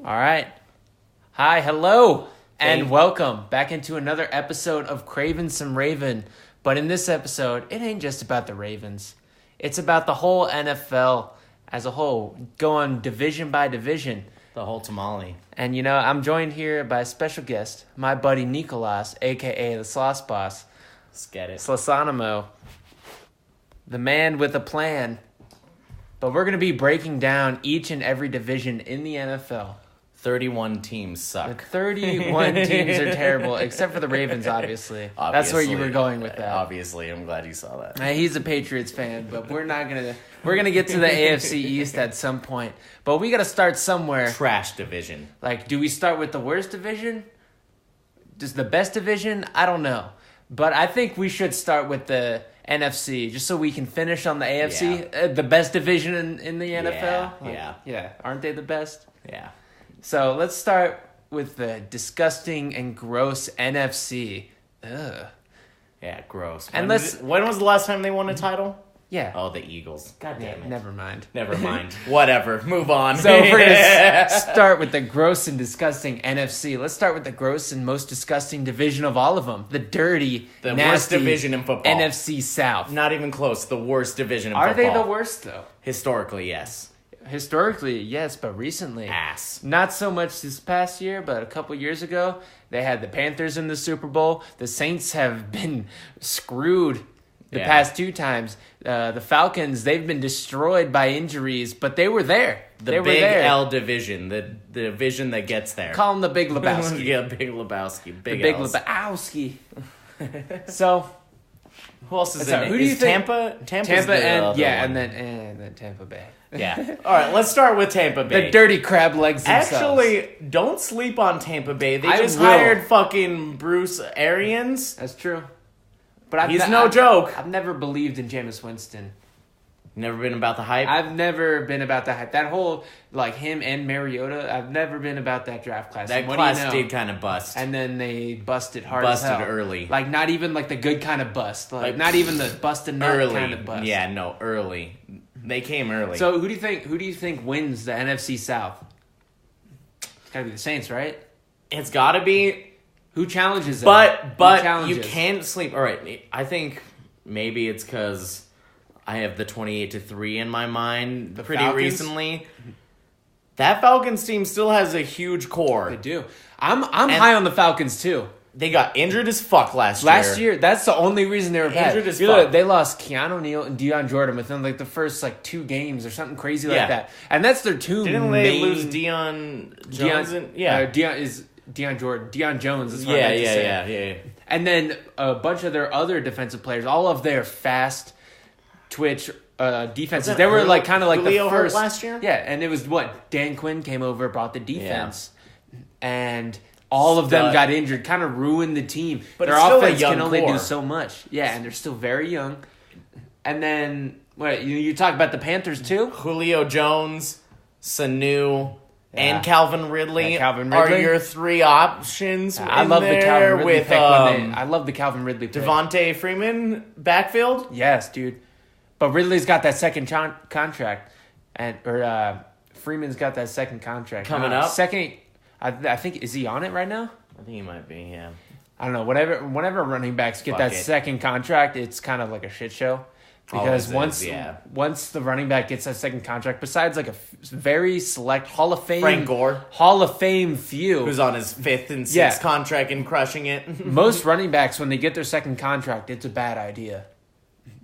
All right. Hi, hello, and welcome back into another episode of Craven Some Raven. But in this episode, it ain't just about the Ravens. It's about the whole NFL as a whole, going division by division. The whole tamale. And, you know, I'm joined here by a special guest, my buddy Niccolas, a.k.a. the Sauce Boss. Let's get it. Slasanimo, the man with a plan. But we're going to be breaking down each and every division in the NFL. 31 teams suck. 31 teams are terrible, except for the Ravens, obviously. That's where you were going with that. Obviously, I'm glad you saw that. He's a Patriots fan, but we're gonna get to the AFC East at some point. But we got to start somewhere. Trash division. Like, do we start with the worst division? Just the best division? I don't know. But I think we should start with the NFC, just so we can finish on the AFC. Yeah. The best division in the NFL? Yeah. Aren't they the best? Yeah. So let's start with the disgusting and gross NFC. Ugh. Yeah, gross. And when was the last time they won a title? Yeah. Oh, the Eagles. God damn it. Never mind. Never mind. Whatever. Move on. So we're going to start with the gross and disgusting NFC. Let's start with the gross and most disgusting division of all of them. The dirty, the nasty worst division in football. NFC South. Not even close. The worst division in football. Are they the worst, though? Historically, yes. Historically, yes, but recently. Ass. Not so much this past year, but a couple years ago, they had the Panthers in the Super Bowl. The Saints have been screwed the past two times. The Falcons, they've been destroyed by injuries, but they were there. The Big L division, the division that gets there. Call them the Big Lebowski. Yeah, Big Lebowski. Big Lebowski. So, who else is in it? Who do you think? Tampa and then Tampa Bay. Yeah. All right, let's start with Tampa Bay. The dirty crab legs themselves. Actually, don't sleep on Tampa Bay. They just hired fucking Bruce Arians. That's true. But he's no joke. I've never believed in Jameis Winston. Never been about the hype? I've never been about the hype. That whole, him and Mariota, I've never been about that draft class. That class did kind of bust. And then they busted hard as hell. Busted early. Not even, the good kind of bust. Not even the busted nut kind of bust. Yeah, no, early. They came early. So who do you think wins the NFC South? It's got to be the Saints, right? It's got to be. Who challenges them? But you can't sleep. All right, I think maybe it's because I have the 28-3 in my mind recently. That Falcons team still has a huge core. They do. I'm high on the Falcons too. They got injured as fuck last year. Last year, that's the only reason they were bad. Injured as fuck. They lost Keanu Neal and Deion Jordan within the first 2 games or something crazy like that. And that's their two Didn't main... they lose Deion Jones? Deion Jordan. Deion Jones is what I meant to say. Yeah. And then a bunch of their other defensive players, all of their fast twitch defenses. They were kind of Julio the first last year. Yeah, and it was Dan Quinn came over, brought the defense, and all of them got injured, kind of ruined the team. But their it's still offense a young can only core. do so much. Yeah, and they're still very young. And then you talk about the Panthers too? Julio Jones, Sanu, and Calvin Ridley, are your 3 options. I love the Calvin Ridley pick. I love the Calvin Ridley pick. Devontae Freeman backfield. Yes, dude. But Ridley's got that second contract, Freeman's got that second contract coming up. Second, I think, is he on it right now? I think he might be. Yeah. I don't know. Whenever running backs get second contract, it's kind of like a shit show. Because once the running back gets that second contract, besides a very select Hall of Fame Frank Gore, Hall of Fame few, who's on his 5th and 6th contract and crushing it. Most running backs, when they get their second contract, it's a bad idea.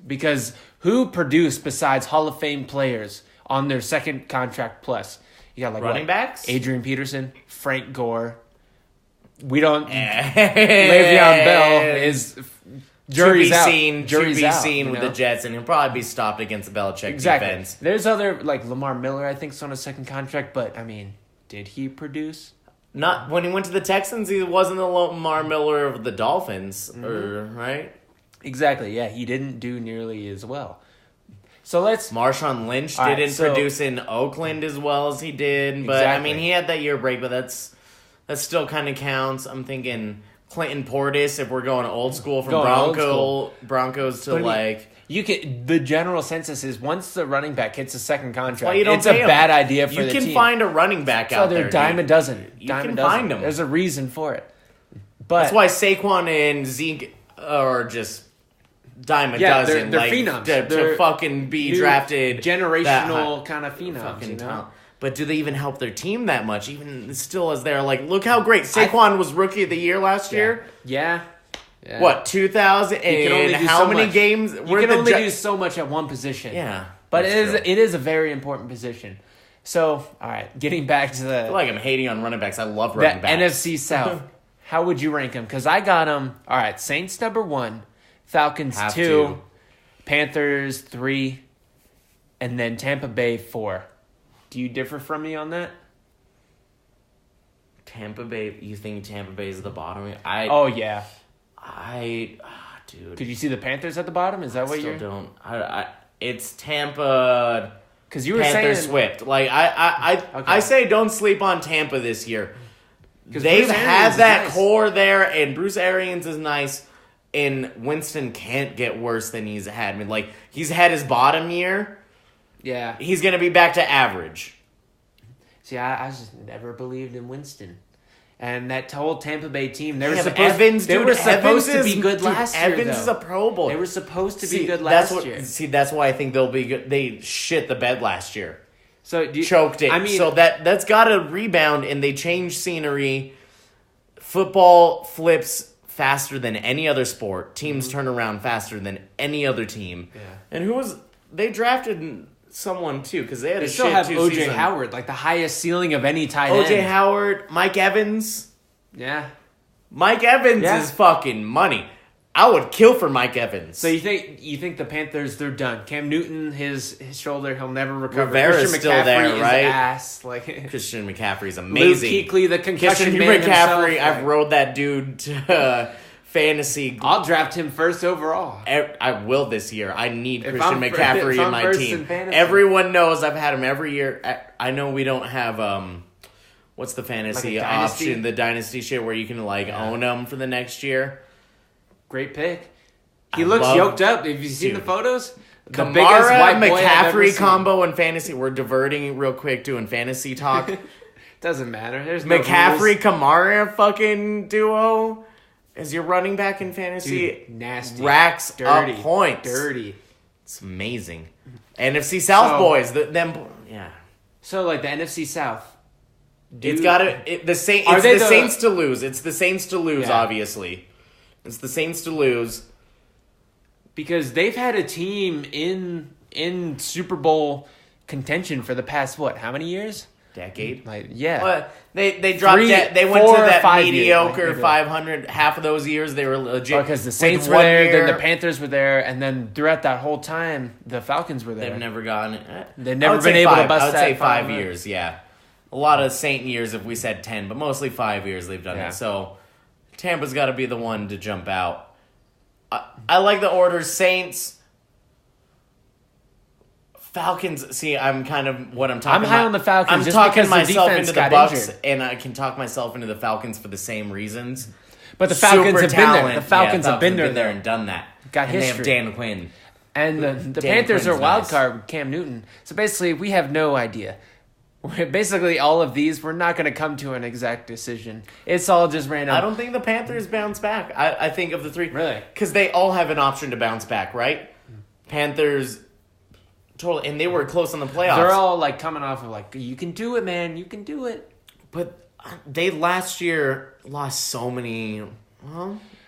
Because who produced besides Hall of Fame players on their second contract plus? You got running backs? Adrian Peterson, Frank Gore. We don't. Le'Veon Bell is. Jury's out. Jury's seen with the Jets, and he'll probably be stopped against the Belichick defense. There's other Lamar Miller, I think, is on a second contract, but did he produce? Not when he went to the Texans. He wasn't the Lamar Miller of the Dolphins, right? Exactly. Yeah, he didn't do nearly as well. So Marshawn Lynch didn't produce in Oakland as well as he did, but he had that year break. But that still kind of counts. I'm thinking Clinton Portis, if we're going old school from Broncos to The general census is once the running back hits a second contract, you don't it's a pay bad idea for the team. You can find a running back out there. Dime a dozen. You can find them. There's a reason for it. But that's why Saquon and Zeke are just dime a dozen. They're phenoms. To fucking be drafted. Generational kind of phenoms, you know? But do they even help their team that much? Even still as they're like, look how great. Saquon was Rookie of the Year last year. Yeah. What, 2,000 and how many games? You can only do so much at one position. Yeah. But it is a very important position. So, all right, getting back to the... I feel like I'm hating on running backs. I love running backs. NFC South. How would you rank them? Because I got them... All right, Saints number 1, Falcons 2, Panthers 3, and then Tampa Bay 4. Do you differ from me on that? Tampa Bay... You think Tampa Bay is the bottom? Yeah. Dude. Could you see the Panthers at the bottom? Is that what you're... Still don't. It's Tampa... Because you were Panther saying... Swift. Like, I say don't sleep on Tampa this year. They've had that core there, and Bruce Arians is nice, and Winston can't get worse than he's had. I mean, like, he's had his bottom year. Yeah. He's going to be back to average. See, I just never believed in Winston. And that whole Tampa Bay team, they were supposed to be good last year. Evans is a Pro Bowl. They were supposed to be good last year. See, that's why I think they'll be good. They shit the bed last year. So choked it. I mean, so that's got to rebound, and they change scenery. Football flips faster than any other sport. Teams turn around faster than any other team. Yeah. And they drafted someone too because they still have O.J. Howard, like the highest ceiling of any tight end. O.J. Howard, Mike Evans. Yeah. Mike Evans is fucking money. I would kill for Mike Evans. So you think the Panthers, they're done? Cam Newton, his shoulder, he'll never recover. Rivera's still there, right? Ass. Christian McCaffrey's amazing. Luke Kuechly, the concussion man McCaffrey, himself. I've rode that dude to fantasy. I'll draft him first overall. I will this year. I need Christian McCaffrey in my team. Everyone knows I've had him every year. I know we don't have what's the fantasy option, the dynasty shit where you can own him for the next year. Great pick. He looks yoked up. Have you seen the photos? The Kamara biggest white boy McCaffrey combo in fantasy. We're diverting real quick doing fantasy talk. Doesn't matter. There's McCaffrey Kamara fucking duo as your running back in fantasy. Dude, nasty. Racks dirty. Up points. Dirty. It's amazing. NFC South boys. Yeah. So the NFC South. It's the Saints to lose. It's the Saints to lose, obviously. It's the Saints to lose. Because they've had a team in Super Bowl contention for the past, how many years? Decade? Well, they dropped they went to that mediocre 500. Half of those years they were legit. Because the Saints were there, then the Panthers were there, and then throughout that whole time, the Falcons were there. They've never gotten it. They've never been able to bust that. I would say 5 years, yeah. A lot of Saint years if we said 10, but mostly 5 years they've done it. So Tampa's got to be the one to jump out. I like the order. Saints, Falcons. See, I'm kind of what I'm talking about. I'm high on the Falcons. I'm just talking because myself the into the Bucks, and I can talk myself into the Falcons for the same reasons. But the Falcons have been there. The Falcons have been there and done that. Got and history. They have Dan Quinn. And the Panthers are wild card with Cam Newton. So basically, we have no idea. Basically, all of these, we're not going to come to an exact decision. It's all just random. I don't think the Panthers bounce back. I think of the three. Really? Because they all have an option to bounce back, right? Panthers, totally. And they were close on the playoffs. They're all coming off of you can do it, man. You can do it. But they last year lost so many...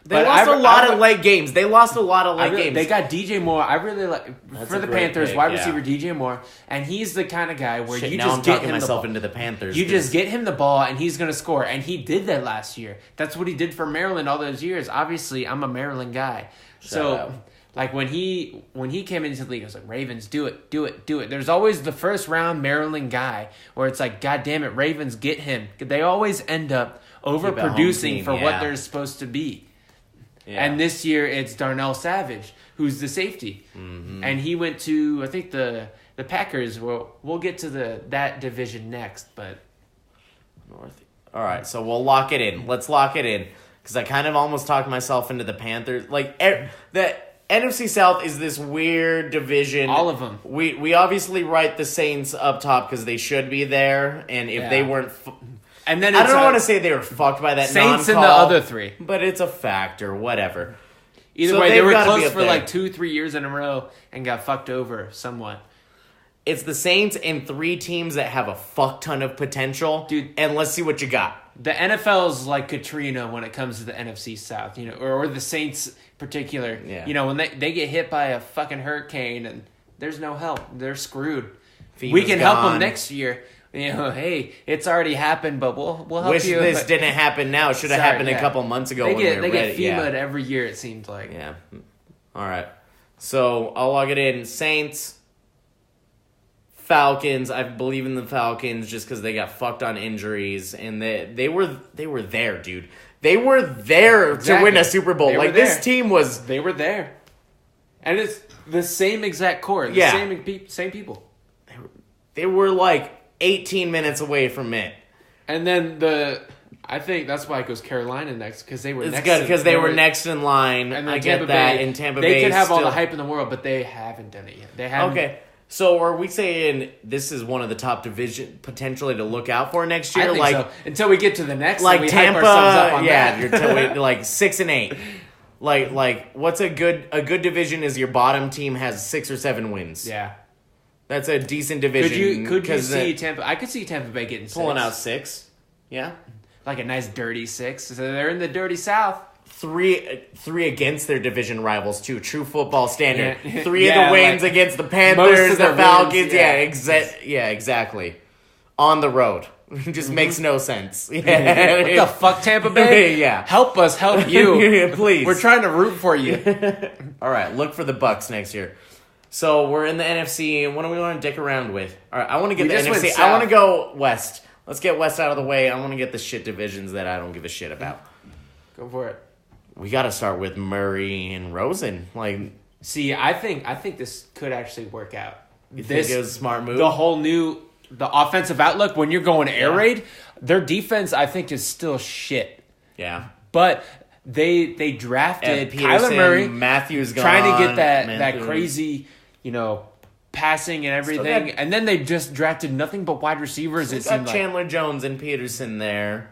They lost a lot of late games. They lost a lot of late games. They got DJ Moore. I really like for the Panthers wide receiver DJ Moore, and he's the kind of guy where you just get him the ball. Into the Panthers. You just get him the ball, and he's going to score. And he did that last year. That's what he did for Maryland all those years. Obviously, I'm a Maryland guy, so when he came into the league, I was like, Ravens, do it, do it, do it. There's always the first round Maryland guy where it's like, God damn it, Ravens, get him. They always end up overproducing for what they're supposed to be. Yeah. And this year it's Darnell Savage, who's the safety. Mm-hmm. And he went to, I think, the Packers. We'll get to that division next, but... All right, so we'll lock it in. Let's lock it in. Because I kind of almost talked myself into the Panthers. NFC South is this weird division. All of them. We obviously write the Saints up top because they should be there, and if they weren't, and then I don't want to say they were fucked by that Saints non-call, and the other three, but it's a factor. Whatever. Either way, they were close for like 2-3 years in a row and got fucked over somewhat. It's the Saints and 3 teams that have a fuck ton of potential, dude. And let's see what you got. The NFL's like Katrina when it comes to the NFC South, or the Saints in particular. Yeah. When they get hit by a fucking hurricane and there's no help, they're screwed. FEMA's we can help gone. them next year. Hey, it's already happened, but we'll help Wish you. this didn't happen now. It should have happened a couple months ago when we were ready. They get FEMA'd every year, it seems like. Yeah. All right. So I'll log it in. Saints, Falcons. I believe in the Falcons just because they got fucked on injuries, and they were there, dude. They were there to win a Super Bowl. Like this team was. They were there, and it's the same exact core. Same people. They were like 18 minutes away from it. And then I think that's why it goes Carolina next, because they were next. It's good because they were next in line. And I get that. In Tampa Bay, they could have all the hype in the world, but they haven't done it yet. They haven't. Okay, so are we saying this is one of the top division potentially to look out for next year? I think so. Until we get to the next, like we Tampa, hype ourselves up on that. You're like 6-8. Like what's a good division is your bottom team has 6 or 7 wins. Yeah. That's a decent division. Could you see Tampa? I could see Tampa Bay getting 6. Pulling out 6. Yeah. Like a nice dirty 6. So they're in the dirty South. 3 against their division rivals too. True football standard. 3 of the wins against the Panthers, the Falcons. Wins, exactly. On the road. Just makes no sense. Yeah. What the fuck, Tampa Bay? Yeah. Help us help you. Please. We're trying to root for you. All right, look for the Bucks next year. So we're in the NFC, and what do we want to dick around with? All right, I want to get the NFC. I want to go West. Let's get West out of the way. I want to get the shit divisions that I don't give a shit about. Go for it. We got to start with Murray and Rosen. See, I think this could actually work out. You think it was a smart move? The offensive outlook when you're going air raid, their defense I think is still shit. Yeah, but they drafted Peterson, Kyler Murray, Matthews gone, trying to get that crazy, passing and everything, and then they just drafted nothing but wide receivers. It got Chandler Jones and Peterson there.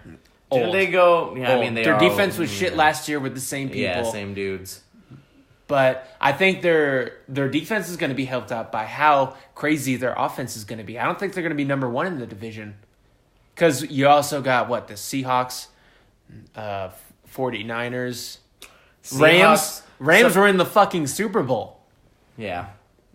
Did they go? Yeah, old. Their defense was shit last year with the same people. Yeah, same dudes. But I think their defense is going to be helped out by how crazy their offense is going to be. I don't think they're going to be number 1 in the division. Because you also got, the Seahawks, 49ers, Rams. Rams were in the fucking Super Bowl. Yeah.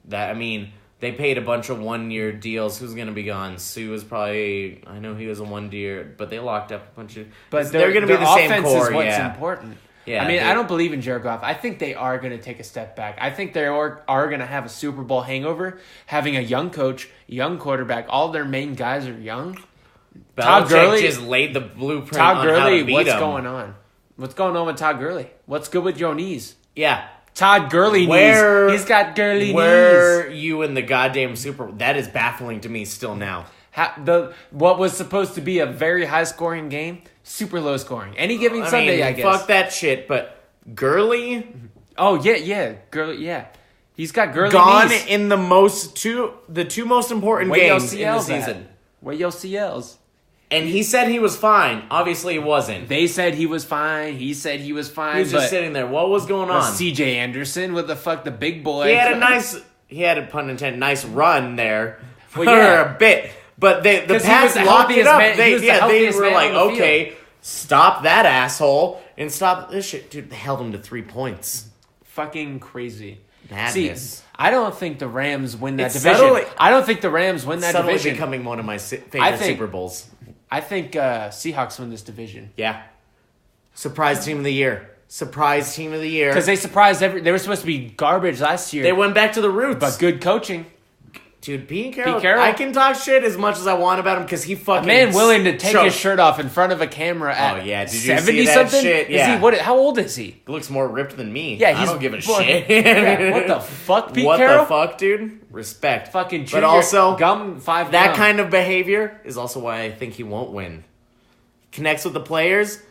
They paid a bunch of 1-year deals. Who's going to be gone? Sue was probably... I know he was a 1-year, but they locked up a bunch of... But they're going to be the same core, is what's important. Yeah, I don't believe in Jared Goff. I think they are going to take a step back. I think they are going to have a Super Bowl hangover, having a young coach, young quarterback. All their main guys are young. Todd Gurley just laid the blueprint on how to beat what's him. going on? What's going on with Todd Gurley? What's good with your knees? Yeah. Todd Gurley knees. He's got Gurley knees. Where you in the goddamn Super Bowl? That is baffling to me still now. What was supposed to be a very high-scoring game, super low scoring. Any given Sunday, I guess. Fuck that shit, but Gurley? Oh, yeah. Gurley, yeah. He's got Gurley gone knees. In the two most important games in the season. Where your CLs? And he said he was fine. Obviously, he wasn't. They said he was fine. He said he was fine. He was just sitting there. What was going on? C.J. Anderson with the big boy. He had a pun intended, nice run there for a bit. But the Pats locked it up. They were like, okay, stop that asshole and stop this shit. Dude, they held him to 3 points. Fucking crazy. Madness. See, I don't think the Rams win that division. I don't think the Rams win that division. Suddenly becoming one of my favorite Super Bowls. I think Seahawks win this division. Yeah. Surprise team of the year. Because they surprised they were supposed to be garbage last year. They went back to the roots. But good coaching. Dude, Pete Carroll, I can talk shit as much as I want about him because he fucking... A man willing to take his shirt off in front of a camera at 70-something? Yeah. How old is he? He looks more ripped than me. Yeah, I don't give a shit. Yeah, what the fuck, Pete Carroll? What the fuck, dude? Respect. Fucking but also, gum 5 that kind of behavior is also why I think he won't win. Connects with the players.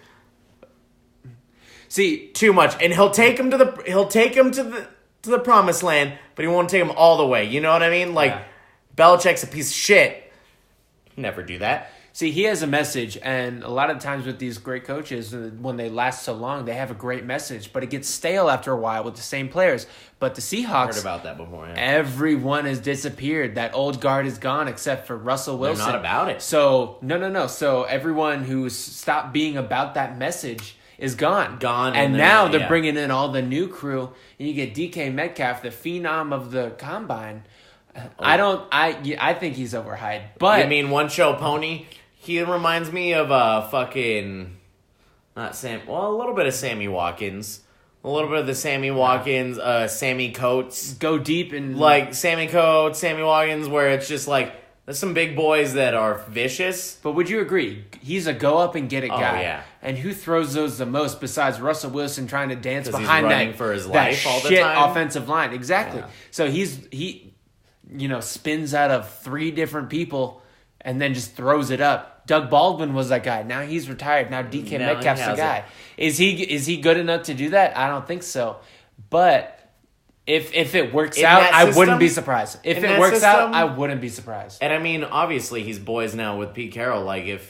See, too much. And he'll take him to to the promised land, but he won't take them all the way. You know what I mean? Like, Belichick's a piece of shit. Never do that. See, he has a message, and a lot of times with these great coaches, when they last so long, they have a great message, but it gets stale after a while with the same players. But the Seahawks, heard about that before. Yeah. Everyone has disappeared. That old guard is gone, except for Russell Wilson. They're not about it. So no. So everyone who's stopped being about that message is gone. And now they're bringing in all the new crew, and you get DK Metcalf, the phenom of the combine. I think he's overhyped. But you mean one show pony? He reminds me of a little bit of Sammy Watkins. A little bit of the Sammy Watkins, Sammy Coates. Go deep and... Like, Sammy Coates, Sammy Watkins, where it's just like, there's some big boys that are vicious. But would you agree? He's a go-up-and-get-it guy. Yeah. And who throws those the most besides Russell Wilson trying to dance behind running for his life all the shit time? Offensive line? Exactly. Yeah. So he spins out of 3 different people and then just throws it up. Doug Baldwin was that guy. Now he's retired. Now DK Metcalf's the guy. Is he good enough to do that? I don't think so. But if it works out, I wouldn't be surprised. If it works out, I wouldn't be surprised. And I mean, obviously, he's boys now with Pete Carroll. Like, he's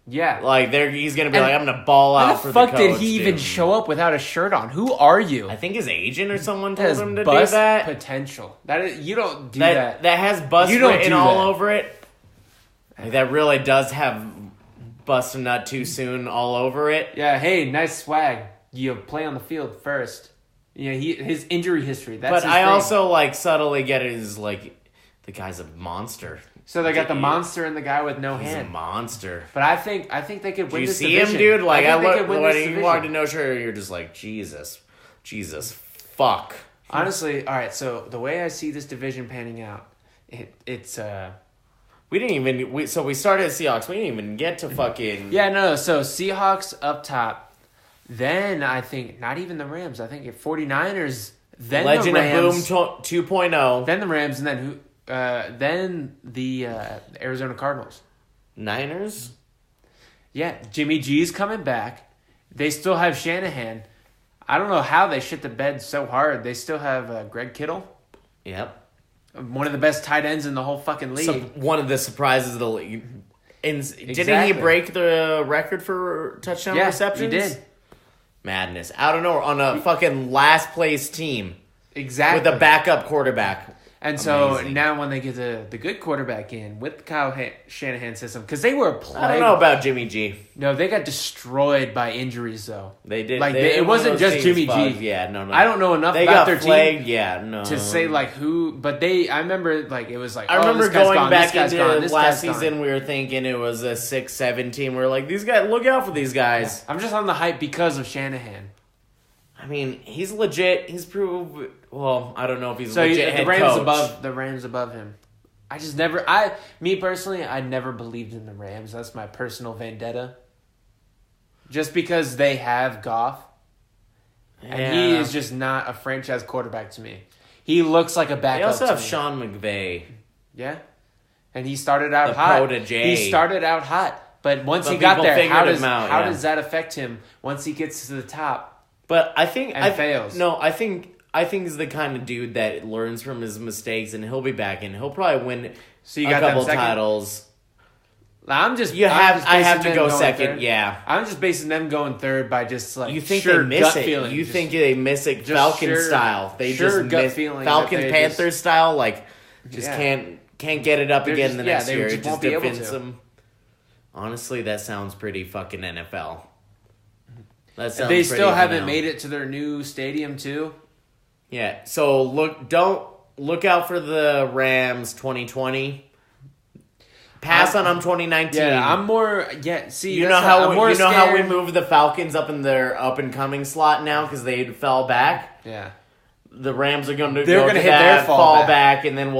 gonna be I'm gonna ball out for the coach. How the fuck did he even show up without a shirt on? Who are you? I think his agent or someone told him to do bust that. Potential. You don't do that. That has bust written all over it. Like, that really does have bust a nut too soon all over it. Yeah. Hey, nice swag. You play on the field first. His injury history. That's but his I thing. also subtly get it is the guy's a monster. So they got the monster and the guy with no He's hand. a monster. But I think they could win this division. You see him, dude? Like, when you walked in no shirt, you're just like, Jesus, fuck. Honestly, all right. So the way I see this division panning out, it's we started at Seahawks. We didn't even get to fucking no. So Seahawks up top, then I think not even the Rams. I think 49ers. Then Legend the Rams, of Boom 2.0. Then the Rams, and then who? Then the Arizona Cardinals. Niners? Yeah, Jimmy G's coming back. They still have Shanahan. I don't know how they shit the bed so hard. They still have Greg Kittle. Yep. One of the best tight ends in the whole fucking league. One of the surprises of the league. Didn't he break the record for touchdown receptions? He did. Madness. I don't know, on a fucking last place team. Exactly. With a backup quarterback. And so now when they get the good quarterback in with the Kyle Shanahan system, because they were plagued. I don't know about Jimmy G. No, they got destroyed by injuries, though. They did. It wasn't just Jimmy G. Yeah, no. I don't know enough about their team. Yeah, no. To say who, but I remember it was I remember going back into last season. Gone. We were thinking it was a 6-7 team. We were like, these guys, look out for these guys. I'm just on the hype because of Shanahan. I mean, he's legit. He's proved. Well, I don't know if he's legit head coach. The Rams above him. I just never. Me personally, I never believed in the Rams. That's my personal vendetta. Just because they have Goff, and he is just not a franchise quarterback to me. He looks like a backup. They also have to me. Sean McVay. Yeah, and he started out the hot. Protege. He started out hot, but once he got there, how does does that affect him once he gets to the top? But I think fails. No, I think he's the kind of dude that learns from his mistakes, and he'll be back, and he'll probably win a couple titles. I have to go second. Third. Yeah, I'm just basing them going third by just you think they miss it. Feeling. You think they miss it Falcon style. They just gut miss feeling Falcon Panther style. Just can't get it up again the next year. It just defends them. Honestly, that sounds pretty fucking NFL. They still haven't made it to their new stadium too. Yeah, so look out for the Rams 2020. Pass on them 2019. Yeah, I'm more. Yeah, see, you know how we moved the Falcons up in their up and coming slot now because they fell back. Yeah. The Rams are going to hit their fall back, and then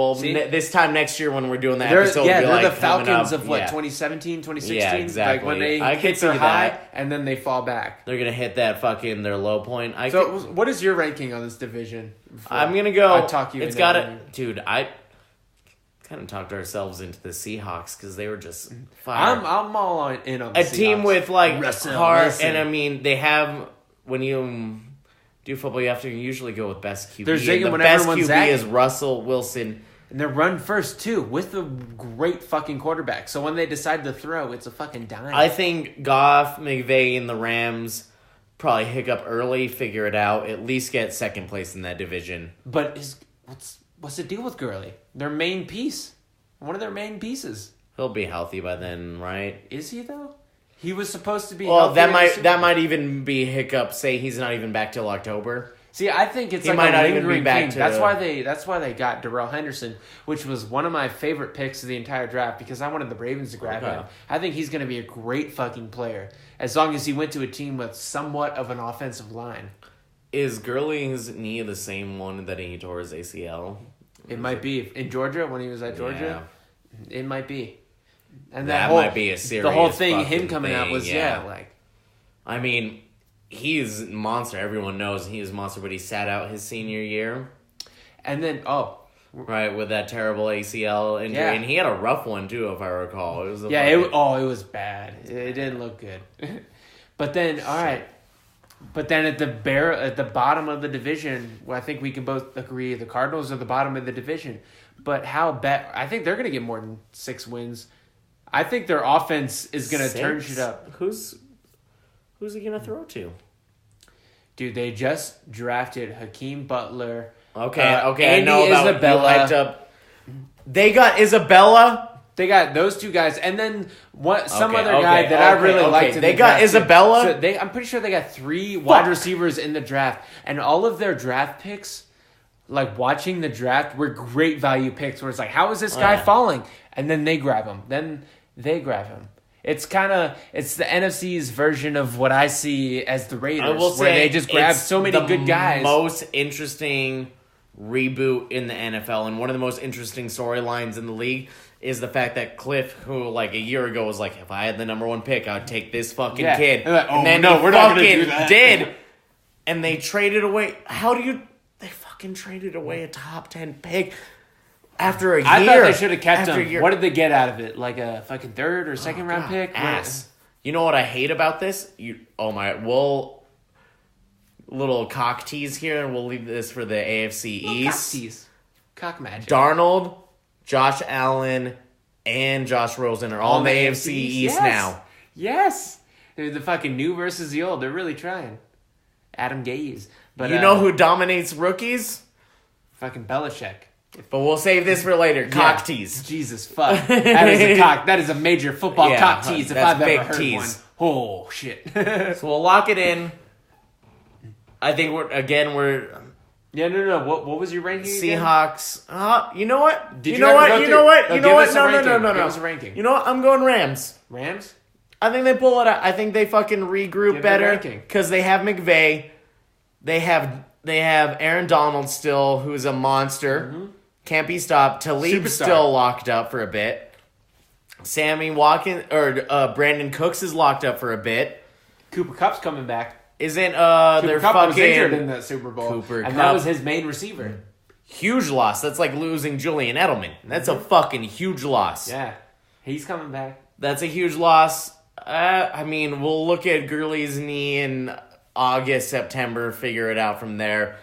this time next year when we're doing the episode, they're the Falcons of 2017, 2016? Yeah, exactly. Like when they hit their high, and then they fall back. They're going to hit that fucking their low point. What is your ranking on this division? I'm going to go. I talk you. It's got it, dude. I kind of talked ourselves into the Seahawks because they were just fire. I'm all in on the Seahawks. A team with heart, and I mean they have when you. do football, you have to usually go with best QB. They're zigging the when best everyone's QB zagging. is Russell Wilson. And they're run first, too, with a great fucking quarterback. So when they decide to throw, it's a fucking dime. I think Goff, McVay, and the Rams probably hiccup early, figure it out, at least get second place in that division. But what's the deal with Gurley? Their main piece. One of their main pieces. He'll be healthy by then, right? Is he, though? He was supposed to be Well, healthy. that might even be a hiccup. Say he's not even back till October. See, I think it's He like might a not even lingering be back thing. to That's why they got Darrell Henderson, which was one of my favorite picks of the entire draft because I wanted the Ravens to grab him. I think he's going to be a great fucking player as long as he went to a team with somewhat of an offensive line. Is Gurley's knee the same one that he tore his ACL? It might be in Georgia when he was at Georgia. Yeah. It might be, and that might be a serious. The whole thing, him coming out was like. I mean, he's a monster. Everyone knows he is a monster, but he sat out his senior year. And then, right, with that terrible ACL injury. Yeah. And he had a rough one, too, if I recall. It was it was bad. It didn't look good. But then, all right. But then at the bottom of the division, well, I think we can both agree the Cardinals are the bottom of the division. But how bad? I think they're going to get more than 6 wins. I think their offense is going to turn shit up. Who's he going to throw to? Dude, they just drafted Hakeem Butler. Okay, Andy I know about Isabella. You hyped up. They got Isabella. They got those 2 guys, and then some other guy that I really liked. They got Isabella. So I'm pretty sure they got 3 wide receivers in the draft, and all of their draft picks, like watching the draft, were great value picks. Where it's like, how is this guy falling? And then they grab him. It's the NFC's version of what I see as the Raiders, where they just grab so many good guys. Most interesting reboot in the NFL, and one of the most interesting storylines in the league is the fact that Cliff, who like a year ago was like, if I had the number 1 pick, I'd take this fucking kid. Like, and then we're not gonna do that. Did. And they traded away. They fucking traded away a top 10 pick after a year. I thought they should have kept him. What did they get out of it? Like a fucking 3rd or 2nd round pick? Ass. You know what I hate about this? Little cock tease here, and we'll leave this for the AFC East. Cock tease. Cock magic. Darnold, Josh Allen, and Josh Rosen are all in the AFC East now. Yes. They're the fucking new versus the old. They're really trying. Adam Gase. But you know who dominates rookies? Fucking Belichick. But we'll save this for later. Cock tease. Jesus fuck. That is a cock. That is a major football cock tease if I've ever heard tease. One. Oh shit. So we'll lock it in. I think we're Yeah, no. What was your ranking again? Seahawks. You know what? No. Give us a ranking. You know what? I'm going Rams. Rams? I think they pull it out. I think they fucking regroup better because they have McVay. They have Aaron Donald still, who's a monster. Mm-hmm. Can't be stopped. Talib's still locked up for a bit. Sammy Watkins or Brandon Cooks is locked up for a bit. Cooper Kupp's coming back. Isn't Cooper their Kupp fucking was injured in the Super Bowl, that was his main receiver. Huge loss. That's like losing Julian Edelman. That's a fucking huge loss. Yeah, he's coming back. That's a huge loss. I mean, we'll look at Gurley's knee in August, September, figure it out from there.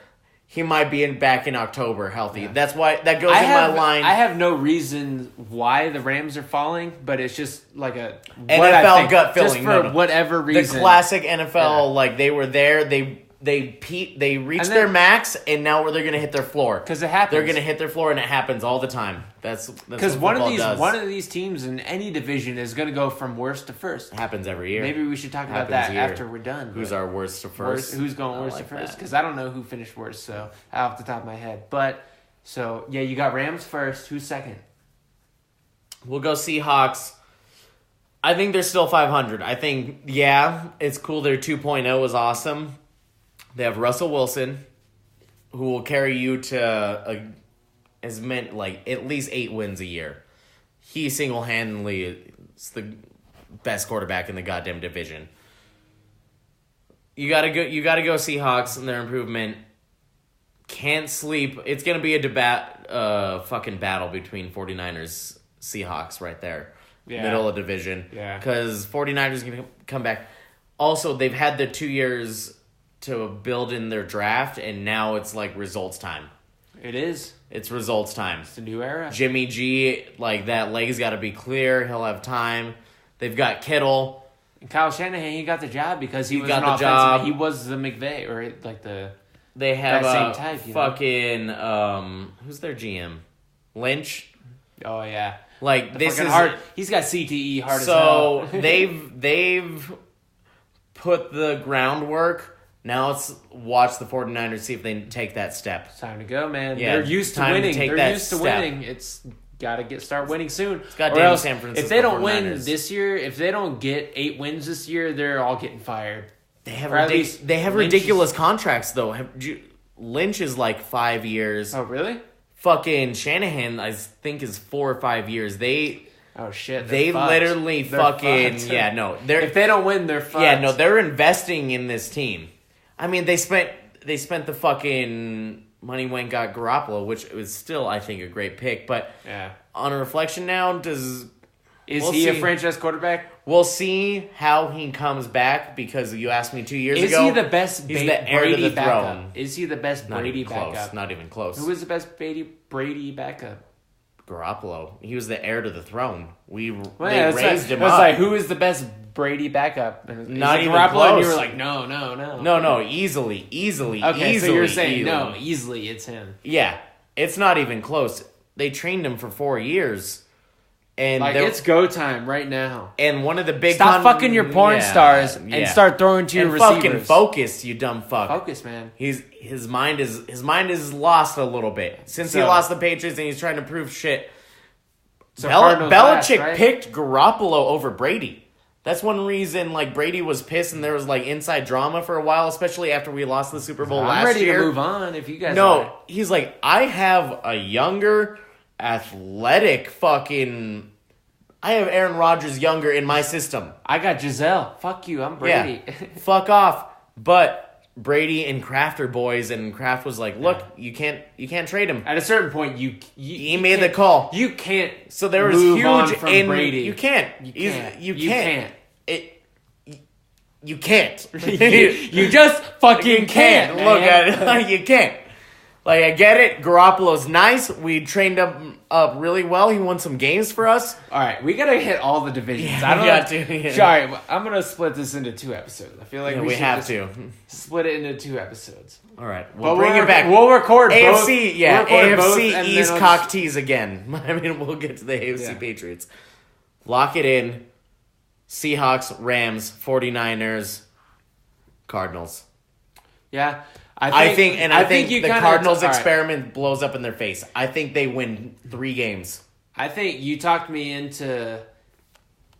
He might be back in October healthy. Yeah. That's why that goes in my line. I have no reason why the Rams are falling, but it's just like a NFL gut feeling. Just for whatever reason. The classic NFL, like they were there, they reached their max, and now they're going to hit their floor. Because it happens. They're going to hit their floor, and it happens all the time. That's because one of these teams in any division is going to go from worst to first. It happens every year. Maybe we should talk about that after we're done. Who's our worst to first? Who's going worst to first? Because I don't know who finished worst, so off the top of my head. But so yeah, you got Rams first. Who's second? We'll go Seahawks. I think they're still 500. I think it's cool. Their 2.0 is awesome. They have Russell Wilson, who will carry you to at least 8 wins a year. He single-handedly is the best quarterback in the goddamn division. You gotta go Seahawks and their improvement. Can't sleep. It's gonna be a fucking battle between 49ers, Seahawks right there. Yeah. Middle of division. Yeah. Because 49ers gonna come back. Also, they've had the 2 years to build in their draft, and now it's like results time. It is. It's results time. It's a new era. Jimmy G, like that leg's got to be clear. He'll have time. They've got Kittle. And Kyle Shanahan, he got the job because he was got an the job. He was the McVay, or like the. They have that same type, fucking who's their GM? Lynch. Oh yeah. Like the this is hard. He's got CTE hard as hell. So they've put the groundwork. Now let's watch the 49ers see if they take that step. It's time to go, man. Yeah, They're used to time to winning. take They're that used to step. winning. It's got to start winning soon. It's goddamn San Francisco. If they don't 49ers. win this year, if they don't get 8 wins this year, they're all getting fired. They have Or at least Lynch ridiculous contracts though. Lynch is like 5 years. Oh really? Fucking Shanahan, I think, is 4 or 5 years. Oh shit! They fucked. literally They're fucking fucked. yeah no. They're If they don't win, they're fucked. yeah no. They're investing in this team. I mean, they spent the fucking money when got Garoppolo, which was still I think a great pick. But Yeah. on a reflection now, Is we'll he a see. franchise quarterback? We'll see how he comes back because you asked me 2 years Is ago. he the best He's the heir to Brady the backup? throne. Is he the best Not Brady even close. backup? Not even close. Who is the best Brady backup? Garoppolo. He was the heir to the throne. They Well, raised him It's up. like, who is the best Brady backup? And is Not it even Garoppolo? close. And you were like, no. No, easily. Okay, so you're saying no, easily it's him. Yeah, it's not even close. They trained him for 4 years, and Like, it's go time right now. and one of the big Stop fucking your porn stars and start throwing to your receivers. Fucking focus, you dumb fuck. Focus, man. His mind is lost a little bit since he So- lost the Patriots and he's trying to prove shit. So Cardinals last, Belichick right? picked Garoppolo over Brady. That's one reason, like, Brady was pissed and there was, like, inside drama for a while, especially after we lost the Super Bowl last I'm ready year. to move on if you guys No, are. he's like, I have a younger, athletic fucking... I have Aaron Rodgers younger in my system. I got Giselle. Fuck you. I'm Brady. Yeah, fuck off. But Brady and Kraft are boys, and Kraft was like, look, you can't trade him. At a certain point, He made the call. You can't. So there was move on huge from Brady. You can't. You can't. You can't. You just fucking can't. Look man. at it. Like, you can't. Like, I get it. Garoppolo's nice. We trained him up really well. He won some games for us. All right, we gotta hit all the divisions. Yeah, I don't we got to, yeah. Sorry, I'm gonna split this into 2 episodes. I feel like Yeah, we we should have just to. split it into 2 episodes. All right. But We'll bring it back. We'll record AFC, both. yeah. We'll record both, AFC and East then cock tease again. I mean, we'll get to the AFC Yeah. Patriots. Lock it in. Seahawks, Rams, 49ers, Cardinals. Yeah, I think you the kinda- Cardinals all right. experiment blows up in their face. I think they win 3 games. I think you talked me into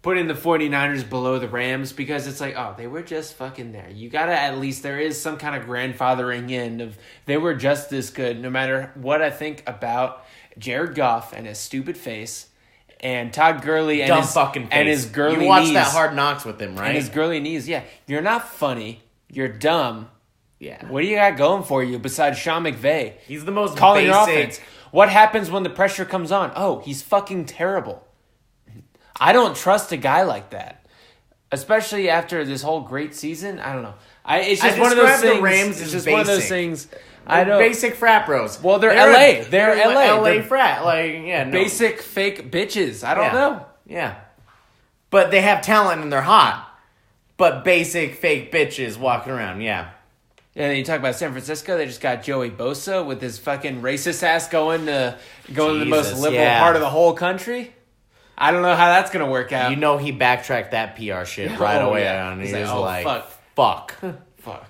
putting the 49ers below the Rams because it's like, oh, they were just fucking there. You gotta at least, there is some kind of grandfathering in of they were just this good, no matter what I think about Jared Goff and his stupid face and Todd Gurley and Dumb his fucking face. and his girly You watched knees. that Hard Knocks with him, right? And his girly knees, yeah. You're not funny. You're dumb. Yeah. What do you got going for you besides Sean McVay? He's the most Calling your basic. offense. What happens when the pressure comes on? Oh, he's fucking terrible. I don't trust a guy like that. Especially after this whole great season. I don't know. It's just one of those describe the things. Rams It's as just one of those basic. things. They're I don't. basic frat bros. Well, they're LA. They're LA. LA They're frat. Like, yeah, no. basic fake bitches. I don't Yeah. know. Yeah. But they have talent and they're hot. But basic fake bitches walking around, yeah. And then you talk about San Francisco. They just got Joey Bosa with his fucking racist ass going to the most Jesus, liberal yeah. part of the whole country. I don't know how that's gonna work out. You know he backtracked that PR shit right Oh, away. yeah. On. He's He like, was oh, like, fuck. fuck. Fuck.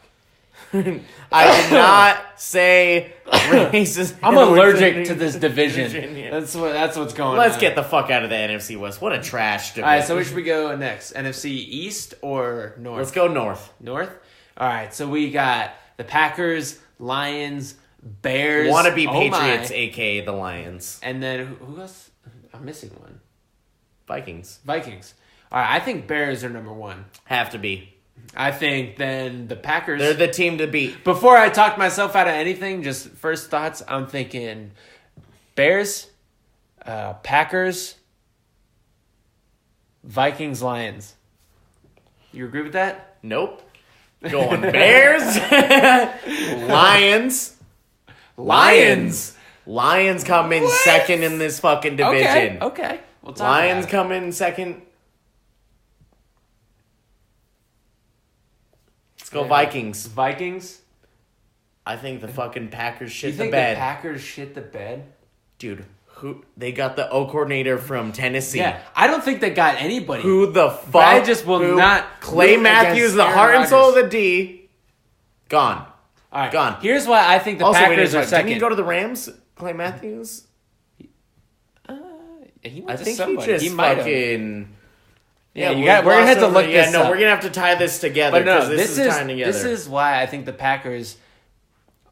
I did not say racist. I'm allergic to this division. Yeah. That's what's going on. Let's get the fuck out of the NFC West. What a trash division. All right, so where should we go next? NFC East or North? Let's go north. North? All right, so we got the Packers, Lions, Bears. Wannabe oh Patriots, my. a.k.a. the Lions. And then who else? I'm missing one. Vikings. Vikings. All right, I think Bears are number 1. Have to be. I think then the Packers. They're the team to beat. Before I talk myself out of anything, just first thoughts, I'm thinking Bears, Packers, Vikings, Lions. You agree with that? Nope. Going Bears. Lions come in second in this fucking division. Okay. We'll talk Lions about it. come in second. Let's go Vikings. Vikings? I think the fucking Packers You shit the think bed. the Packers shit the bed? Dude, who they got the O coordinator from Tennessee. Yeah, I don't think they got anybody. Who the fuck? But I just will not. Clay root Matthews, against the Aaron heart and soul of Rodgers. the D. Gone. All right, Gone. Here's why I think the Also, Packers are didn't second. he go to the Rams? Clay Matthews? He went I to think somebody. he just might have. fucking. Yeah, we're we're gonna have to look this no, up. we're gonna have to tie this together But no, because this is tying together. this is why I think the Packers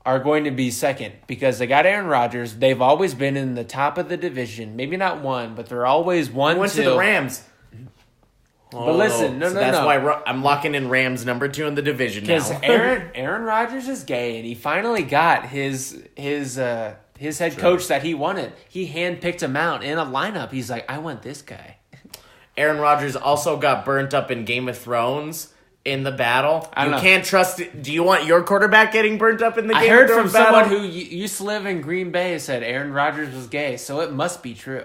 are going to be second because they got Aaron Rodgers. They've always been in the top of the division. Maybe not one, but they're always one. He went to the Rams. But listen, no. That's why I'm locking in Rams number 2 in the division now. Because Aaron Rodgers is gay, and he finally got his head coach that he wanted. He handpicked him out in a lineup. He's like, I want this guy. Aaron Rodgers also got burnt up in Game of Thrones in the battle. I don't know. Can't trust it. Do you want your quarterback getting burnt up in the Game I heard of from Thrones battle? someone who used to live in Green Bay said Aaron Rodgers was gay, so it must be true.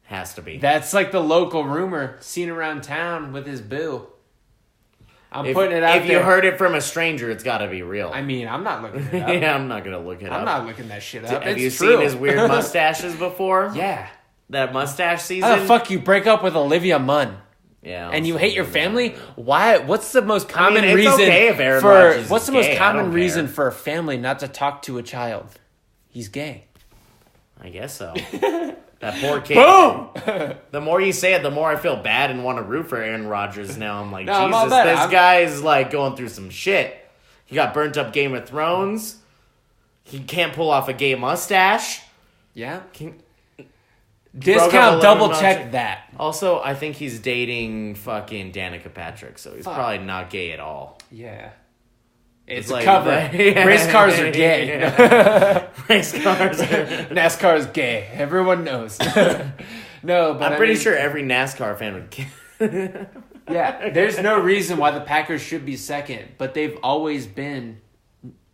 Has to be. That's like the local rumor seen around town with his boo. I'm putting it out there. If you heard it from a stranger, it's got to be real. I mean, I'm not looking it up. Yeah, I'm not going to look it up. I'm not looking that shit up. Have It's you true. seen his weird mustaches before? Yeah. That mustache season? How the fuck you break up with Olivia Munn? Yeah. And you hate your family? Why? What's the most common it's reason okay if Aaron for? Rodgers What's is the most gay, I common don't reason care. for a family not to talk to a child? He's gay. I guess so. That poor kid. Boom! The more you say it, the more I feel bad and want to root for Aaron Rodgers now. I'm like, No, I'm all Jesus, about it. this guy's like going through some shit. He got burnt up Game of Thrones. He can't pull off a gay mustache. Yeah. Broke up Discount 11 double months. check that. Also, I think he's dating fucking Danica Patrick, so he's probably not gay at all. Yeah. It's like- a cover. Yeah. Race cars are gay. Race cars. NASCAR is gay. Everyone knows. No, but I'm pretty sure every NASCAR fan would. Yeah, there's no reason why the Packers should be second, but they've always been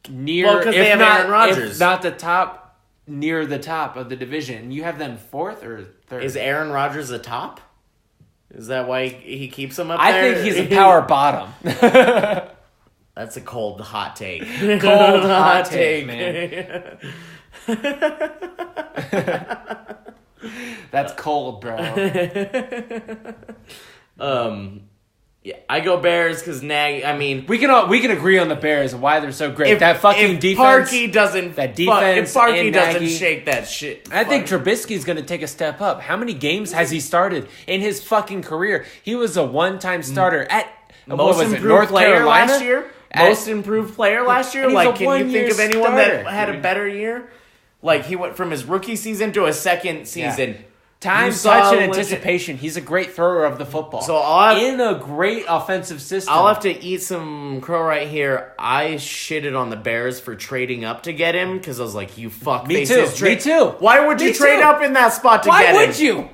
near. Well, 'cause they have not, Aaron Rodgers. if not the top, near the top of the division. You have them fourth or third. Is Aaron Rodgers the top? Is that why he keeps him up I there? think he's a power bottom. That's a cold hot take. Cold hot take, man. That's cold, bro. Yeah, I go Bears because Nagy. I mean, We can agree on the Bears and why they're so great. That fucking if defense. Parkey doesn't, that defense if Parkey and doesn't Nagy- shake that shit, I think Trubisky's going to take a step up. How many games has he started in his fucking career? He was a one-time starter at what most was it, improved North player Carolina last year. At- Most improved player last year. And he's a Like, can you one-year think of anyone starter. that had a better year? Like, he went from his rookie season to his second season. Time, You saw touch, and legit- anticipation. He's a great thrower of the football. So I'll have- in a great offensive system. I'll have to eat some crow right here. I shitted on the Bears for trading up to get him because I was like, you fuck Me faces. too. Me too. Why would you Me trade too. up in that spot to Why get him? would you?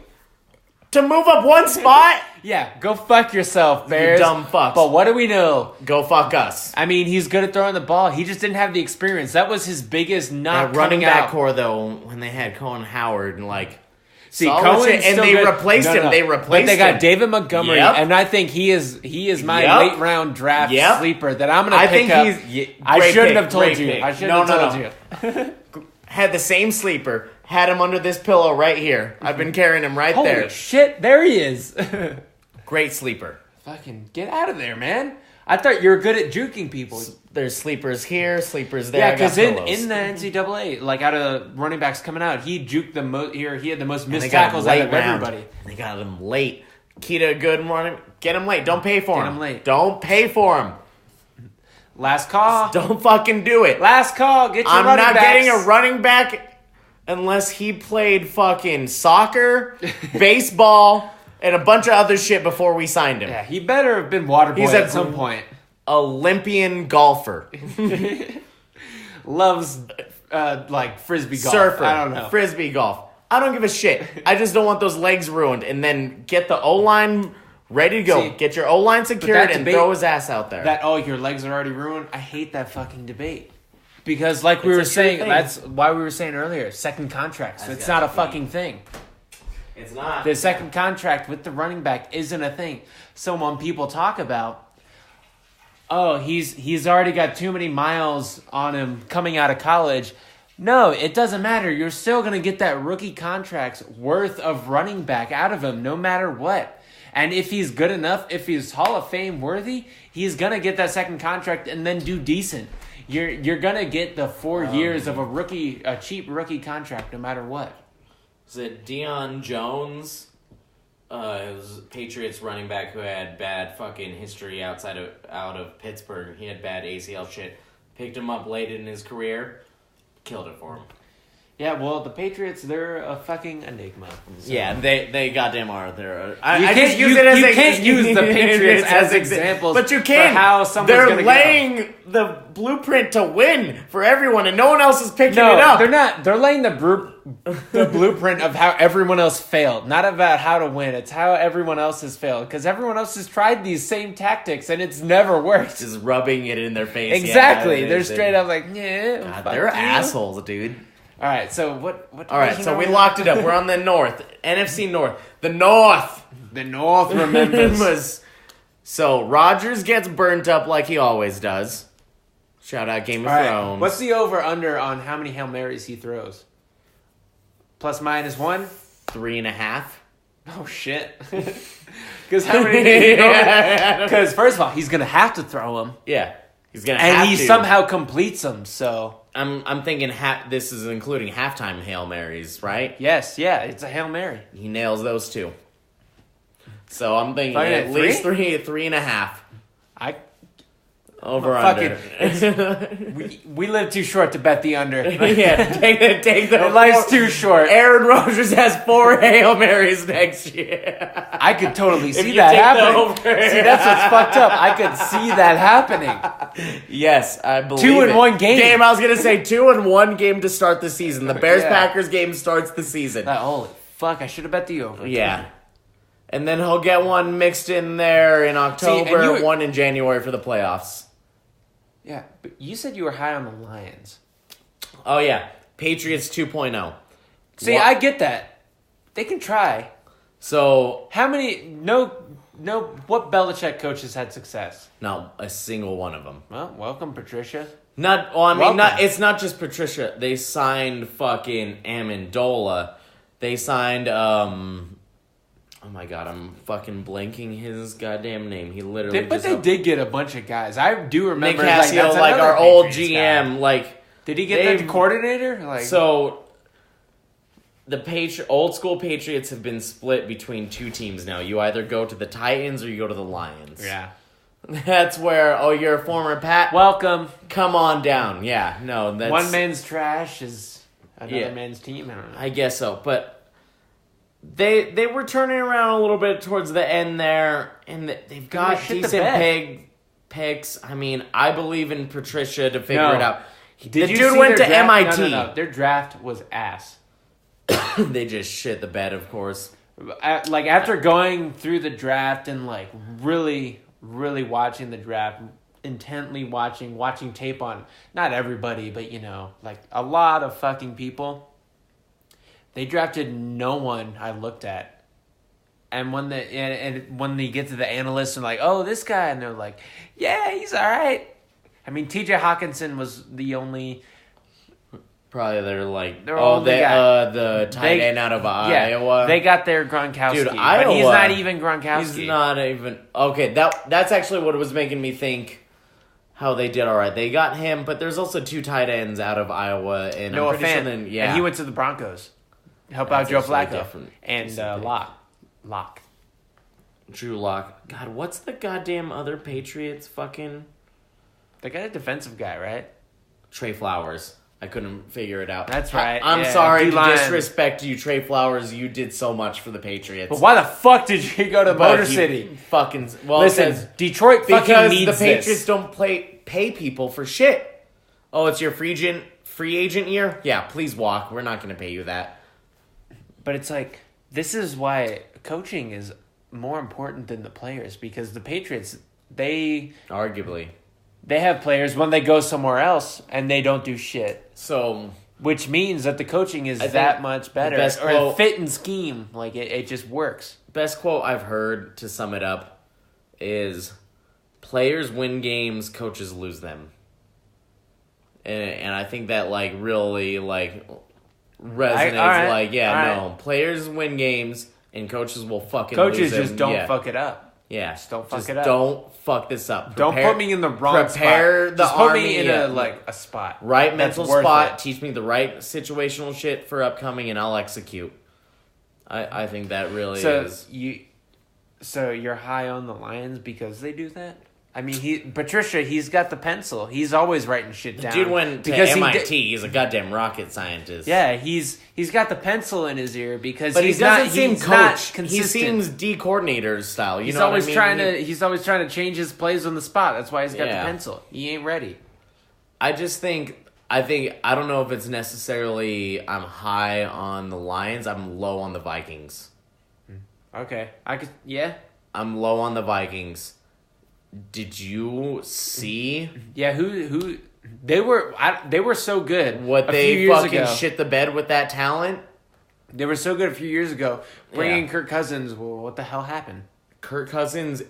To move up one spot? Yeah, go fuck yourself, Bears. dumb fucks. But what do we know? Go fuck us. I mean, he's good at throwing the ball. He just didn't have the experience. That was his biggest not That running coming back out. core, though, when they had Cohen Howard and like... See, solid Cohen's shit, and still they good. replaced him. They replaced But they got him. David Montgomery, Yep. and I think he is my Yep. late round draft Yep. sleeper that I'm gonna I pick think up. he's... I great shouldn't pick, have told great you. pick. I shouldn't have told you. Had the same sleeper. Had him under this pillow right here. I've been carrying him right Holy there. shit! There he is. Great sleeper. Fucking get out of there, man. I thought you were good at juking people. There's sleepers here, sleepers there. Yeah, I got because in pillows. the NCAA, like out of running backs coming out, he juked the most. Here, he had the most And missed they got him tackles out late of round. everybody. They got him late. Keita, good running. Get him late. Don't pay for Get him. him late. Don't pay for him. Last call. Don't fucking do it. Last call. Get your I'm running not backs. getting a running back unless he played fucking soccer, baseball, and a bunch of other shit before we signed him. Yeah, he better have been water boy He's at some point. Olympian golfer. Loves like frisbee golf. Surfer. I don't know. Frisbee golf. I don't give a shit. I just don't want those legs ruined and then get the O-line ready to go. Get your O-line secured and throw his ass out there. Your legs are already ruined. I hate that fucking debate. Because like we were saying, that's why we were saying earlier, second contracts. It's not a fucking thing. It's not. The second contract with the running back isn't a thing. So when people talk about, he's already got too many miles on him coming out of college. No, it doesn't matter. You're still going to get that rookie contract's worth of running back out of him no matter what. And if he's good enough, if he's Hall of Fame worthy, he's going to get that second contract and then do decent. You're going to get the 4 years of a cheap rookie contract no matter what. Was it Deion Jones? It was Patriots running back who had bad fucking history out of Pittsburgh. He had bad ACL shit. Picked him up late in his career. Killed it for him. Yeah, well, the Patriots, they're a fucking enigma. So. Yeah, they goddamn are. You can't use the Patriots as examples, but you can. For how someone's they're laying the blueprint to win for everyone, and no one else is picking it up. They're not. They're laying the blueprint of how everyone else failed. Not about how to win. It's how everyone else has failed. Because everyone else has tried these same tactics, and it's never worked. Just rubbing it in their face. Exactly. Yeah, they're straight up like, yeah. God, they're assholes, dude. All right, so what all right, so we locked it up. We're on the North. NFC North. The North remembers. So, Rodgers gets burnt up like he always does. Shout out Game of Thrones. What's the over-under on how many Hail Marys he throws? Plus minus 1? 3.5. Oh, shit. Because how many did he throw? Because, first of all, he's going to have to throw them. Yeah, he's going to have to. And he somehow completes them, so... I'm thinking this is including halftime Hail Marys, right? Yes, yeah, it's a Hail Mary. He nails those two. So I'm thinking at least 3.5. Over under. We live too short to bet the under. Yeah, take the. Life's too short. Aaron Rodgers has 4 Hail Marys next year. I could totally see that happening. See, that's what's fucked up. I could see that happening. Yes, I believe 2-1 game. I was gonna say 2-1 game to start the season. The Bears-Packers game starts the season. Holy fuck! I should have bet the over. Yeah. And then he'll get one mixed in there in October, one in January for the playoffs. Yeah, but you said you were high on the Lions. Oh, yeah. Patriots 2.0. See, I get that. They can try. So... How many... What Belichick coaches had success? Not a single one of them. Well, welcome, Patricia. It's not just Patricia. They signed fucking Amendola. They signed, oh my god, I'm fucking blanking his goddamn name. He literally they did get a bunch of guys. I do remember Niccolas, like our old GM. Guy. Like, did he get the coordinator? Like, so the old school Patriots have been split between two teams now. You either go to the Titans or you go to the Lions. Yeah. That's where, you're a former Pat. Welcome. Come on down. Yeah, no, that's... One man's trash is another man's team. I don't know. I guess so, but... They were turning around a little bit towards the end there, and they've got decent picks. I mean, I believe in Patricia to figure it out. The dude went to MIT. No. Their draft was ass. They just shit the bed, of course. Like, after going through the draft and, like, really, really watching the draft, intently watching tape on, not everybody, but, like, a lot of fucking people... They drafted no one I looked at. And when they get to the analysts and like, oh, this guy, and they're like, yeah, he's all right. I mean, TJ Hawkinson was the only... Probably the tight end out of Iowa. They got their Gronkowski. Dude, Iowa, but he's not even Gronkowski. He's not even... Okay, that's actually what was making me think how they did all right. They got him, but there's also 2 tight ends out of Iowa. And Noah Fant. And he went to the Broncos. Help out Joe Flacco. And Locke. Drew Lock. God, what's the goddamn other Patriots fucking... They got a defensive guy, right? Trey Flowers. I couldn't figure it out. That's right. I'm sorry to disrespect you, Trey Flowers. You did so much for the Patriots. But why the fuck did you go to Motor City? Fucking... Well, listen, Detroit fucking needs the Patriots don't pay people for shit. Oh, it's your free agent year? Yeah, please walk. We're not going to pay you that. But it's like, this is why coaching is more important than the players because the Patriots, they arguably have players when they go somewhere else and they don't do shit. So, which means that the coaching is that much better, or fit and scheme, like it just works. Best quote I've heard to sum it up is, "Players win games, coaches lose them." And I think that like really like resonates. Players win games and coaches will fucking lose them. Coaches just don't fuck it up. Yeah, just don't fuck it up. Don't fuck this up. Don't put me in the wrong spot. Just put me in a spot. Right mental spot. Teach me the right situational shit for upcoming, and I'll execute. I think that really is. So you're high on the Lions because they do that? I mean, Patricia, he's got the pencil. He's always writing shit down. The dude went to MIT. He's a goddamn rocket scientist. Yeah, he's got the pencil in his ear because but he's he doesn't seem not coach. Consistent. He seems D coordinator style. He's always trying to change his plays on the spot. That's why he's got the pencil. He ain't ready. I don't know if it's necessarily I'm high on the Lions. I'm low on the Vikings. Okay, I'm low on the Vikings. Did you see? Yeah, who they were so good. What they fucking shit the bed with that talent? They were so good a few years ago. Bringing Kirk Cousins, well, what the hell happened? Kirk Cousins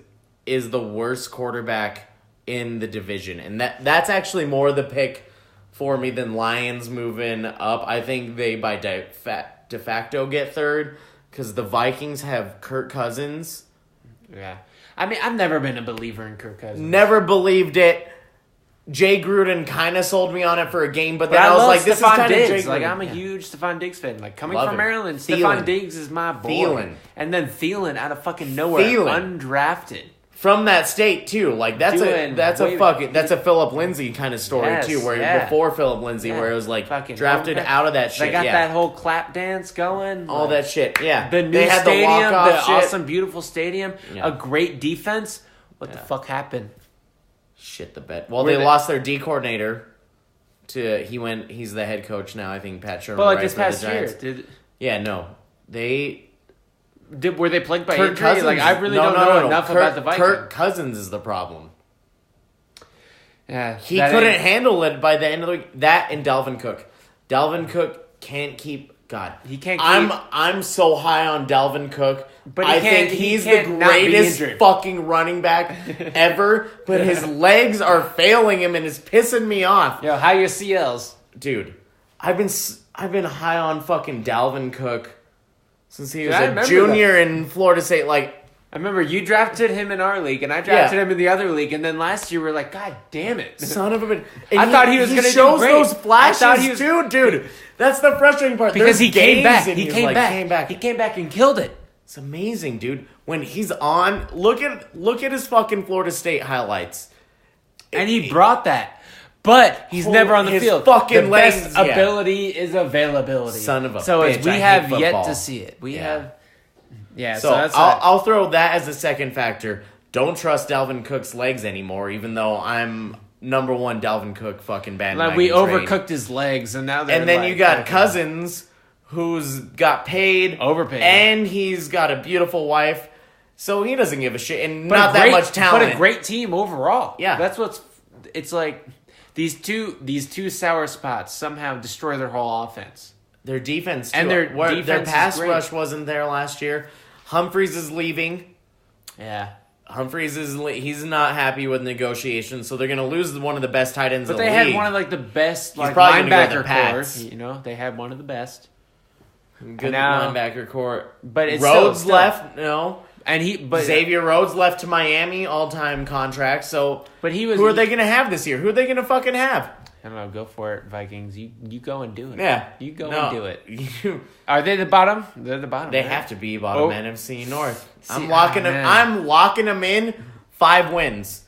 is the worst quarterback in the division, and that's actually more the pick for me than Lions moving up. I think they by de facto get third because the Vikings have Kirk Cousins. Yeah. I mean, I've never been a believer in Kirk Cousins. Never believed it. Jay Gruden kind of sold me on it for a game, but then I was like, this is kind of Jay Gruden. Like, I'm a huge Stephon Diggs fan. Like, coming from Maryland, Stephon Diggs is my boy. And then Thielen out of fucking nowhere, undrafted. From that state, too. Like, that's a Philip Lindsay kind of story, too, where before Philip Lindsay, where it was like drafted out of that shit. They got that whole clap dance going. All that shit, yeah. The new stadium, the awesome, beautiful stadium, a great defense. What the fuck happened? Shit the bed. Well, they lost their D coordinator. He's the head coach now, I think, Pat Sherman. But like this past year, were they plagued by injury? Cousins, like I really don't know enough about the Vikings. Kirk Cousins is the problem. Yeah, he couldn't handle it by the end of the week. That and Dalvin Cook. Dalvin Cook can't keep. God, he can't. I'm so high on Dalvin Cook. But I think he's the greatest fucking running back ever. But his legs are failing him, and it's pissing me off. Yo, how your CLs, dude? I've been high on fucking Dalvin Cook since he was a junior in Florida State. Like, I remember you drafted him in our league, and I drafted him in the other league, and then last year we were like, God damn it, son of a bitch! I thought he was going to do great. Those flashes too, dude. That's the frustrating part. Because he came back. He came back and killed it. It's amazing, dude. When he's on, look at his fucking Florida State highlights, and he brought that. But he's never on the field. Fucking the best ability is availability. Son of a bitch. We have yet to see it. We have. Yeah, so I'll throw that as the second factor. Don't trust Dalvin Cook's legs anymore, even though I'm number one Dalvin Cook fucking bandwagon. Like we overcooked his legs, and now they're. And then you got Cousins, who's got overpaid, and he's got a beautiful wife, so he doesn't give a shit, and not that much talent, but a great team overall. Yeah, that's what's. It's like these two sour spots somehow destroy their whole offense. Their defense too. And their pass rush wasn't there last year. Humphreys is leaving. Yeah. Humphreys he's not happy with negotiations, so they're going to lose one of the best tight ends in the league. But they had one of like the best linebacker cores. You know, they had one of the best. Good linebacker core. But it's Rhodes left. No. And Xavier Rhodes left to Miami, all-time contract. So, but who are they going to have this year? Who are they going to fucking have? I don't know. Go for it, Vikings. You go and do it. Yeah. You go and do it. Are they the bottom? They're the bottom. They have to be bottom NFC North. I'm locking them in. 5 wins.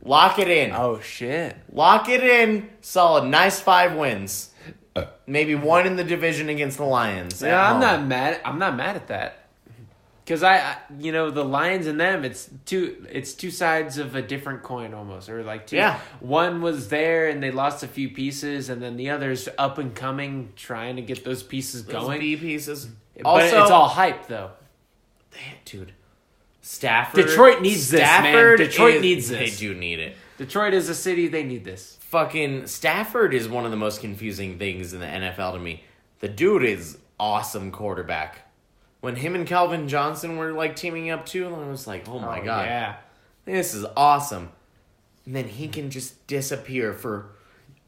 Lock it in. Oh shit. Lock it in. Solid. Nice 5 wins. Maybe 1 in the division against the Lions. Yeah, I'm not mad at that. Because the Lions and them, it's two sides of a different coin almost, or like two. Yeah. One was there and they lost a few pieces, and then the other's up and coming, trying to get those pieces going. B pieces. But it's all hype though. Dude, Stafford. Detroit needs this, man. Detroit needs this. They do need it. Detroit is a city. They need this. Fucking Stafford is one of the most confusing things in the NFL to me. The dude is awesome quarterback. When him and Calvin Johnson were like teaming up too, I was like, oh my God. Yeah. This is awesome. And then he can just disappear for...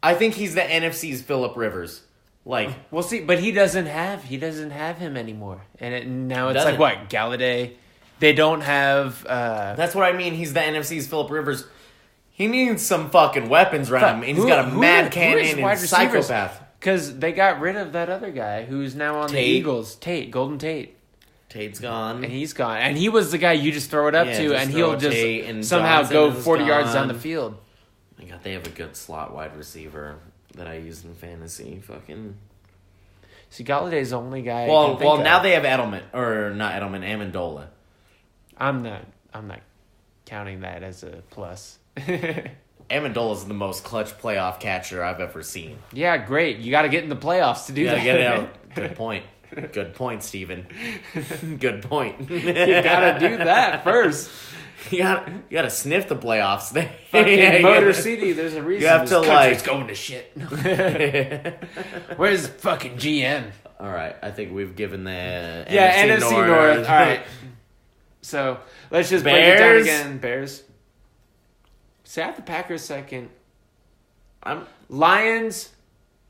I think he's the NFC's Phillip Rivers. Like... We'll see, but he doesn't have him anymore. And now it's like, what, Galladay? They don't have... That's what I mean. He's the NFC's Phillip Rivers. He needs some fucking weapons around him. He's got a mad cannon and psychopath. Because they got rid of that other guy who's now on the Eagles. Golden Tate. Tate's gone. And he's gone. And he was the guy you just throw it up to, and he'll just somehow Johnson go 40 yards down the field. My God, they have a good slot wide receiver that I use in fantasy. Fucking... See, Galladay's the only guy. Well, now they have Edelman, or not Edelman, Amendola. I'm not counting that as a plus. Amendola's the most clutch playoff catcher I've ever seen. Yeah, great. You got to get in the playoffs to do that. Get it out. Good point. Good point, Steven. Good point. You got to do that first. You got to sniff the playoffs. Fucking Motor City, there's a reason you have this to country's going to shit. Where's fucking GM? All right, I think we've given the NFC North. All right. So, let's just break it down again. Bears. So I have the Packers second. Lions.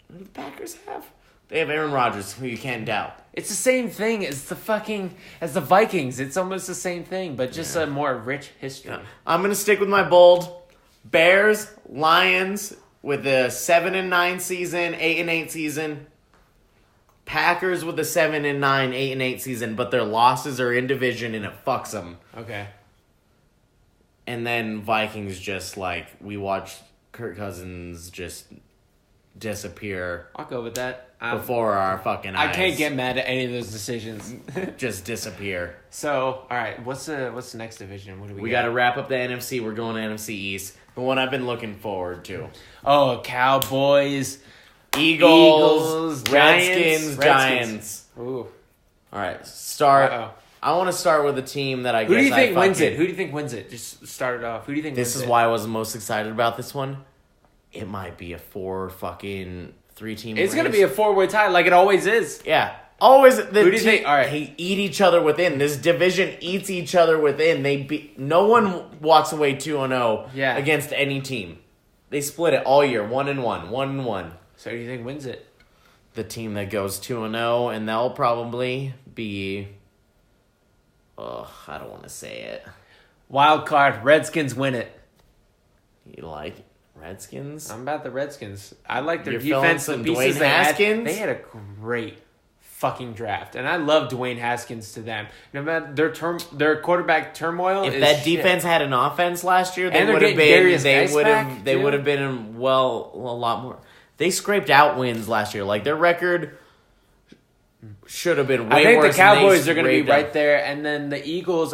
What do the Packers have? They have Aaron Rodgers, who you can't doubt. It's the same thing as the Vikings. It's almost the same thing, but just a more rich history. Yeah. I'm gonna stick with my bold. Bears, Lions with the 7-9 season, 8-8 season. Packers with the 7-9, 8-8 season, but their losses are in division and it fucks them. Okay. And then Vikings just like we watched Kirk Cousins just disappear. I'll go with that. Before our fucking eyes. I can't get mad at any of those decisions. Just disappear. So, all right, what's the next division? What do we got? We got to wrap up the NFC. We're going to NFC East. The one I've been looking forward to. Oh, Cowboys, Eagles, Redskins, Giants. Ooh. All right, start. Uh-oh. I want to start with a team that I guess Who do you think wins it? Who do you think wins it? Just start it off. Who do you think wins it? This is why I was most excited about this one. It might be a 3-team It's going to be a 4-way tie like it always is. Yeah. Always. Who do you think? All right. They eat each other within. This division eats each other within. No one walks away 2-0 against any team. They split it all year. 1-1. 1-1. So who do you think wins it? The team that goes 2-0, and they'll probably be... I don't want to say it. Wild card. Redskins win it. You like Redskins? I'm about the Redskins. I like their You're defense. Some the pieces Dwayne Haskins? They had a great fucking draft, and I love Dwayne Haskins to them. No matter their quarterback turmoil. If that defense had an offense last year, they would have been. They would have been a lot more. They scraped out wins last year. Like their record should have been way worse. I think the Cowboys are going to be right there, and then the Eagles.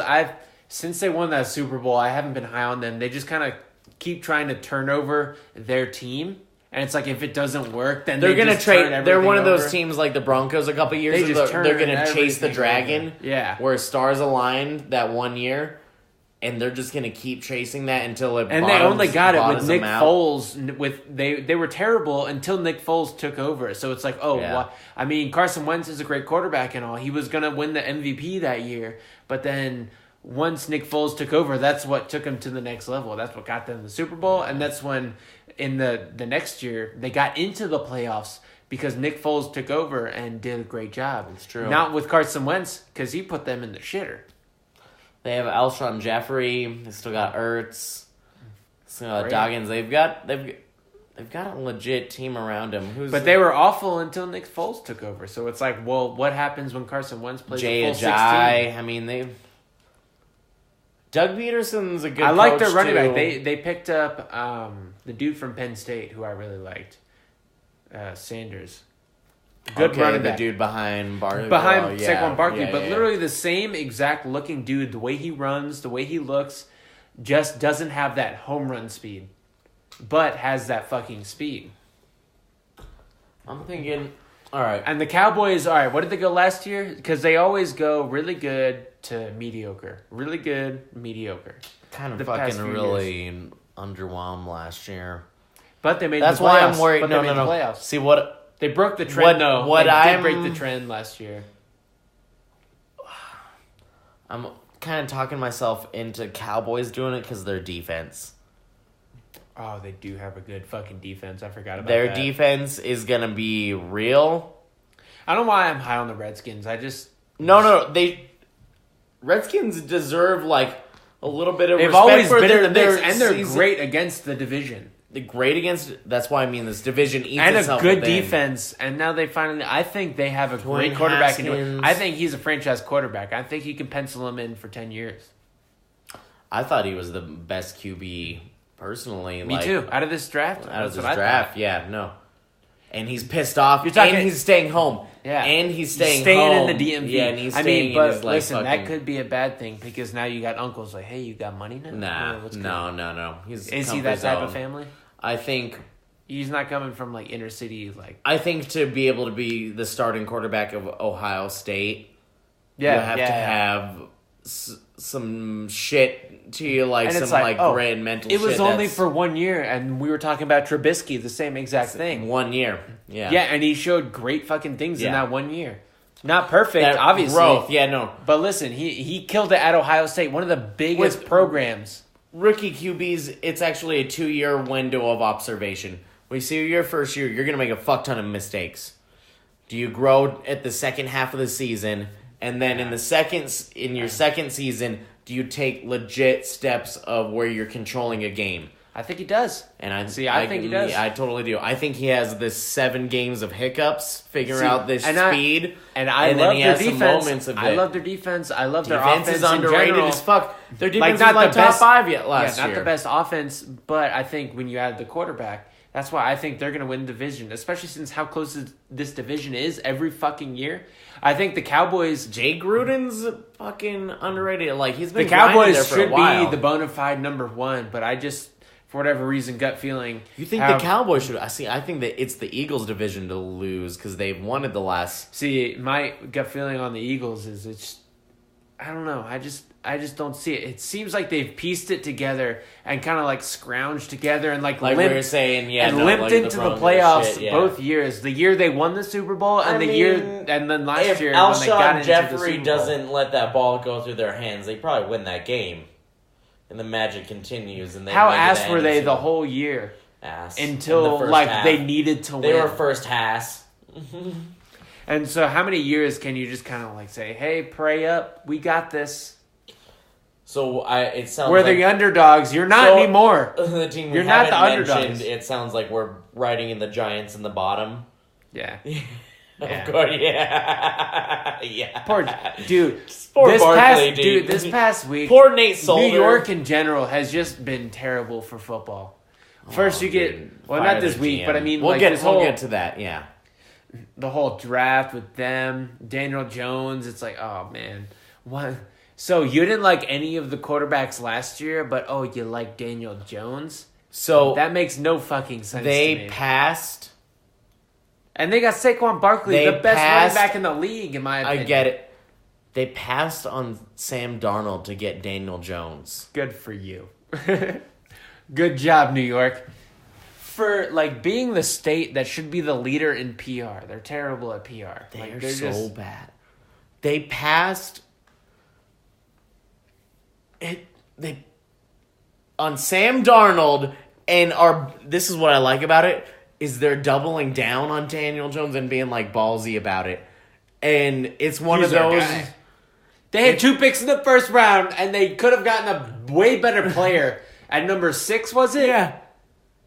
Since they won that Super Bowl, I haven't been high on them. They just kind of keep trying to turn over their team. And it's like if it doesn't work, then they're going to trade. They're one of those over. Teams like the Broncos a couple years ago. They're going to chase the dragon. Over. Yeah. Where stars aligned that one year. And they're just going to keep chasing that until it and bottoms, they only got it with Nick out. Foles. They were terrible until Nick Foles took over. So it's like, I mean, Carson Wentz is a great quarterback and all. He was going to win the MVP that year. But then once Nick Foles took over, that's what took him to the next level. That's what got them the Super Bowl. And that's when in the next year they got into the playoffs because Nick Foles took over and did a great job. It's true. Not with Carson Wentz because he put them in the shitter. They have Alshon Jeffrey. They still got Ertz. Still got Doggins. They've got a legit team around him. But they were awful until Nick Foles took over. So it's like, well, what happens when Carson Wentz plays a full 16? I mean, Doug Peterson's a good coach, I like their running back. They picked up the dude from Penn State who I really liked, Sanders. Good running back. The dude behind Saquon Barkley, but literally the same exact looking dude. The way he runs, the way he looks, just doesn't have that home run speed, but has that fucking speed. I'm thinking All right. And the Cowboys, all right, what did they go last year? Because they always go really good to mediocre. Really good, mediocre. Kind of fucking really underwhelmed last year. But they made That's the playoffs. why I'm worried. But No. Playoffs. See what... They broke the trend, though. They did break the trend last year. I'm kind of talking myself into Cowboys doing it because their defense. Oh, they do have a good fucking defense. I forgot about Their that. defense is going to be real. I don't know why I'm high on the Redskins. I just... No. Redskins deserve, like, a little bit of They've respect always for been in the mix, and they're season. great against the division. They're great against... That's why I mean this division eats and itself a good within. defense, and now they finally... I think they have a Dwayne great quarterback. Haskins. I think he's a franchise quarterback. I think you can pencil him in for 10 years. I thought he was the best QB, personally. Me too. Out of this draft? Out of this draft, yeah, no. And he's pissed off, and he's staying home. Yeah. And he's staying in home. the DMV. Yeah, and he's staying in his, like, listen, fucking... that could be a bad thing, because now you got uncles like, hey, you got money now? No. Is he that type of family? I think... He's not coming from, like, inner city, like... I think to be able to be the starting quarterback of Ohio State, you have to have some shit to you, like, and some, grit and mental shit. It was only for 1 year, and we were talking about Trubisky, the same exact thing. 1 year, yeah. Yeah, and he showed great fucking things in that 1 year. Not perfect, that obviously. Growth, yeah, no. But listen, he killed it at Ohio State, one of the biggest programs. Rookie QBs, it's actually a 2-year window of observation. We see your first year, you're going to make a fuck ton of mistakes. Do you grow at the second half of the season, and then in your second season, do you take legit steps of where you're controlling a game? I think he does. And I think he does. I totally do. I think he has this 7 games of hiccups, figuring out this speed. And I love their defense. Moments of I love their defense. I love their defense offense is underrated in general. as fuck. Their defense not is like the top best, 5 yet last year. Not the best offense, but I think when you add the quarterback, that's why I think they're going to win the division, especially since how close this division is every fucking year. I think the Cowboys... Jay Gruden's fucking underrated. Like, he's been the Cowboys there for should a while. be the bona fide number 1, but I just, for whatever reason, gut feeling... You think the Cowboys should... I think that it's the Eagles' division to lose because they've wanted the last... See, my gut feeling on the Eagles is it's... I don't know. I just don't see it. It seems like they've pieced it together and kind of like scrounged together and like limped, we were saying, limped into the playoffs both years. The year they won the Super Bowl and and then last year when they got into Jeffrey the Super Bowl. doesn't let that ball go through their hands, they probably win that game. And the magic continues. And how ass were they the whole year? Ass until like they needed to win. They were first ass. And so how many years can you just kind of like say, hey, pray up, we got this? So it sounds we're the underdogs. You're not anymore. The team You're not the underdogs. It sounds like we're riding in the Giants in the bottom. Yeah. Of course, yeah. Yeah. Poor dude. This past week, poor Nate Solder. New York in general has just been terrible for football. First you get not this week, but I mean we'll get to that, yeah. The whole draft with them, Daniel Jones, it's like, oh man. What? So you didn't like any of the quarterbacks last year, but you like Daniel Jones? So that makes no fucking sense to me. They passed. And they got Saquon Barkley, the best running back in the league, in my opinion. I get it. They passed on Sam Darnold to get Daniel Jones. Good for you. Good job, New York. For like being the state that should be the leader in PR. They're terrible at PR. They're so bad. They passed they on Sam Darnold and this is what I like about it is they're doubling down on Daniel Jones and being like ballsy about it. And it's one of those they had 2 picks in the first round and they could have gotten a way better player at number 6, was it? Yeah.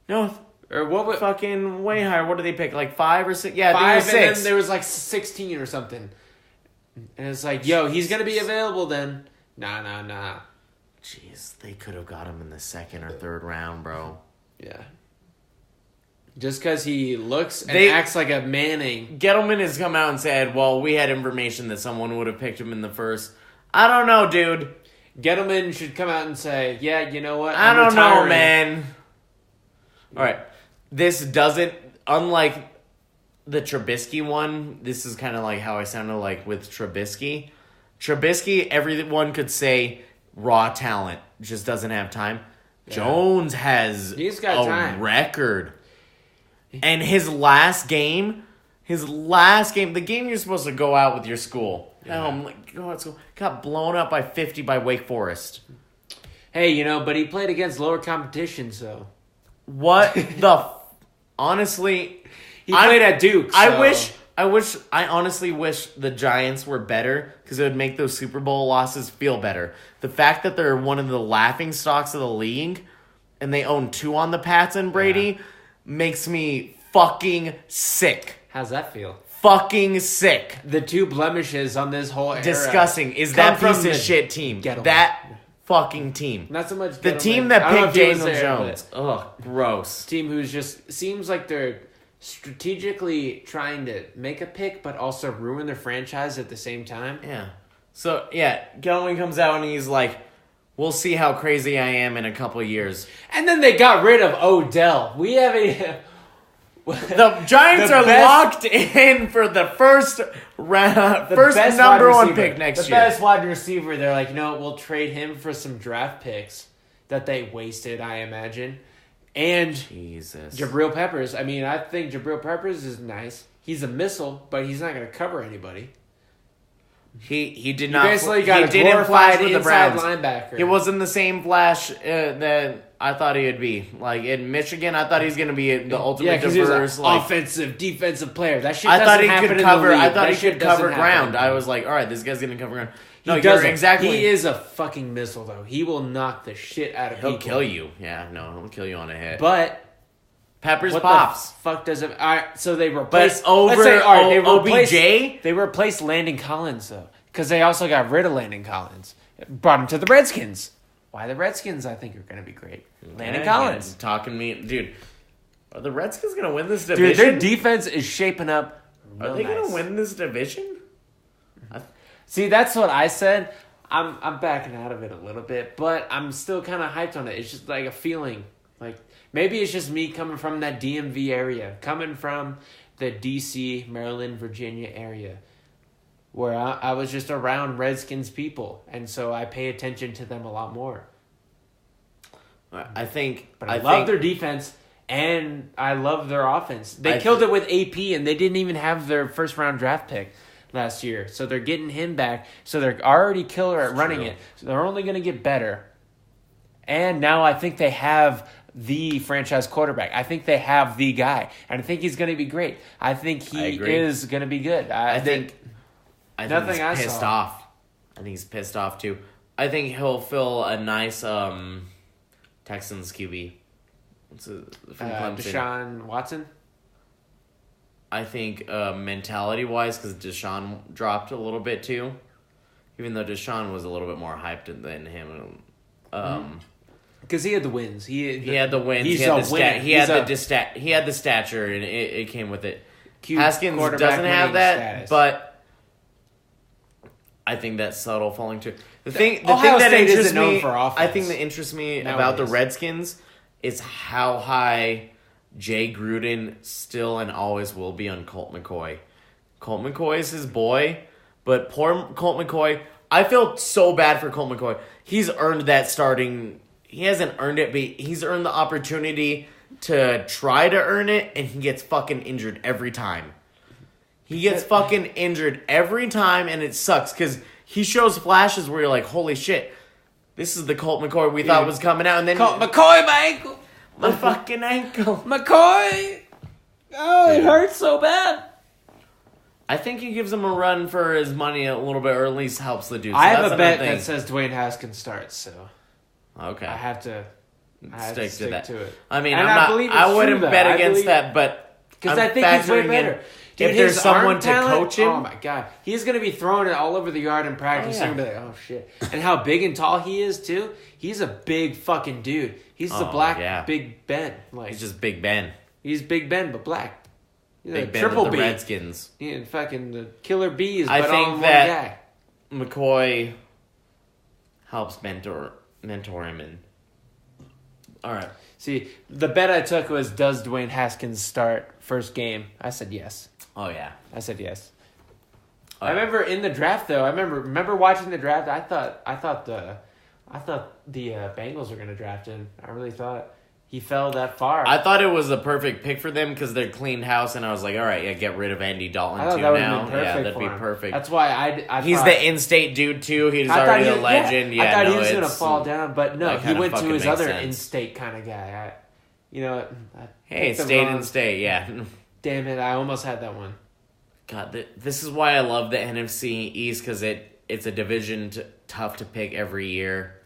No, or what was fucking way higher. What did they pick? Like 5 or 6? Yeah, 5 6. And then there was like 16 or something. And it's like, he's going to be available then. Nah. Jeez, they could have got him in the 2nd or 3rd round, bro. Yeah. Just because he looks and acts like a Manning. Gettleman has come out and said, well, we had information that someone would have picked him in the 1st. I don't know, dude. Gettleman should come out and say, yeah, you know what? I don't know, man. All right. This doesn't, unlike the Trubisky one, this is kind of like how I sounded like with Trubisky. Trubisky, everyone could say raw talent, just doesn't have time. Yeah. Jones he's got time. Record. And his last game, the game you're supposed to go out with your school. Yeah. Go out school. Got blown up by 50 by Wake Forest. Hey, but he played against lower competition, so. What honestly, he played at Duke. So. I honestly wish the Giants were better because it would make those Super Bowl losses feel better. The fact that they're one of the laughing stocks of the league and they own 2 on the Pats and Brady makes me fucking sick. How's that feel? Fucking sick. The 2 blemishes on this whole era. Disgusting. Is that piece of shit team. That fucking team. Not so much the team that picked Daniel Jones. Ugh, gross. Team who's just seems like they're strategically trying to make a pick, but also ruin their franchise at the same time. Yeah. So, Gelman comes out and he's like, we'll see how crazy I am in a couple years. And then they got rid of Odell. We have the Giants are locked in for the first number 1 pick next year. The best wide receiver. They're like, we'll trade him for some draft picks that they wasted, I imagine. And Jesus. Jabril Peppers. I mean, I think Jabril Peppers is nice. He's a missile, but he's not going to cover anybody. He did not. Basically got he didn't flash with the Browns. Linebacker. He wasn't the same flash that I thought he would be. Like in Michigan, I thought he was going to be the ultimate diverse, offensive, defensive player. That shit doesn't happen in the league. I thought he could cover ground. I was like, all right, this guy's going to cover ground. No, He is a fucking missile, though. He will knock the shit out of people. He'll kill you. Yeah, no, he'll kill you on a hit. But Peppers pops. The fuck does it? All right, so they replaced. OBJ. They replaced Landon Collins though, because they also got rid of Landon Collins. Brought him to the Redskins. Why the Redskins? I think are going to be great. Landon Collins talking me, dude. Are the Redskins going to win this division? Dude, their defense is shaping up. Are they going to win this division? See, that's what I said. I'm backing out of it a little bit, but I'm still kind of hyped on it. It's just like a feeling. Like, maybe it's just me coming from that DMV area, coming from the D.C., Maryland, Virginia area, where I was just around Redskins people, and so I pay attention to them a lot more. I think... But I love their defense, and I love their offense. They killed it with AP, and they didn't even have their first-round draft pick last year. So they're getting him back. So they're already killer at running it. So they're only going to get better. And now I think they have the franchise quarterback. I think they have the guy. And I think he's going to be great. I think he is going to be good. I think he's pissed off. I think he's pissed off too. I think he'll fill a nice Texans QB. From Clemson. Deshaun Watson? I think mentality-wise, because Deshaun dropped a little bit too, even though Deshaun was a little bit more hyped than him. Because he had the wins. He had the wins. He had the stature, and it came with it. Haskins doesn't have that, status. But I think that's subtle falling too. The thing that interests me, I think that interests me about the Redskins is how high Jay Gruden still and always will be on Colt McCoy. Colt McCoy is his boy, but poor Colt McCoy. I feel so bad for Colt McCoy. He's earned that starting. He hasn't earned it, but he's earned the opportunity to try to earn it, and he gets fucking injured every time. He gets fucking injured every time, and it sucks because he shows flashes where you're like, holy shit, this is the Colt McCoy we thought was coming out, and then Colt McCoy, my ankle. My fucking ankle. McCoy! Oh, it hurts so bad. I think he gives him a run for his money a little bit, or at least helps the dude. So I have a bet that says Dwayne Haskins starts, so... Okay. I have to stick to it. I mean, I wouldn't bet against that, but... Because I think he's way better. Dude, if there's someone to coach him... Oh, my God. He's going to be throwing it all over the yard in practice. You're going to be like, oh, shit. And how big and tall he is, too. He's a big fucking dude. He's the black Big Ben. Like, he's just Big Ben. He's Big Ben, but black. He's Big Ben with the Redskins. Yeah, and fucking the killer bees, I but think on that one guy. McCoy helps mentor him, and All right. See, the bet I took was, does Dwayne Haskins start first game? I said yes. Oh, yeah. I said yes. Oh, I remember in the draft, though. I remember watching the draft. I thought the Bengals were going to draft him. I really thought he fell that far. I thought it was the perfect pick for them because they're clean house, and I was like, all right, yeah, get rid of Andy Dalton too now. Yeah, that'd be perfect. That's why I he's thought, the in-state dude too. He's already a legend. I thought he was going to fall down, but no, he went to his other sense. in-state kind of guy. Hey, state and state, yeah. Damn it, I almost had that one. God, this is why I love the NFC East, because it's a division tough to pick every year.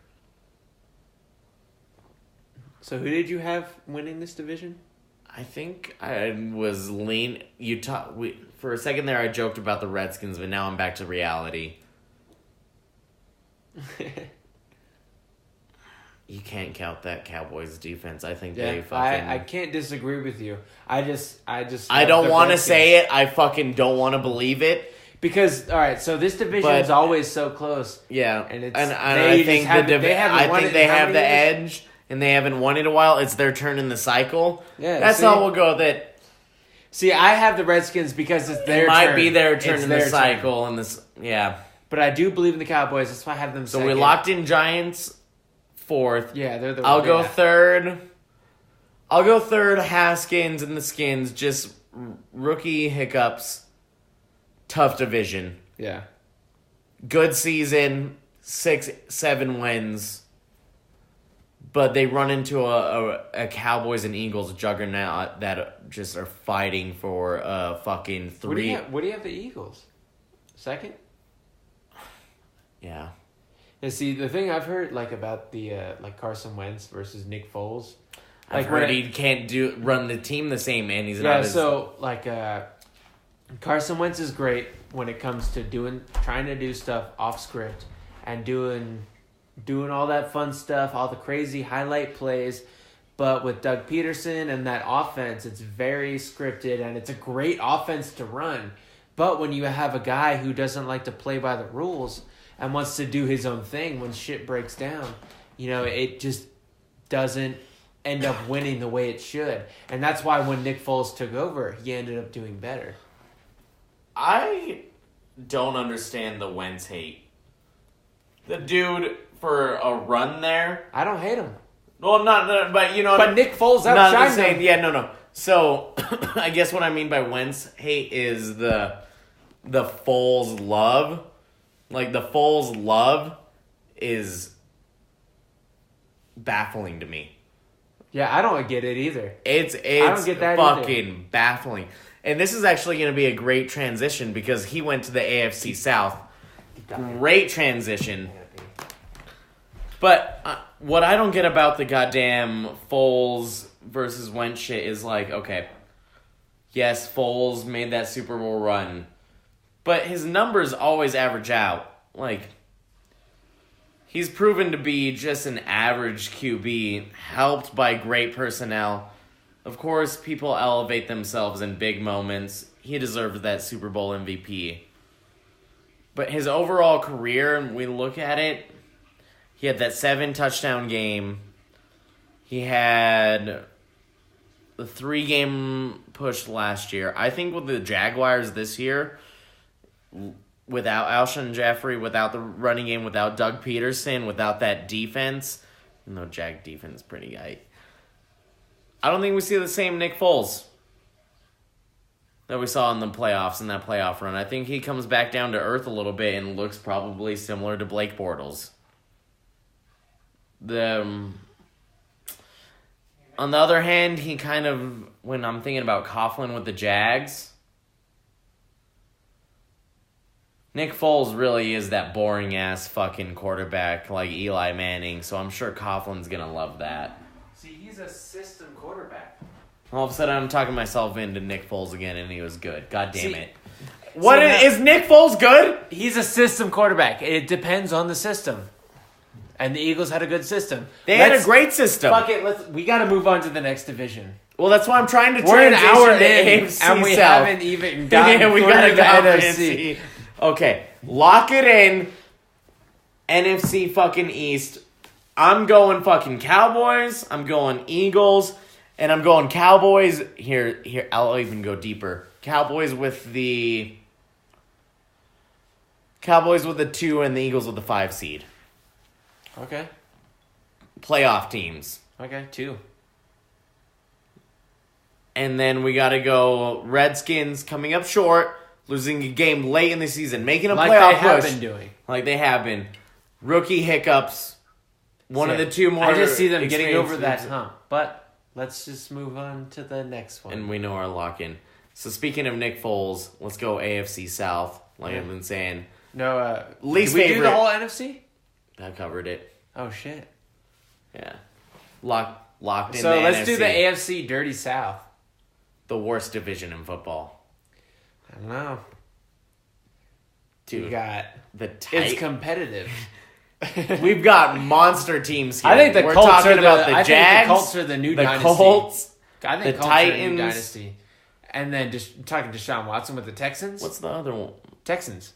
So who did you have winning this division? I think I was for a second there, I joked about the Redskins, but now I'm back to reality. You can't count that Cowboys defense. I think they fucking... I can't disagree with you. I don't want to say it. I fucking don't want to believe it. Because, all right, so this division is always so close. Yeah. And it's... I think they have the edge, and they haven't won it in a while. It's their turn in the cycle. Yeah, That's all we'll go with it. See, I have the Redskins because it's their turn. It might be their turn in the cycle. And this, yeah. But I do believe in the Cowboys. That's why I have them second. So we locked in Giants... fourth. Yeah, they're the I'll go third. Haskins and the Skins. Just rookie hiccups. Tough division. Yeah. Good season. 6-7 wins. But they run into a Cowboys and Eagles juggernaut that just are fighting for fucking 3. What do you have the Eagles? Second? Yeah. And see, the thing I've heard about the Carson Wentz versus Nick Foles, I've heard he can't run the team the same, man. He's not. So Carson Wentz is great when it comes to trying to do stuff off script and doing all that fun stuff, all the crazy highlight plays. But with Doug Peterson and that offense, it's very scripted and it's a great offense to run. But when you have a guy who doesn't like to play by the rules and wants to do his own thing when shit breaks down, it just doesn't end up winning the way it should. And that's why when Nick Foles took over, he ended up doing better. I don't understand the Wentz hate. The dude, for a run there... I don't hate him. Well, but But Nick Foles outshined him. Yeah, no. So, I guess what I mean by Wentz hate is the Foles love. Like, the Foles love is baffling to me. Yeah, I don't get it either. It's I don't get that fucking either. baffling. And this is actually going to be a great transition because he went to the AFC South. Great transition. But what I don't get about the goddamn Foles versus Wentz shit is okay, yes, Foles made that Super Bowl run, but his numbers always average out. He's proven to be just an average QB, helped by great personnel. Of course, people elevate themselves in big moments. He deserved that Super Bowl MVP. But his overall career, when we look at it, he had that 7-touchdown game. He had the 3-game push last year. I think with the Jaguars this year, without Alshon Jeffrey, without the running game, without Doug Peterson, without that defense, even though Jag defense is pretty tight, I don't think we see the same Nick Foles that we saw in the playoffs, in that playoff run. I think he comes back down to earth a little bit and looks probably similar to Blake Bortles. On the other hand, he kind of, when I'm thinking about Coughlin with the Jags, Nick Foles really is that boring-ass fucking quarterback like Eli Manning, so I'm sure Coughlin's going to love that. See, he's a system quarterback. All of a sudden, I'm talking myself into Nick Foles again, and he was good. God damn it. Is Nick Foles good? He's a system quarterback. It depends on the system. And the Eagles had a good system. They had a great system. Fuck it, we got to move on to the next division. Well, that's why I'm trying to We're an hour in, AFC and we South. haven't even gotten we got to the NFC. Okay, lock it in. NFC fucking East. I'm going fucking Cowboys. I'm going Eagles. And I'm going Cowboys. Here, I'll even go deeper. Cowboys with the 2 and the Eagles with the 5 seed. Okay. Playoff teams. Okay, 2. And then we got to go Redskins coming up short, losing a game late in the season, making a playoff push. Like they have been doing. Like they have been. Rookie hiccups. One of the 2 more. I just see them getting over that hump. But let's just move on to the next one. And we know our lock-in. So speaking of Nick Foles, let's go AFC South, like I've been saying. No, least did we favorite. do the whole NFC? I covered it. Oh, shit. Yeah. Locked in so the let's NFC. do the AFC Dirty South. The worst division in football. I don't know. Dude, you got the tight. It's competitive. We've got monster teams here. I think the We're Colts talking are about the I Jags. think the Colts are the new dynasty. The Colts. I think the Colts Titans. are the new dynasty. And then just talking to Deshaun Watson with the Texans. What's the other one? Texans.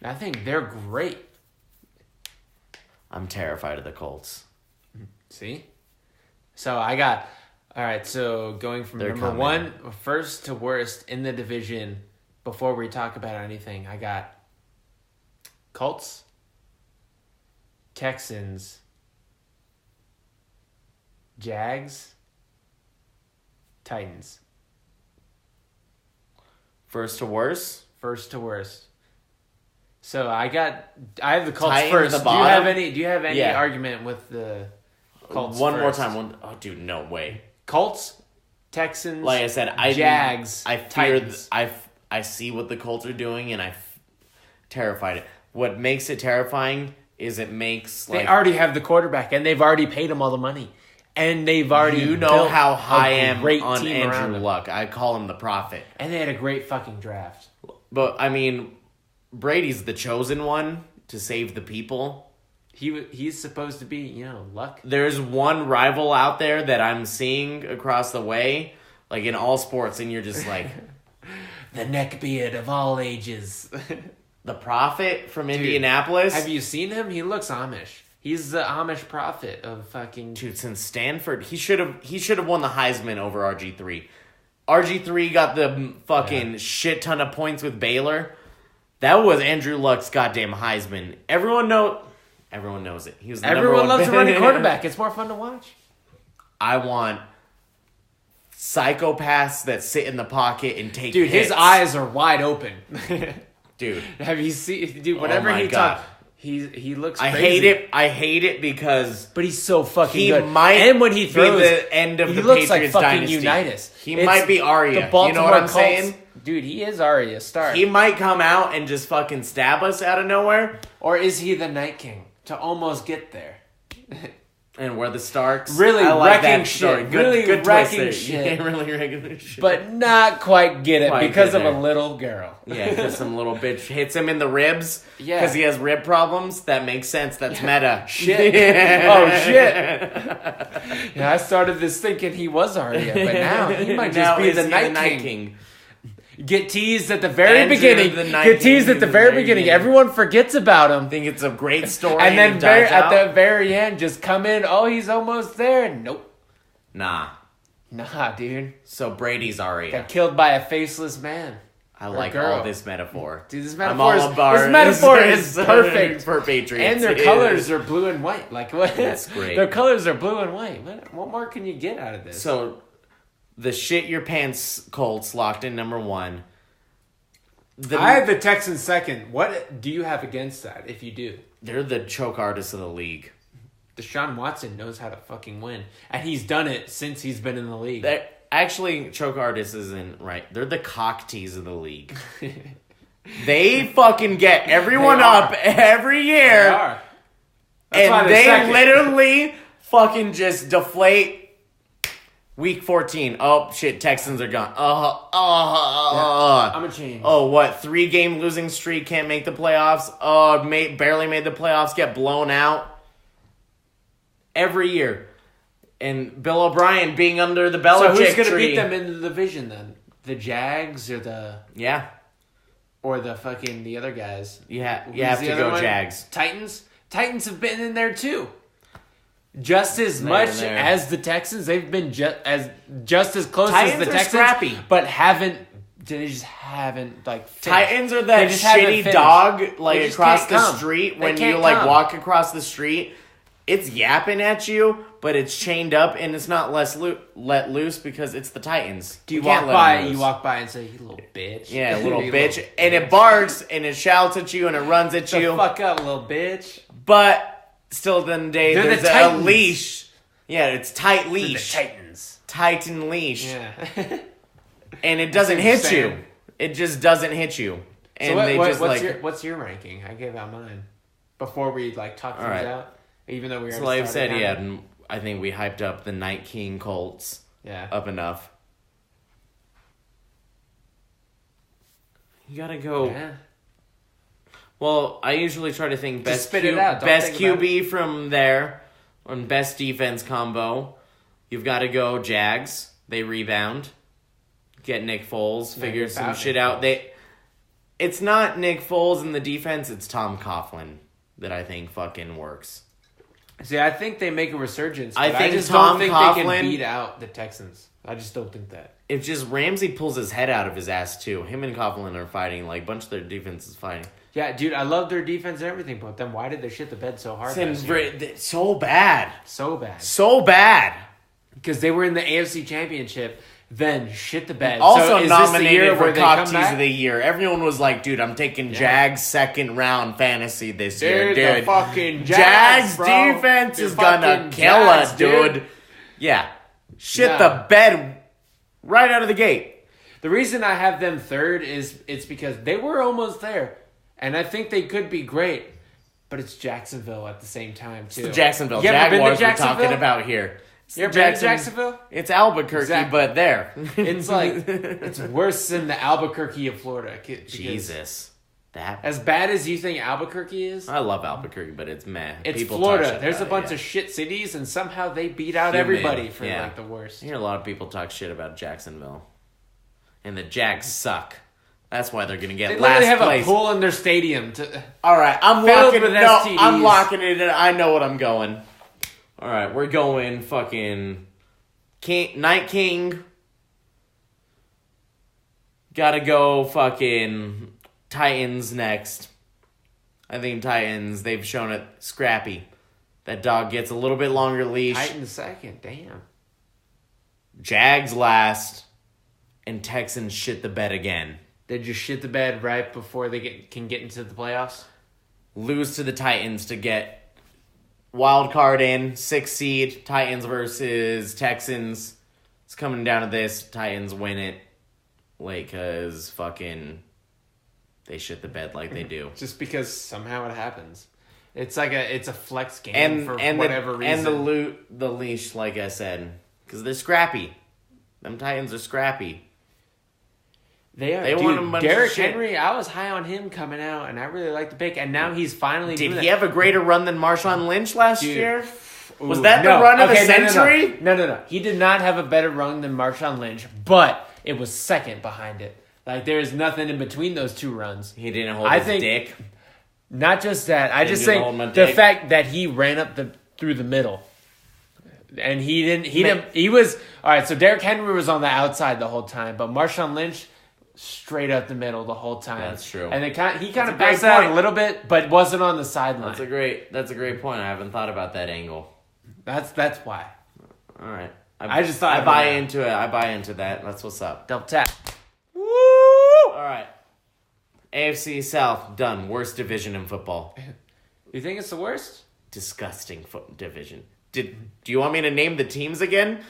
I think they're great. I'm terrified of the Colts. See? So I got... All right, so going from number 1, first to worst in the division, before we talk about anything, I got Colts, Texans, Jags, Titans. First to worst? First to worst. So I have the Colts Titans first. the bottom? Do you have any argument with the Colts One first? more time. Oh, dude, no way. Colts, Texans, like I said, Jags, I fear I see what the Colts are doing, and terrified. What makes it terrifying is it makes they already have the quarterback, and they've already paid him all the money, and they've already built how high I am on team Andrew Luck. I call him the prophet, and they had a great fucking draft. But I mean, Brady's the chosen one to save the people. He's supposed to be, Luck. There's one rival out there that I'm seeing across the way, like in all sports, and you're just like... the neckbeard of all ages. The prophet from Indianapolis. Have you seen him? He looks Amish. He's the Amish prophet of fucking... Dude, since Stanford, he should have won the Heisman over RG3. RG3 got the fucking shit ton of points with Baylor. That was Andrew Luck's goddamn Heisman. Everyone knows it. He was the Everyone loves a running quarterback. It's more fun to watch. I want psychopaths that sit in the pocket and take Dude, hits. his eyes are wide open. Dude. Have you seen... Dude, whenever he talks... He looks crazy. I hate it because... But he's so fucking good. And when he throws... be the end of the looks Patriots like fucking dynasty. Unitas. He might be Arya. You know what I'm saying? Dude, he is Arya Stark. He might come out and just fucking stab us out of nowhere. Or is he the Night King? To almost get there. And we're the Starks. Really like wrecking shit. Good wrecking shit. Yeah, really wrecking shit. But not quite get it because of a little girl. Yeah, because some little bitch hits him in the ribs. Yeah. Because he has rib problems. That makes sense. That's meta. Shit. Oh, shit. Yeah, I started this thinking he was Arya, but now he might just be the Night King. Get teased at the very beginning. Everyone forgets about him. Think it's a great story. And then at the very end, just come in. Oh, he's almost there. Nope. Nah, dude. So Brady's Arya. Got killed by a faceless man. I like all this metaphor. Dude, this metaphor is perfect for Patriots. And their colors are blue and white. Like what? That's great. Their colors are blue and white. What more can you get out of this? So, the shit your pants Colts locked in number 1. I have the Texans second. What do you have against that? If you do, they're the choke artists of the league. Deshaun Watson knows how to fucking win, and he's done it since he's been in the league. Actually, choke artists isn't right. They're the cock tees of the league. They fucking get everyone up every year. They are. And they literally fucking just deflate. Week 14. Oh, shit. Texans are gone. I'm a change. Oh, what? 3-game losing streak. Can't make the playoffs. Barely made the playoffs. Get blown out. Every year. And Bill O'Brien being under the Belichick tree. So who's going to tree. beat them in the division then? The Jags or the... Yeah. Or the other guys? You have to go one? Jags. Titans? Titans have been in there too. just as much as the Texans. They've been just as close Titans as the Texans, scrappy. but they just haven't like finished. Titans are that shitty dog like across the street when you like walk across the street. It's yapping at you, but it's chained up and it's not let loose because it's the Titans. Do you walk by and say, "You little bitch"? Yeah, little bitch, and it barks and it shouts at you and it runs at you. Fuck up, little bitch. But still, at the end of the day, there's a leash. Yeah, it's tight leash. They're the Titans. Titan leash. Yeah. And it doesn't hit you. It just doesn't hit you. And what's your ranking? I gave out mine before we like talked things out. Even though we already like I said, yeah, I think we hyped up the Night King Colts. Yeah. Up enough. You gotta go. Yeah. Well, I usually try to think best QB from there, on best defense combo. You've got to go Jags. They rebound. Get Nick Foles. Figure some shit out. It's not Nick Foles in the defense. It's Tom Coughlin that I think fucking works. See, I think they make a resurgence. But I just Tom don't think Coughlin, they can beat out the Texans. I just don't think that. If just Ramsey pulls his head out of his ass too. Him and Coughlin are fighting. Like a bunch of their defense is fighting. Yeah, dude, I love their defense and everything, but then why did they shit the bed so hard? So bad. So bad. So bad. Because they were in the AFC Championship, then shit the bed. Also so nominated for Cocktease of the Year. Everyone was like, dude, I'm taking Jags second round fantasy this year, dude. The fucking Jags defense is gonna kill us, dude. Yeah. Shit the bed right out of the gate. The reason I have them third is it's because they were almost there. And I think they could be great. But it's Jacksonville at the same time, too. It's the Jacksonville Jaguars we're talking about here. You ever been to Jacksonville? It's Albuquerque, but there. It's like, it's worse than the Albuquerque of Florida. Jesus. As bad as you think Albuquerque is? I love Albuquerque, but it's meh. It's people Florida. There's a bunch of shit cities, and somehow they beat out everybody for like the worst. I hear a lot of people talk shit about Jacksonville. And the Jags suck. That's why they're going to get last place. They have a pool in their stadium. All right, I'm locking it in. I know what I'm going. All right, we're going fucking Night King. Gotta go fucking Titans next. I think Titans, they've shown it scrappy. That dog gets a little bit longer leash. Titans second, damn. Jags last. And Texans shit the bed again. They just shit the bed right before they can get into the playoffs? Lose to the Titans to get wild card in, 6th seed, Titans versus Texans. It's coming down to this. Titans win it. Like, because fucking they shit the bed like they do. Just because somehow it happens. It's like it's a flex game for whatever reason. And the leash, like I said. Because they're scrappy. Them Titans are scrappy. They are. Dude, Derrick Henry, I was high on him coming out, and I really liked the pick, and now he's finally doing it. Did he have a greater run than Marshawn Lynch last year? Was that the run of the century? No. He did not have a better run than Marshawn Lynch, but it was second behind it. Like, there is nothing in between those two runs. He didn't hold his dick? Not just that. I just think the fact that he ran up through the middle. And he was... All right, so Derrick Henry was on the outside the whole time, but Marshawn Lynch... straight up the middle the whole time. That's true. And he kind of passed out a little bit, but wasn't on the sideline. That's a great point. I haven't thought about that angle. That's why. All right. I just thought I buy into it. I buy into that. That's what's up. Double tap. Woo! All right. AFC South done. Worst division in football. You think it's the worst? Disgusting division. Do you want me to name the teams again?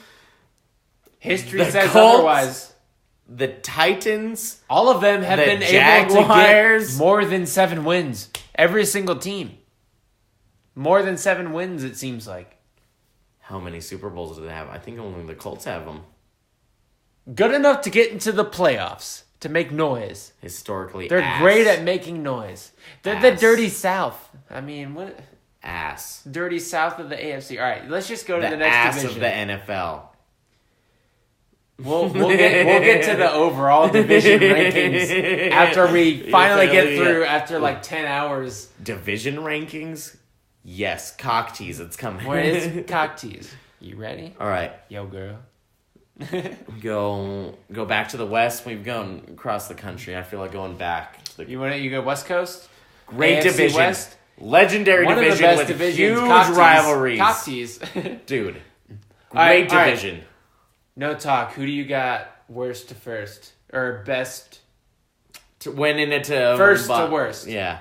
History says otherwise. The Titans. All of them have been able to get more than 7 wins. Every single team. More than 7 wins, it seems like. How many Super Bowls do they have? I think only the Colts have them. Good enough to get into the playoffs. To make noise. Historically, they're great at making noise. They're the dirty South. I mean, what? Ass. Dirty South of the AFC. All right, let's just go to the next division. The ass of the NFL. We'll get to the overall division rankings after we finally get through after like 10 hours. Division rankings? Yes, cock tease. It's coming. What is cock tease? You ready? All right. Yo, girl. Go back to the West. We've gone across the country. I feel like going back. You go West Coast? Great AFC division. West? Legendary One division of the best with divisions. huge Cock tease. rivalries. Cock tease. Dude. Great Division. Right. No talk. Who do you got worst to first? Or best? Winning it to... First to worst. Yeah.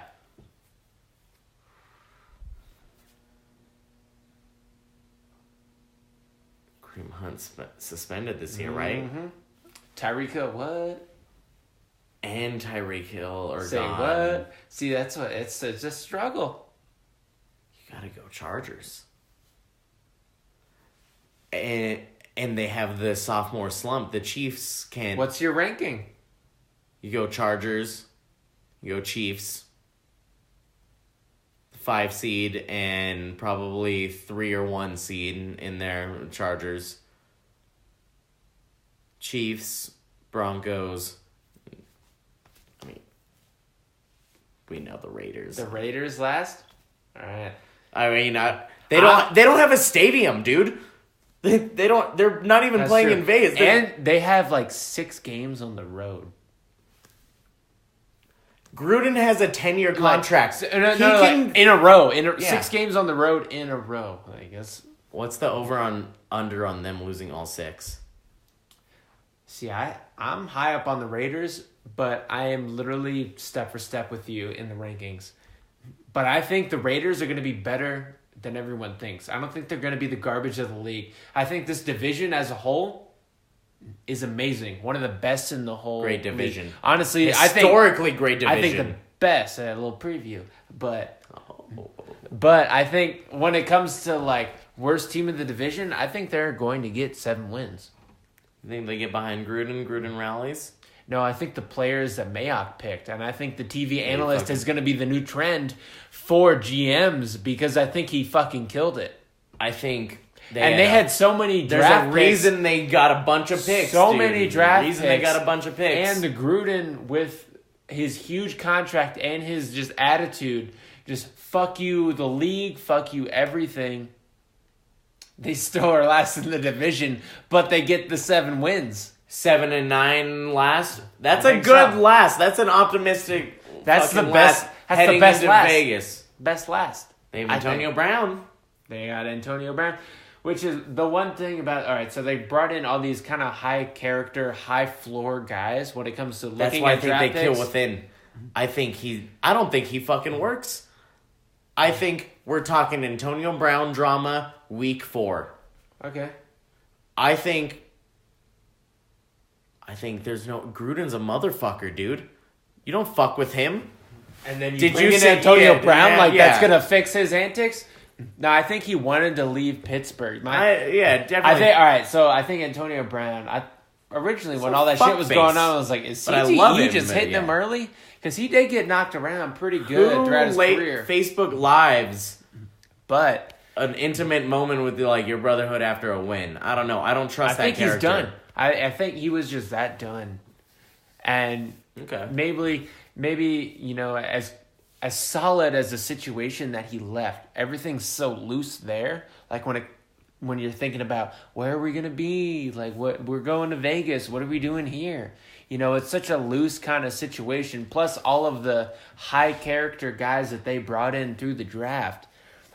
Kareem Hunt's suspended this year, right? Mm-hmm. Tyreek Hill, what? And Tyreek Hill are Say gone. what? See, that's what it's a struggle. You gotta go Chargers. And they have the sophomore slump. The Chiefs can't. What's your ranking? You go Chargers. You go Chiefs. 5 seed and probably 3 or 1 seed in there. Chargers. Chiefs. Broncos. I mean, we know the Raiders. The Raiders last? All right. I mean, they don't have a stadium, dude. They don't. They're not even playing true. in Vegas. And they have like 6 games on the road. Gruden has a 10-year contract. In a row. 6 games on the road in a row. I guess. What's the under on them losing all 6? See, I'm high up on the Raiders, but I am literally step for step with you in the rankings. But I think the Raiders are going to be better than everyone thinks. I don't think they're going to be the garbage of the league. I think this division as a whole is amazing. One of the best in the whole Great division. league. Honestly, historically great division. I think the best. A little preview. But I think when it comes to like worst team in the division, I think they're going to get 7 wins. You think they get behind Gruden? Gruden rallies? No, I think the players that Mayock picked, and I think the TV analyst is going to be the new trend for GMs because I think he fucking killed it. I think they had so many draft picks. There's a reason they got a bunch of picks. Many draft picks. They got a bunch of picks. And the Gruden with his huge contract and his just attitude, just fuck you the league, fuck you everything. They still are last in the division, but they get the 7 wins. 7-9 last. That's a good last. That's an optimistic. That's the best. That's the best into last. Vegas. Best last. They have Antonio Brown. They got Antonio Brown, which is the one thing about. All right, so they brought in all these kind of high character, high floor guys when it comes to looking at That's why I think they picks. kill within. I don't think he fucking works. I think we're talking Antonio Brown drama week 4. Okay. I think there's no... Gruden's a motherfucker, dude. You don't fuck with him. And then you bring in Antonio Brown that's going to fix his antics? No, I think he wanted to leave Pittsburgh. Definitely. I think Antonio Brown... Originally, when all that shit was going on, I was like, is CTE just hitting him early? Because he did get knocked around pretty good throughout his career. Facebook Lives. But... an intimate moment with your brotherhood after a win. I don't know. I don't trust that character. I think he's done. I think he was just that done. And maybe as solid as the situation that he left, everything's so loose there. Like when you're thinking about where are we gonna be? Like we're going to Vegas. What are we doing here? It's such a loose kind of situation. Plus all of the high character guys that they brought in through the draft.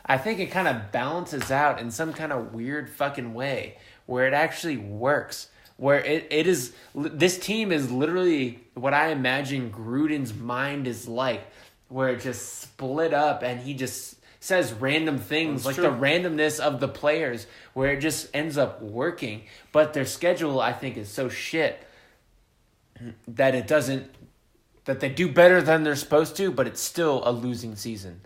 I think it kind of balances out in some kind of weird fucking way where it actually works. Where it is, this team is literally what I imagine Gruden's mind is like, where it just split up and he just says random things. That's true. The randomness of the players, where it just ends up working. But their schedule, I think, is so shit that that they do better than they're supposed to, but it's still a losing season.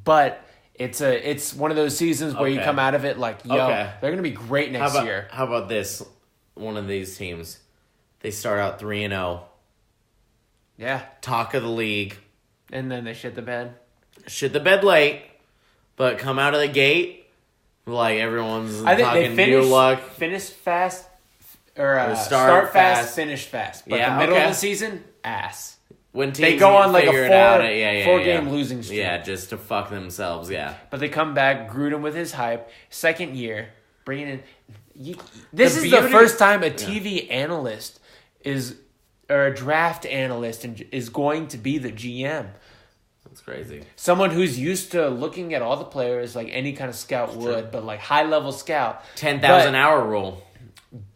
But it's one of those seasons where you come out of it like, they're going to be great next year. How about this? One of these teams, they start out 3-0. Yeah. Talk of the league. And then they shit the bed. Shit the bed late, but come out of the gate like everyone's talking new luck. Finish fast, or start fast, finish fast. But the middle of the season, ass. when teams they go on like a four yeah. game losing streak. Yeah, just to fuck themselves, yeah. But they come back, Grudem with his hype, second year, bringing in... This is the first time a TV analyst or a draft analyst is going to be the GM. That's crazy. Someone who's used to looking at all the players like any kind of scout would, but like high-level scout. 10,000 hour rule.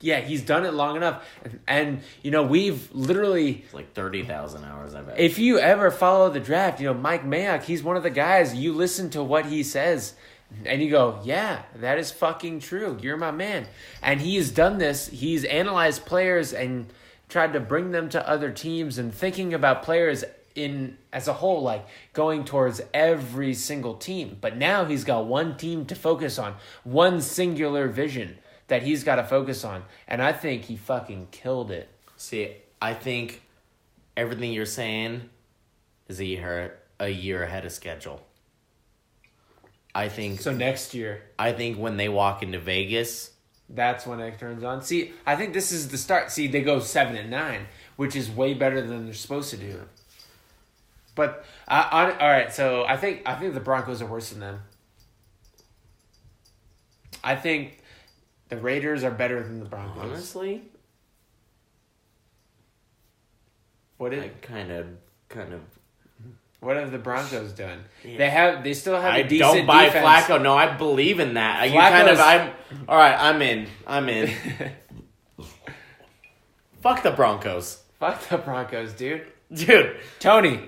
Yeah, he's done it long enough. And we've literally... It's like 30,000 hours, I bet. If you ever follow the draft, Mike Mayock, he's one of the guys, you listen to what he says, and you go, yeah, that is fucking true. You're my man. And he has done this. He's analyzed players and tried to bring them to other teams and thinking about players as a whole, like going towards every single team. But now he's got one team to focus on, one singular vision that he's got to focus on. And I think he fucking killed it. See, I think everything you're saying is a year ahead of schedule. I think so. Next year, I think when they walk into Vegas, that's when it turns on. See, I think this is the start. See, they go 7-9, which is way better than they're supposed to do. But all right, so I think the Broncos are worse than them. I think the Raiders are better than the Broncos. Honestly, kind of. What have the Broncos done? Yeah. They still have a decent defense. I don't buy defense. Flacco. No, I believe in that. All right, I'm in. Fuck the Broncos. Fuck the Broncos, dude. Dude. Tony.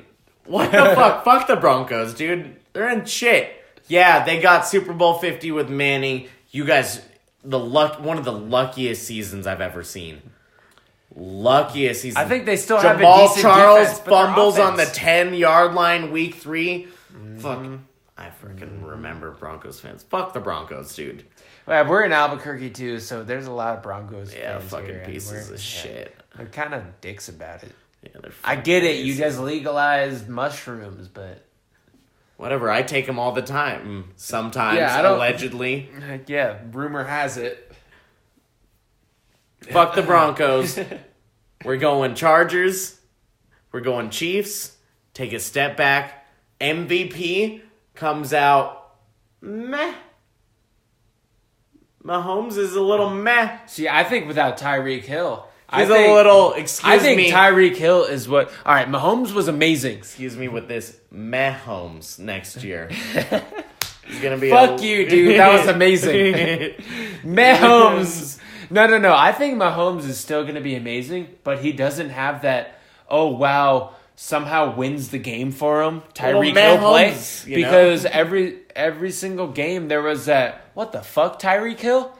What the fuck? Fuck the Broncos, dude. They're in shit. Yeah, they got Super Bowl 50 with Manning. You guys, one of the luckiest seasons I've ever seen. Luckiest season. I think they still Jamal have a decent Charles defense, but fumbles their on the offense- 10-yard line week 3. Fuck. I freaking remember Broncos fans. Fuck the Broncos, dude. Well, we're in Albuquerque too, so there's a lot of Broncos fans fucking here, and pieces of shit. They're kind of dicks about it. Yeah, I get it. You just legalized mushrooms, but whatever. I take them all the time. Sometimes, allegedly. Yeah, rumor has it. Fuck the Broncos. We're going Chargers. We're going Chiefs. Take a step back. MVP comes out meh. Mahomes is a little meh. See, I think without Tyreek Hill, I think Tyreek Hill is what... All right, Mahomes was amazing. Excuse me with this Mahomes next year. He's going to be... Fuck you, dude. That was amazing. Mahomes... No. I think Mahomes is still going to be amazing, but he doesn't have that, oh, wow, somehow wins the game for him, Tyreek Hill play. Because every single game there was that, what the fuck, Tyreek Hill?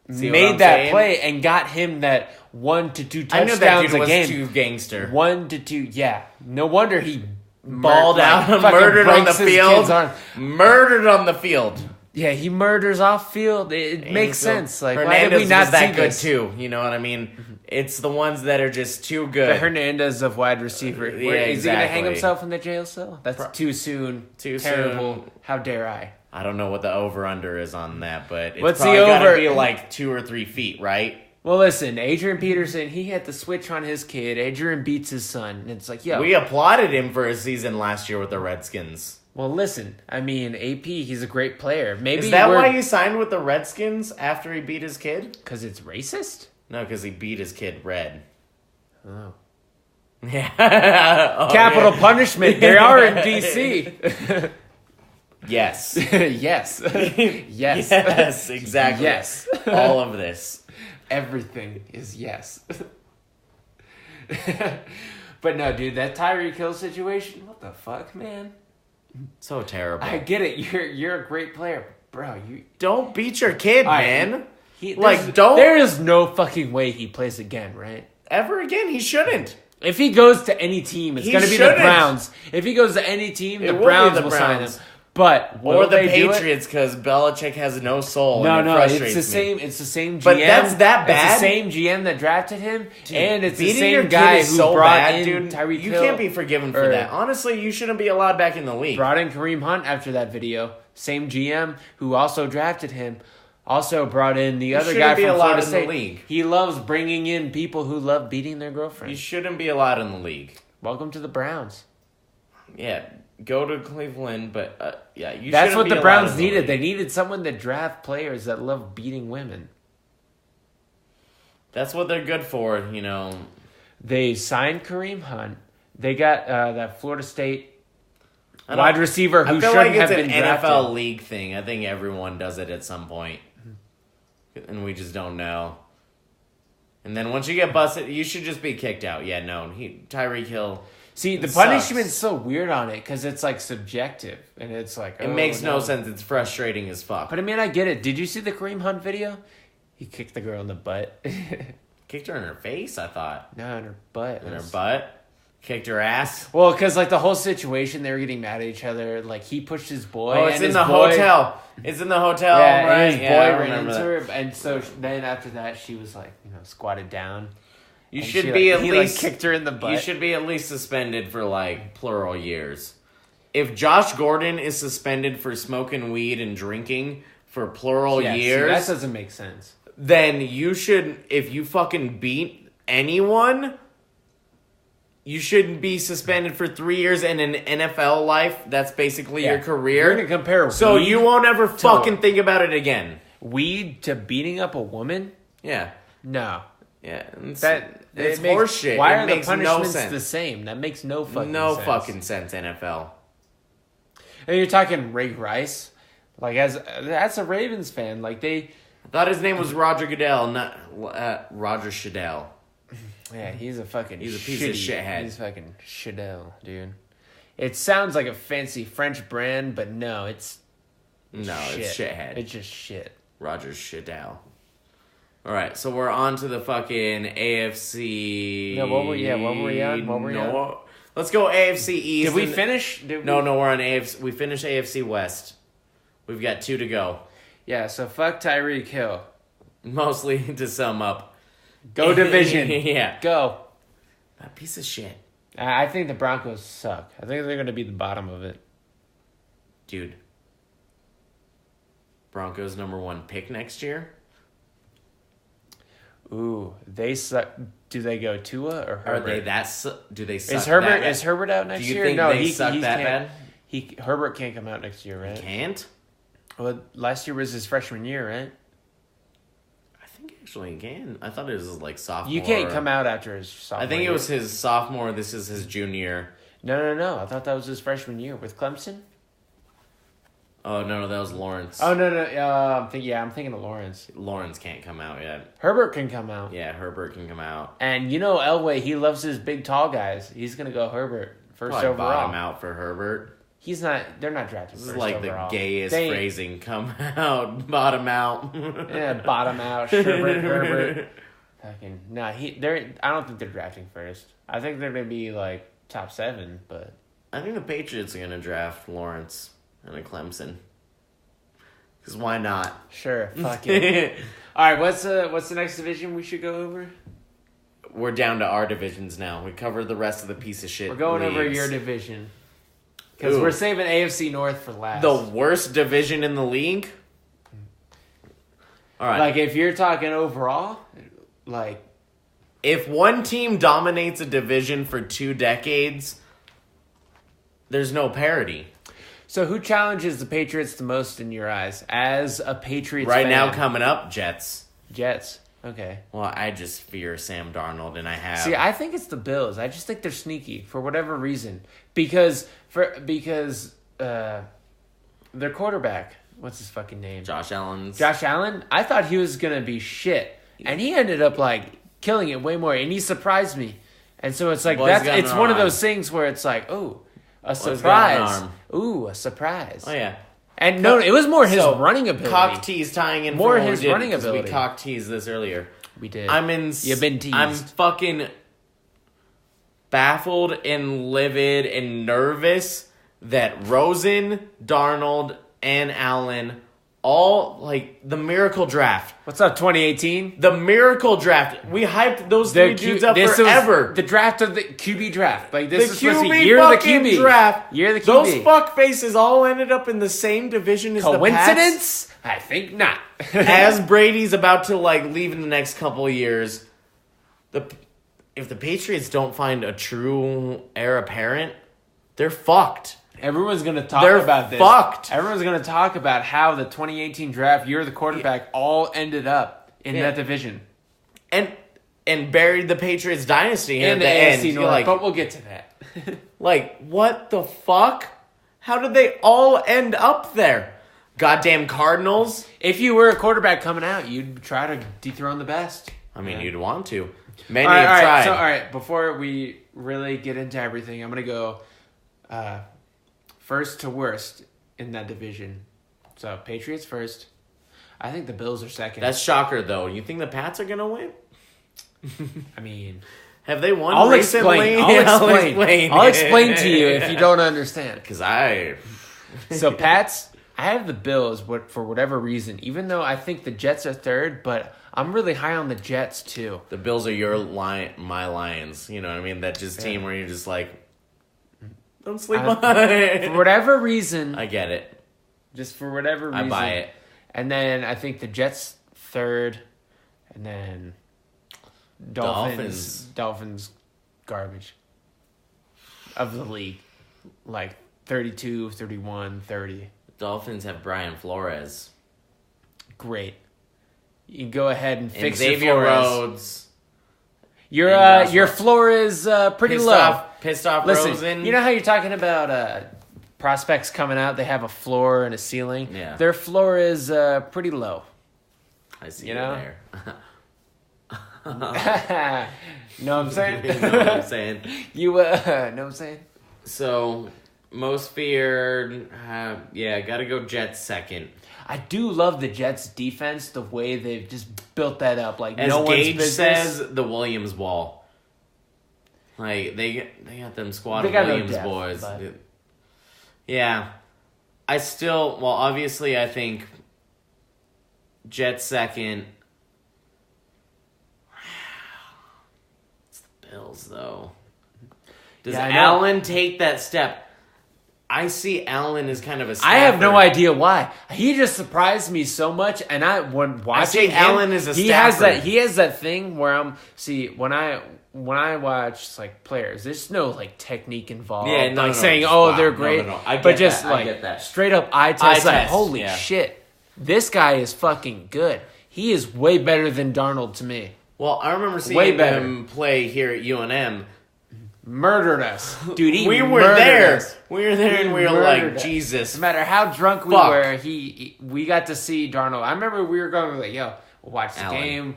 Made that play and got him that 1 to 2 touchdowns I knew that dude a was game. too gangster. 1 to 2, yeah. No wonder he balled out, murdered on the field. Murdered on the field. Yeah, he murders off field. It makes sense. Like, Hernandez why did we not was that see good this? too? You know what I mean? It's the ones that are just too good. The Hernandez of wide receiver. Yeah, Is he going to hang exactly. himself in the jail cell? That's too soon. Terrible. Soon. How dare I? I don't know what the over-under is on that, but it's What's probably the got to over? be like 2 or 3 feet, right? Well, listen, Adrian Peterson, he had the switch on his kid. Adrian beats his son. And it's like, yo. We applauded him for his season last year with the Redskins. Well, listen, I mean, AP, he's a great player. Maybe is that why he signed with the Redskins after he beat his kid? Because it's racist? No, because he beat his kid red. Oh. Yeah. Capital punishment. They are in D.C. Yes. Yes. Yes. Yes, exactly. Yes. All of this. Everything is yes. But no, dude, that Tyreek Hill situation, what the fuck, man? So terrible. I get it. You're a great player. Bro, you don't beat your kid, man. Don't. There is no fucking way he plays again, right? Ever again, he shouldn't. If he goes to any team, it's going to be the Browns. If he goes to any team, the Browns will sign him. But or the Patriots, because Belichick has no soul. No, it's the same. It's the same GM. But that's that bad. It's the same GM that drafted him, dude, and it's the same your guy kid is who so brought bad, in dude. Tyreek You Hill. can't be forgiven for that. Honestly, you shouldn't be allowed back in the league. Brought in Kareem Hunt after that video. Same GM who also drafted him. Also brought in the other guy from Florida State. The league. He loves bringing in people who love beating their girlfriend. You shouldn't be allowed in the league. Welcome to the Browns. Yeah, go to Cleveland, but you. That's what the Browns needed. They needed someone to draft players that love beating women. That's what they're good for, They signed Kareem Hunt. They got that Florida State wide receiver who shouldn't have been drafted. I feel like it's an NFL league thing. I think everyone does it at some point, and we just don't know. And then once you get busted, you should just be kicked out. Yeah, no, Tyreek Hill. See, the punishment's so weird on it because it's like subjective, and it's like it makes no sense. It's frustrating as fuck. But I mean, I get it. Did you see the Kareem Hunt video? He kicked the girl in the butt. Kicked her in her face, I thought. No, in her butt. In her butt? Kicked her ass? Well, because like the whole situation, they were getting mad at each other. Like he pushed his boy. Oh, it's in the hotel. It's in the hotel, yeah, right? And his boy ran into her, and so then after that, she was like, squatted down. You should be at least kicked her in the butt. You should be at least suspended for like plural years. If Josh Gordon is suspended for smoking weed and drinking for plural years, that doesn't make sense. Then you should, if you fucking beat anyone, you shouldn't be suspended for 3 years in an NFL life. That's basically your career. You're going to compare so you won't ever fucking think about it again. Weed to beating up a woman? Yeah. No. Yeah. It's horseshit. Why are the punishments the same? That makes no fucking sense, NFL. And you're talking Ray Rice? Like, that's a Ravens fan. Like, I thought his name was Roger Goodell, not Roger Shadell. Yeah, he's a piece of shithead. He's fucking Shadell, dude. It sounds like a fancy French brand, but no, it's it's shithead. It's just shit. Roger Shadell. All right, so we're on to the fucking AFC. No, what were we on? Let's go AFC East. Did we finish? No, we're on AFC. We finished AFC West. We've got 2 to go. Yeah, so fuck Tyreek Hill. Mostly to sum up. Go division. Yeah. Go. That piece of shit. I think the Broncos suck. I think they're going to be the bottom of it. Dude. Broncos #1 pick next year? Ooh, they suck. Do they go Tua or Herbert? Are they do they suck Is Herbert out next year? Do you think they suck that bad? Herbert can't come out next year, right? He can't? Well, last year was his freshman year, right? I think actually he can. I thought it was like sophomore. You can't come out after his sophomore I think it was his sophomore. This is his junior. No. I thought that was his freshman year with Clemson. Oh, no, that was Lawrence. Oh, no. I'm thinking of Lawrence. Lawrence can't come out yet. Herbert can come out. Yeah, Herbert can come out. And Elway, he loves his big, tall guys. He's going to go Herbert first overall. Bottom out for Herbert. They're not drafting first overall. This is like the gayest phrasing. Come out, bottom out. Yeah, bottom out, Herbert. Fucking, I don't think they're drafting first. I think they're going to be like top 7, but. I think the Patriots are going to draft Lawrence and a Clemson. Because why not? Sure, fuck it. All right, what's the next division we should go over? We're down to our divisions now. We covered the rest of the piece of shit. We're going over your division. Because we're saving AFC North for last. The worst division in the league? All right. Like, if you're talking overall, like... If one team dominates a division for 2 decades, there's no parity. So who challenges the Patriots the most in your eyes as a Patriots fan? Right now coming up, Jets. Okay. Well, I just fear Sam Darnold, and I have... See, I think it's the Bills. I just think they're sneaky for whatever reason. Because their quarterback, what's his fucking name? Josh Allen. I thought he was going to be shit. And he ended up, like, killing it way more. And he surprised me. And so it's like, it's one of those things where it's like, oh, a surprise. Ooh, a surprise. Oh, yeah. And no, it was more his running ability. Cock tease tying in more his running ability. We cock teased this earlier. We did. You've been teased. I'm fucking baffled and livid and nervous that Rosen, Darnold, and Allen all, like, the miracle draft. What's up, 2018? The miracle draft. We hyped those 3 dudes up forever. The draft of the QB draft. Like, this is supposed to be year of the QB. Draft. Year of the QB. Those fuckfaces all ended up in the same division as the Pats. Coincidence? I think not. As Brady's about to, like, leave in the next couple of years, if the Patriots don't find a true heir apparent, they're fucked. Everyone's going to talk about this. Fucked. Everyone's going to talk about how the 2018 draft, you're the quarterback, all ended up in that division. And buried the Patriots dynasty in the AFC North, but we'll get to that. Like, what the fuck? How did they all end up there? Goddamn Cardinals. If you were a quarterback coming out, you'd try to dethrone the best. I mean, you'd want to. Many have tried. So, all right, before we really get into everything, I'm going to go first to worst in that division. So, Patriots first. I think the Bills are second. That's shocker, though. You think the Pats are going to win? I mean... Have they won recently? I'll explain to you if you don't understand. So, Pats, I have the Bills for whatever reason, even though I think the Jets are third, but I'm really high on the Jets, too. The Bills are my Lions. You know what I mean? That just team where you're just like, don't sleep on it. For whatever reason. I get it. Just for whatever reason. I buy it. And then I think the Jets third, and then... Dolphins garbage of the league. Like 32, 31, 30. Dolphins have Brian Flores. Great. You can go ahead and fix Xavier your Flores. Rhodes. Your floor is pretty low. Pissed off Listen, Rosen. You know how you're talking about prospects coming out, they have a floor and a ceiling? Yeah. Their floor is pretty low. I see you there. Know what I'm saying? You know what I'm saying? You know what I'm saying? So, most feared, gotta go Jets second. I do love the Jets' defense, the way they've just built that up. Like, as no Gage one's says, the Williams wall. Like, they got them squad of Williams boys. But... Yeah. Obviously, I think Jets second. Bills, though. Does Allen take that step? I see Allen as kind of a Stafford. I have no idea why. He just surprised me so much, and when watching him, Allen is a Stafford. He has that thing where when I watch like players, there's no like technique involved. Yeah, saying they're great. No. I get that. Straight up eye test. Like, holy shit, this guy is fucking good. He is way better than Darnold to me. Well, I remember seeing him play here at UNM. Murdered us. Dude, we were there. Us. We were there and we were like, Jesus. No matter how drunk we were, we got to see Darnold. I remember we were going like, yo, we'll watch the game.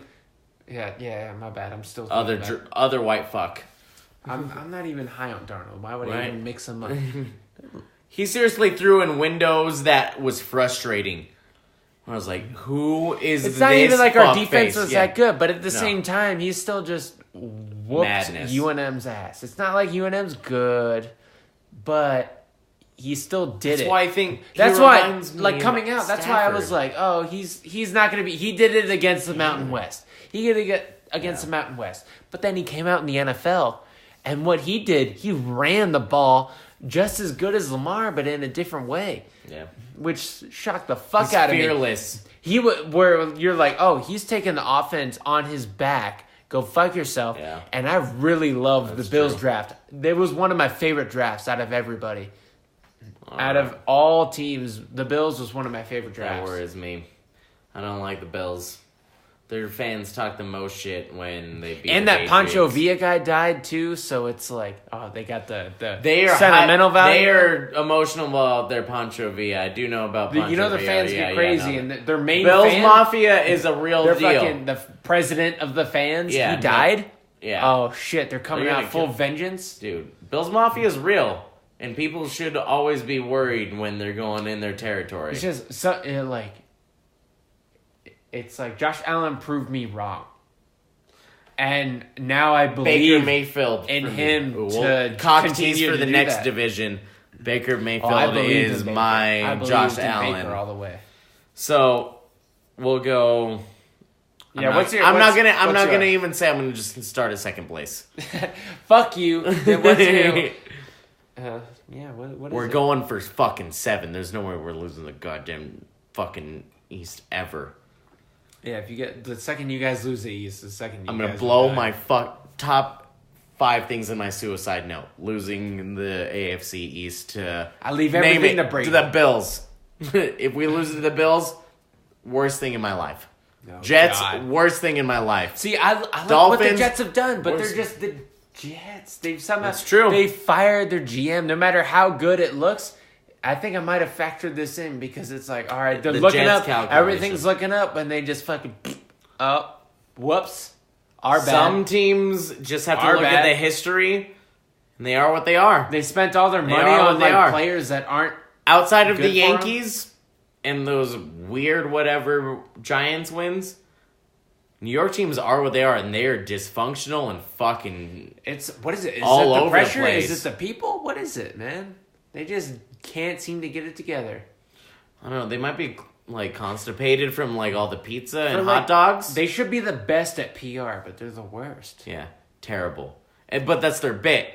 Yeah, my bad. I'm still other white fuck. I'm not even high on Darnold. Why would I even mix him up? He seriously threw in windows that was frustrating. I was like, who is this? It's not even like our defense was that good, but at the same time, he's still just whooped UNM's ass. It's not like UNM's good, but he still did it. That's why I think that's why, like, coming out, that's why I was like, oh, he's not going to be... He did it against the Mountain West. He did it against the Mountain West. But then he came out in the NFL, and what he did, he ran the ball just as good as Lamar, but in a different way. Yeah. Which shocked the fuck out of me. Fearless. Where you're like, oh, he's taking the offense on his back. Go fuck yourself. Yeah. And I really loved the Bills draft. It was one of my favorite drafts out of everybody. Out of all teams, the Bills was one of my favorite drafts. That worries me. I don't like the Bills. Their fans talk the most shit when they beat and the that Patriots. Pancho Villa guy died too, so it's like, oh, they got the sentimental value. They are emotional about their Pancho Villa. I do know about Pancho Villa. You know the fans get crazy, and their main Bills Mafia is a real deal. Fucking the president of the fans, he died? Yeah. Oh, shit, they're coming out full vengeance? Dude, Bills Mafia is real, and people should always be worried when they're going in their territory. It's just, it's like Josh Allen proved me wrong. And now I believe Baker Mayfield in him to cock tease for the next that. division. Baker Mayfield is my Josh Allen. Baker all the way. So we'll go. Yeah, I'm not gonna even say. I'm gonna just start at second place. Fuck you. What's your? What is We're going for fucking 7. There's no way we're losing the goddamn fucking East ever. Yeah, if you get the second you guys lose the East, the second I'm gonna blow my top 5 things in my suicide note. Losing the AFC East to... I leave everything to Brady. To the Bills. If we lose to the Bills, worst thing in my life. Oh, Jets, God. worst thing in my life. See, I like Dolphins, what the Jets have done, but they're just the Jets. They've somehow... That's true. They fired their GM. No matter how good it looks, I think I might have factored this in because it's like, all right, they're looking Jets up. Everything's looking up, and they just fucking... Oh, whoops. Our bad. Some teams just have to look at the history, and they are what they are. They spent all their money on players that aren't outside of the Yankees and those weird whatever Giants wins. New York teams are what they are, and they are dysfunctional and fucking. What is it? Is all it the over pressure? the place. Is it the people? What is it, man? They just can't seem to get it together. I don't know. They might be like constipated from like all the pizza and hot dogs. They should be the best at PR, but they're the worst. Yeah, terrible. But that's their bit.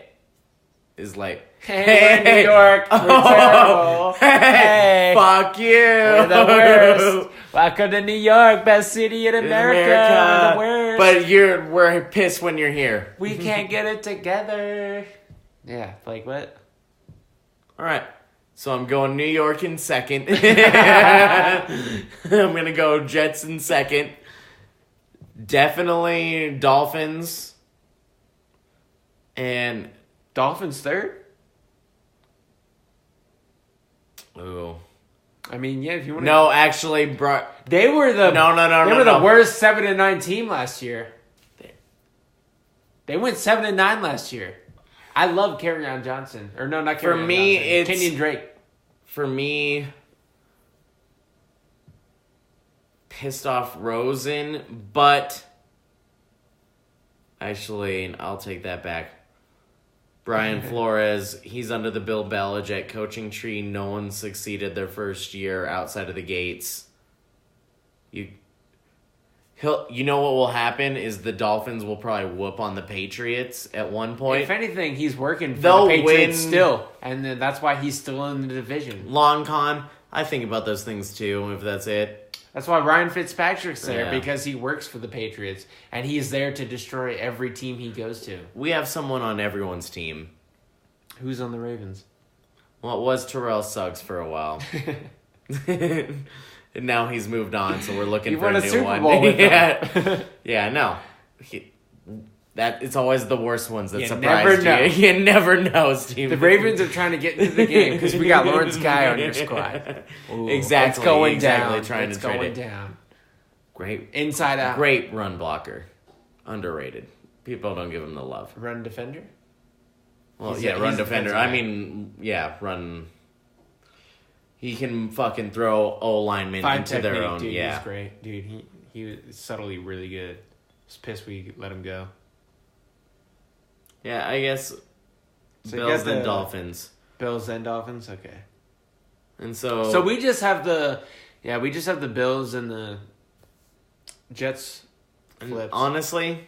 Is like, hey, New York, we're terrible. Hey, fuck you. We're the worst. Welcome to New York, best city in America. We're the worst. But we're pissed when you're here. We can't get it together. Yeah, like what? All right. So I'm going New York in second. I'm going to go Jets in second. Definitely Dolphins. And... Dolphins third? Ooh. I mean, yeah, if you want to... No, actually, They were the... They were the worst 7-9 team last year. They went 7-9 last year. I love Kerryon Johnson. Or no, not Kerryon Johnson. For me, it's... Kenyon Drake. For me, pissed off Rosen, but actually, I'll take that back. Brian Flores, he's under the Bill Belichick coaching tree. No one succeeded their first year outside of the gates. You know what will happen is the Dolphins will probably whoop on the Patriots at one point. If anything, he's working for the Patriots still, and that's why he's still in the division. Long con, I think about those things too, if that's it. That's why Ryan Fitzpatrick's there, because he works for the Patriots, and he's there to destroy every team he goes to. We have someone on everyone's team. Who's on the Ravens? Well, it was Terrell Suggs for a while. And now he's moved on, so we're looking for a new Super one. Bowl with Yeah, no. It's always the worst ones that never surprise know. you. You never know, Steve. The Ravens are trying to get into the game because we got Lawrence Guy on your squad. Ooh, exactly. It's going exactly, down. Trying it's to trade going it. down. Great. Inside out. Great run blocker. Underrated. People don't give him the love. Run defender? Well, run defender. I mean, run... He can fucking throw O-linemen into their own. Dude, yeah, he's great. Dude, he was subtly really good. Just pissed we let him go. Yeah, I guess Bills and Dolphins. Bills and Dolphins? Okay. And so... So we just have the Bills and the Jets flips. Honestly,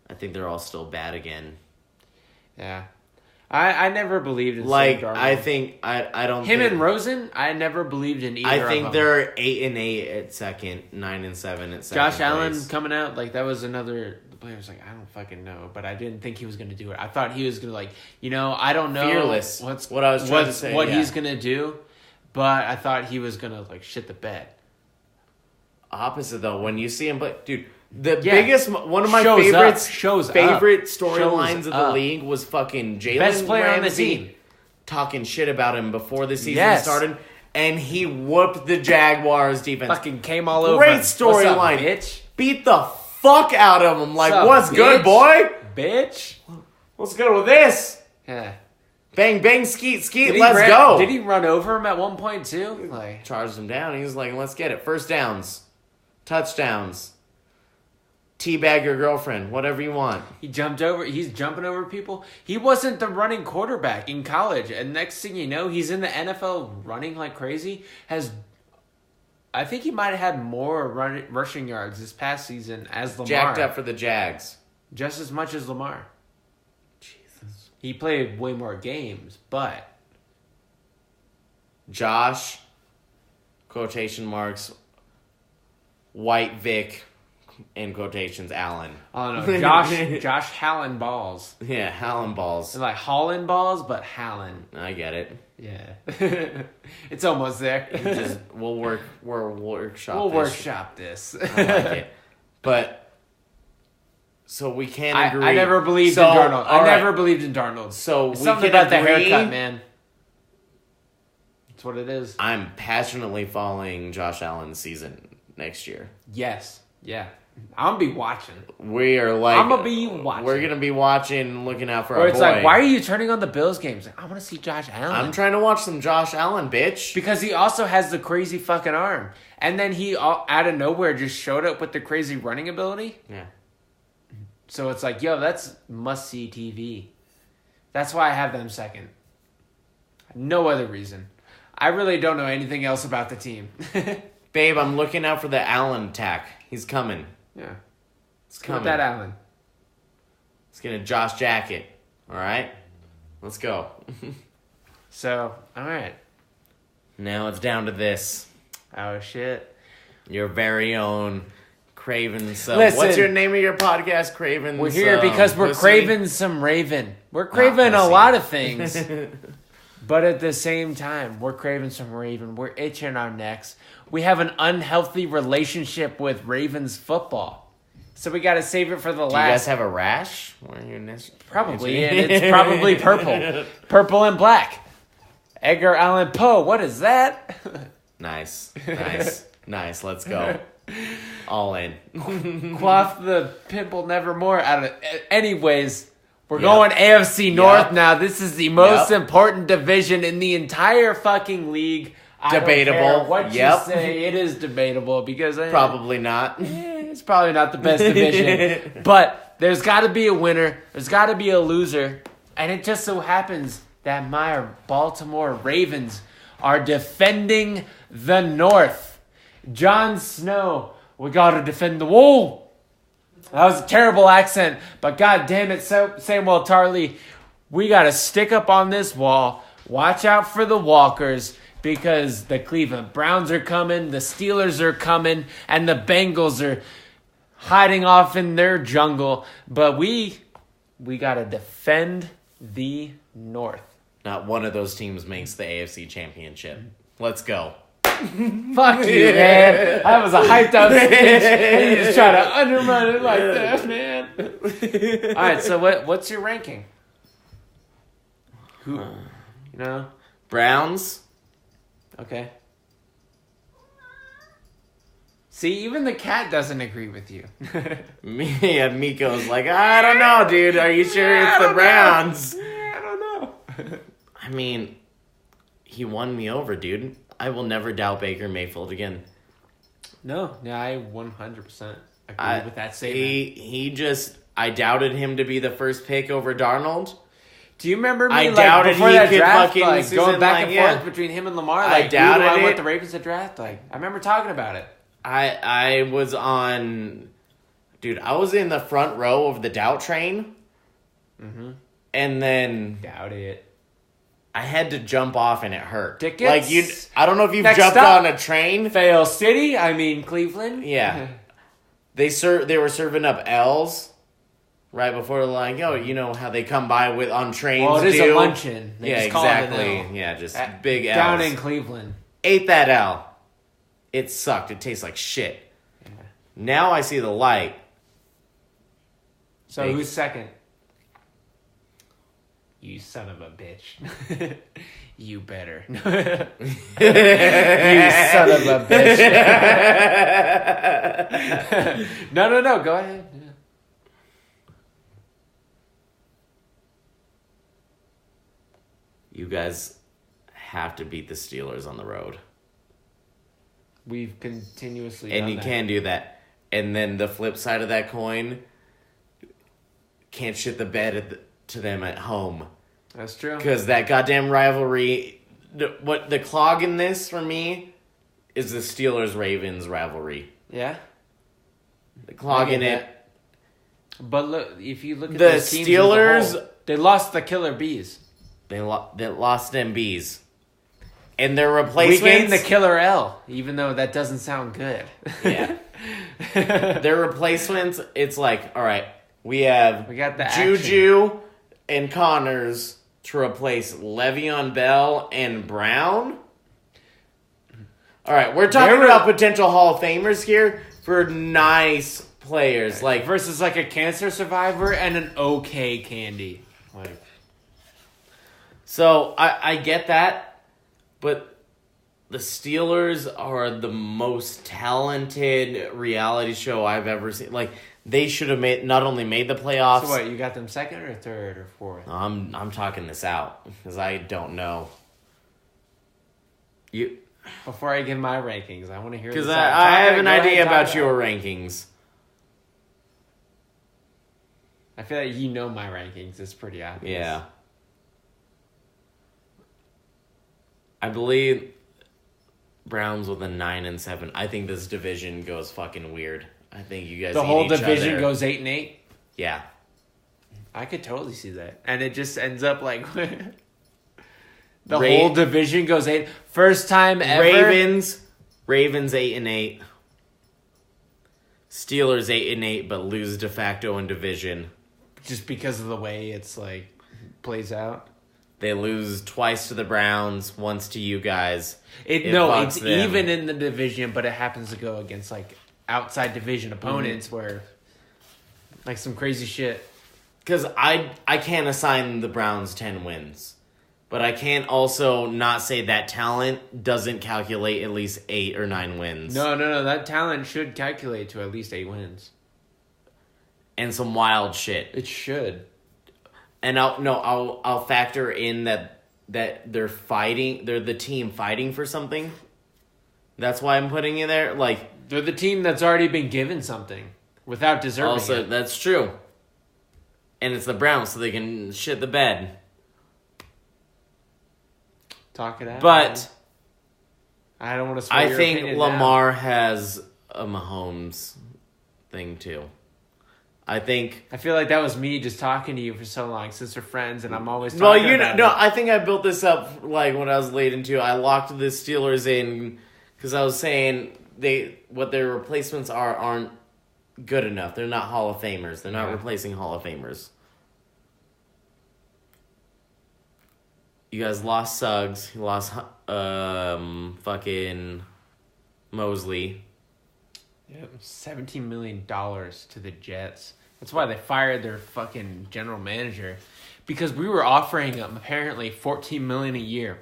I think they're all still bad again. Yeah. I never believed in like Sam Darnold. I think I don't him think, and Rosen. I never believed in either. I think of them. they're 8-8 at second, 9-7 at second. Josh Allen place. coming out like that was another. The player was like, I don't fucking know, but I didn't think he was going to do it. I thought he was going to I don't know. Fearless. What I was trying to say. What he's going to do, but I thought he was going to shit the bed. Opposite though, when you see him play, dude. The biggest one of my favorite storylines of the league was fucking Jalen Best player Ramsey on the team talking shit about him before the season started, and he whooped the Jaguars defense. Fucking came all over. Great storyline, bitch. Beat the fuck out of him. Like, what's bitch? good, boy? Bitch. What's good with this? Yeah. Bang, bang, skeet, skeet, let's go. Did he run over him at one point, too? Charged him down. He was like, let's get it. First downs. Touchdowns. Teabag your girlfriend. Whatever you want. He's jumping over people. He wasn't the running quarterback in college. And next thing you know, he's in the NFL running like crazy. I think he might have had more rushing yards this past season as Lamar. Jacked up for the Jags. Just as much as Lamar. Jesus. He played way more games, but... Josh, quotation marks, White Vic, in quotations, Allen. Oh no, Josh Hallen balls. Yeah, Hallen balls. It's like Holland balls, but Hallen. I get it. Yeah, it's almost there. We'll workshop. We'll this. workshop this. I like it, but so we can't agree. I never believed in Darnold. I never believed in Darnold. So it's we something can about the agree. haircut, man. That's what it is. I'm passionately following Josh Allen's season next year. Yes. Yeah. I'm gonna be watching. We are like... I'm gonna be watching. We're gonna be watching, looking out for or our it's boy. Like, why are you turning on the Bills games? Like, I want to see Josh Allen. I'm trying to watch some Josh Allen, bitch. Because he also has the crazy fucking arm. And then he, out of nowhere, just showed up with the crazy running ability. Yeah. So it's like, yo, that's must-see TV. That's why I have them second. No other reason. I really don't know anything else about the team. Babe, I'm looking out for the Allen attack. He's coming. Yeah. It's coming. That Allen. It's gonna Josh Jacket. All right? Let's go. So, all right. Now it's down to this. Oh, shit. Your very own Craven some. Listen, what's your name of your podcast? Craven. We're here because we're pussy? craving some Raven. We're craving a lot of things. But at the same time, we're craving some Raven. We're itching our necks. We have an unhealthy relationship with Ravens football. So we got to save it for the last. Do you guys have a rash? Probably, and it's probably purple. Purple and black. Edgar Allan Poe, what is that? Nice. Nice, let's go. All in. Quaff the pimple nevermore. Anyways, we're going AFC North now. This is the most important division in the entire fucking league. Debatable. I don't care what you say, it is debatable because probably not. It's probably not the best division. But there's got to be a winner. There's got to be a loser. And it just so happens that my Baltimore Ravens are defending the North. Jon Snow, we got to defend the wall. That was a terrible accent, but god damn it, Samuel Tarley, we got to stick up on this wall. Watch out for the walkers because the Cleveland Browns are coming, the Steelers are coming, and the Bengals are hiding off in their jungle. But we got to defend the North. Not one of those teams makes the AFC Championship. Let's go. Fuck you, man. That was a hyped up speech. And you just try to undermine it like that, man. All right, so what's your ranking? Who? You know? Browns. Okay. See, even the cat doesn't agree with you. Me and Miko's like, I don't know, dude. Are you sure it's the Browns? I don't know. I mean, he won me over, dude. I will never doubt Baker Mayfield again. No, I 100% agree with that statement. I doubted him to be the first pick over Darnold. Do you remember me I doubted before he that could draft, fucking going back and forth between him and Lamar? I doubted I it. want the Ravens to draft. I remember talking about it. I was on... Dude, I was in the front row of the doubt train. Mm-hmm. And then... Doubt it. I had to jump off and it hurt. Tickets? I don't know if you've Next jumped stop. on a train. Fail City? Cleveland? Yeah. They were serving up L's right before, like, you know how they come by on trains. Well, it is a luncheon. They just call it an exactly. L. Yeah, just big L's. Down in Cleveland. Ate that L. It sucked. It tastes like shit. Yeah. Now I see the light. So who's second? You son of a bitch. You better. You son of a bitch. No. Go ahead. Yeah. You guys have to beat the Steelers on the road. We've continuously and done you that. can do that. And then the flip side of that coin, can't shit the bed to them at home. That's true. Because that goddamn rivalry, the clog in this for me is the Steelers-Ravens rivalry. Yeah? The clog in it. But look, if you look at the those teams Steelers, as a whole, they lost the killer bees. They lost them bees. And their replacements... We gained the killer L, even though that doesn't sound good. Yeah. Their replacements, it's like, all right, we got the Juju action. And Connors to replace Le'Veon Bell and Brown. All right, we're talking about potential Hall of Famers here for nice players. Like versus like a cancer survivor and an okay Candy. So I get that, but the Steelers are the most talented reality show I've ever seen. Like, they should have not only made the playoffs. So what, you got them second or third or fourth? I'm talking this out because I don't know. Before I give my rankings, I want to hear because I have an idea about your rankings. I feel like you know my rankings. It's pretty obvious. Yeah. I believe Browns with a 9-7. I think this division goes fucking weird. I think you guys. The whole division goes 8-8. Yeah, I could totally see that, and it just ends up like the whole division goes 8. First time ever. Ravens 8-8. Steelers 8-8, but lose de facto in division just because of the way it's like plays out. They lose twice to the Browns, once to you guys. It's even in the division, but it happens to go against like outside division opponents where like some crazy shit. Because I can't assign the Browns 10 wins, but I can't also not say that talent doesn't calculate at least 8 or 9 wins. No. That talent should calculate to at least 8 wins. And some wild shit. It should. And I'll factor in that they're fighting. They're the team fighting for something. That's why I'm putting you there. Like, they're the team that's already been given something without deserving it. Also, that's true. And it's the Browns, so they can shit the bed. Talk it out. But I don't want to. I think Lamar has a Mahomes thing too. I feel like that was me just talking to you for so long since we're friends, and I'm always talking about it. I think I built this up like when I was late into. I locked the Steelers in because I was saying what their replacements aren't good enough. They're not Hall of Famers. They're not replacing Hall of Famers. You guys lost Suggs. You lost fucking Mosley. Yeah, $17 million to the Jets. That's why they fired their fucking general manager. Because we were offering him apparently $14 million a year,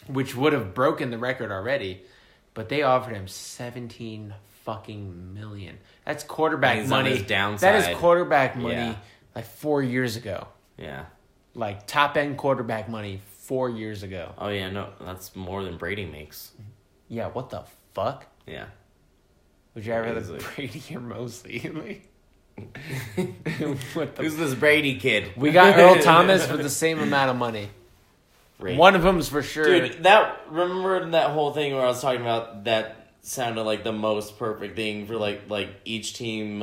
which would have broken the record already. But they offered him $17 fucking million. That's quarterback money. That is quarterback money like 4 years ago. Yeah. Like top end quarterback money 4 years ago. Oh yeah, no, that's more than Brady makes. Yeah, what the fuck? Yeah. Would you ever have Brady or Mosley? Who's this Brady kid? We got Earl Thomas for the same amount of money. Right. One of them's for sure. Dude, remember that whole thing where I was talking about that sounded like the most perfect thing for like each team.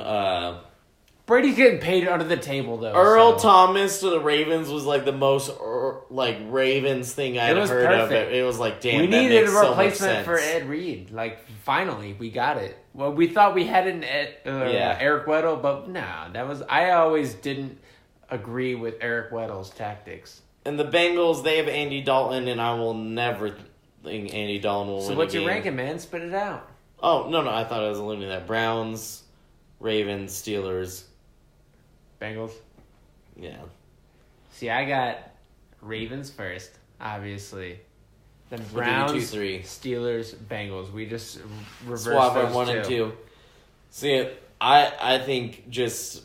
Brady's getting paid under the table though. Earl Thomas to the Ravens was like the most Ravens thing I'd heard perfect. Of. It was like, damn, we needed a replacement for Ed Reed. Like, finally, we got it. Well, we thought we had an Eric Weddle, but no, I always didn't agree with Eric Weddle's tactics. And the Bengals, they have Andy Dalton, and I will never think Andy Dalton will win. So what's your ranking, man? Spit it out. Oh, no, I thought I was alluding to that. Browns, Ravens, Steelers. Bengals? Yeah. See, I got Ravens first, obviously. Then Browns, 2-3. Steelers, Bengals. We just reversed swap those 1 and 2. See, I think just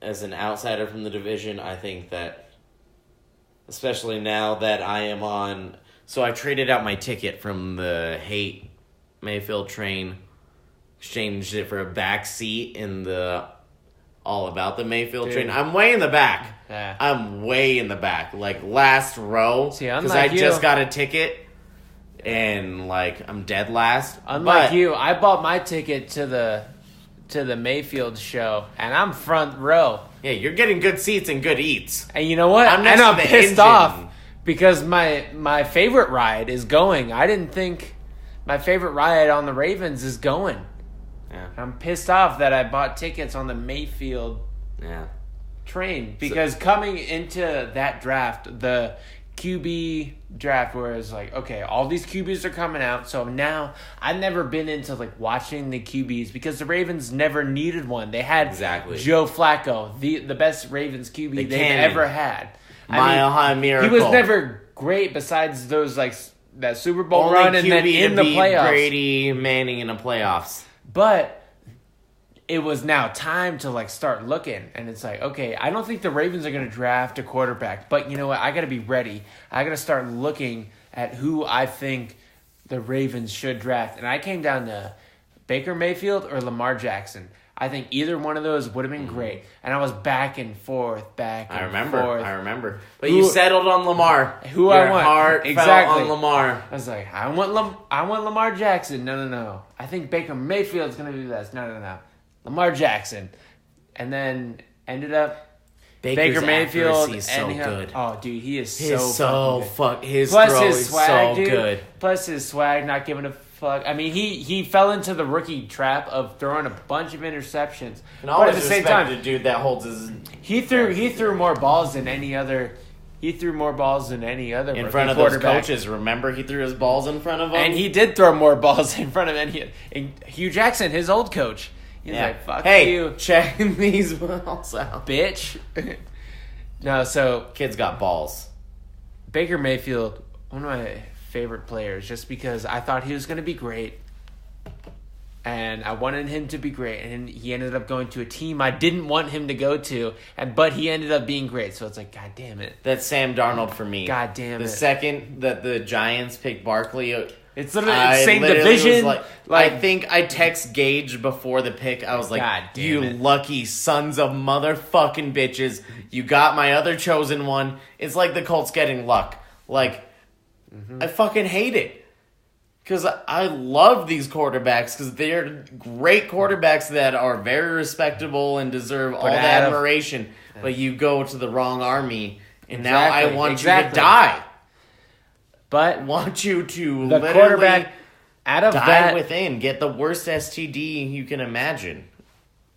as an outsider from the division, I think that, especially now that I am on... So I traded out my ticket from the hate Mayfield train, exchanged it for a back seat in the All About the Mayfield train. I'm way in the back. Yeah. I'm way in the back. Like, last row. See, because I just got a ticket. And, like, I'm dead last. Unlike you, I bought my ticket to the Mayfield show, and I'm front row. Yeah, you're getting good seats and good eats. And you know what? I'm pissed off Because my favorite ride is going. I didn't think my favorite ride on the Ravens is going. Yeah. I'm pissed off that I bought tickets on the Mayfield train. Because coming into that draft, the QB draft, where it's like, okay, all these QBs are coming out. So now I've never been into like watching the QBs because the Ravens never needed one. They had Joe Flacco, the best Ravens QB they've ever had. Mile High Miracle. He was never great besides those like that Super Bowl run and then in the playoffs. Brady, Manning in the playoffs. But it was now time to like start looking, and it's like, okay, I don't think the Ravens are going to draft a quarterback, but you know what? I got to be ready. I got to start looking at who I think the Ravens should draft, and I came down to Baker Mayfield or Lamar Jackson. I think either one of those would have been great. And I was back and forth. I remember. But you settled on Lamar. Your I want. Heart fell on Lamar. I was like, I want Lamar Jackson. No. I think Baker Mayfield's going to do this. No. Lamar Jackson. And then ended up Baker Mayfield. Is so good. Oh, dude, he is His so good. His throw is swag, so good. Plus his swag, not giving a fuck. I mean, he fell into the rookie trap of throwing a bunch of interceptions. And always at the same time, the dude that holds his... He threw more balls than any other... He threw more balls than any other in front of those coaches. Remember, he threw his balls in front of them? And he did throw more balls in front of any... Hugh Jackson, his old coach. He's like, fuck you. Check these balls out. Bitch. No, so... Kid's got balls. Baker Mayfield, one of my favorite players, just because I thought he was going to be great. And I wanted him to be great. And he ended up going to a team I didn't want him to go to. But he ended up being great. So it's like, God damn it. That's Sam Darnold for me. God damn it. The second that the Giants picked Barkley... It's literally the same division. I think I text Gage before the pick. I was like, God damn you it. Lucky sons of motherfucking bitches. You got my other chosen one. It's like the Colts getting Luck. Like, I fucking hate it. Because I love these quarterbacks because they're great quarterbacks that are very respectable and deserve all the admiration. But you go to the wrong army, and now I want you to die. But want you to the quarterback out of die within, get the worst STD you can imagine.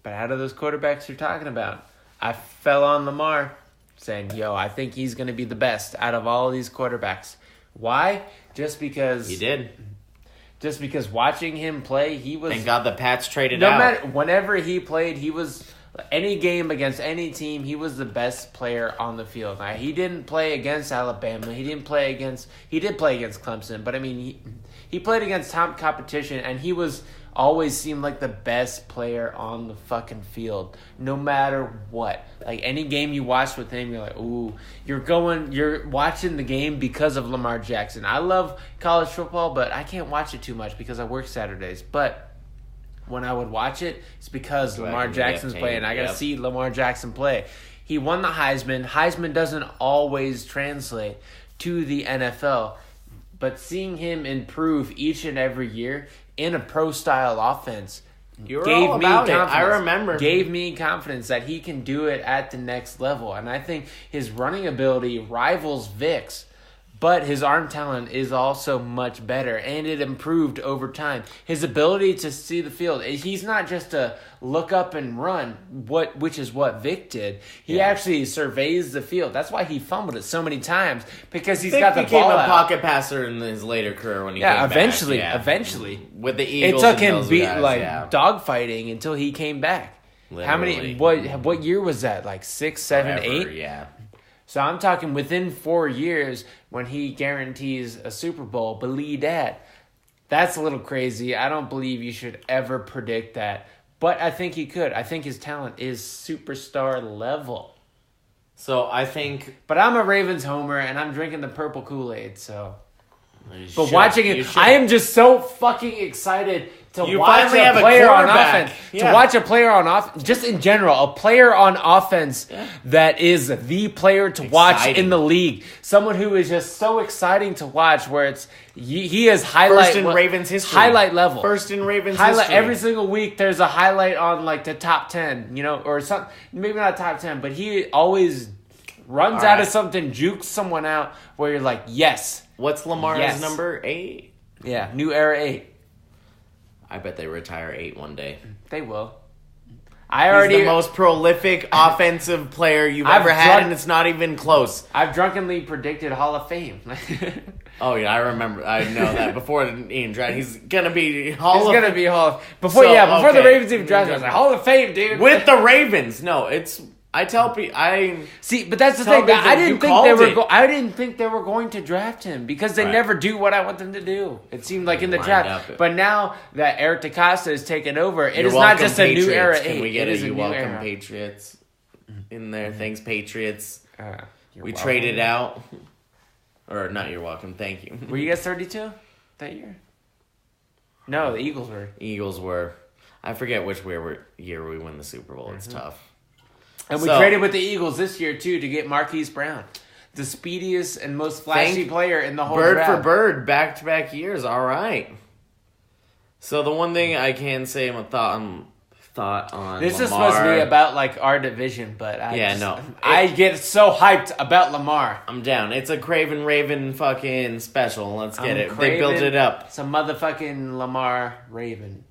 But out of those quarterbacks you're talking about, I fell on Lamar, saying, "Yo, I think he's going to be the best out of all of these quarterbacks." Why? Just because he did. Just because watching him play, he was. Thank God the Pats traded out. Whenever he played, he was. Any game against any team, he was the best player on the field. Now, he didn't play against Alabama. He did play against Clemson. But, I mean, he played against top competition, and he always seemed like the best player on the fucking field, no matter what. Like, any game you watched with him, you're like, ooh, you're watching the game because of Lamar Jackson. I love college football, but I can't watch it too much because I work Saturdays. But when I would watch it, it's because Lamar Jackson's playing. I got to see Lamar Jackson play. He won the Heisman. Heisman doesn't always translate to the NFL. But seeing him improve each and every year in a pro-style offense gave me confidence that he can do it at the next level. And I think his running ability rivals Vic's. But his arm talent is also much better, and it improved over time. His ability to see the field, he's not just a look up and run, which is what Vic did. He actually surveys the field. That's why he fumbled it so many times, because he's got the ball out. Vic became a pocket passer in his later career when he came eventually, back. Eventually. With the Eagles, it took him dogfighting until he came back. Literally. How many? What year was that? Like 6, 7, 8? Yeah. So I'm talking within 4 years when he guarantees a Super Bowl. Believe that. That's a little crazy. I don't believe you should ever predict that. But I think he could. I think his talent is superstar level. So I think... But I'm a Ravens homer, and I'm drinking the purple Kool-Aid, so... Watching it, I am just so fucking excited to watch a player on offense. Yeah. To watch a player on offense, just in general, a player on offense that is the player to watch in the league. Someone who is just so exciting to watch, where it's he is first in Ravens history, highlight level. First in Ravens history. Every single week, there's a highlight on like the top 10, or something. Maybe not top 10, but he always runs out of something, jukes someone out, where you're like, yes. What's Lamar's number? 8? Yeah, new era 8. I bet they retire 8 one day. They will. He's the most prolific offensive player you've ever had, and it's not even close. I've drunkenly predicted Hall of Fame. Oh, yeah, I remember. I know that. Before Ian drafted, he's going to be Hall of Before the Ravens even drafted, I was like, Hall of Fame, dude. With the Ravens. No, I tell people, see, but that's the thing. I didn't think they were going to draft him because they never do what I want them to do. It seemed like in the draft, but now that Eric DeCosta has taken over, it is not just a new era. Can we get a "You Welcome Patriots" in there? Thanks, Patriots. We traded out, or not? You're welcome. Thank you. Were you guys 32 that year? No, the Eagles were. I forget which year we win the Super Bowl. It's tough. And we traded with the Eagles this year, too, to get Marquise Brown. The speediest and most flashy player in the whole draft. Bird for bird, back-to-back years. All right. So the one thing I can say I'm a thought on this Lamar. is supposed to be about, like, our division, but I get so hyped about Lamar. I'm down. It's a Craven Raven fucking special. Let's get it. They built it up. It's a motherfucking Lamar Raven.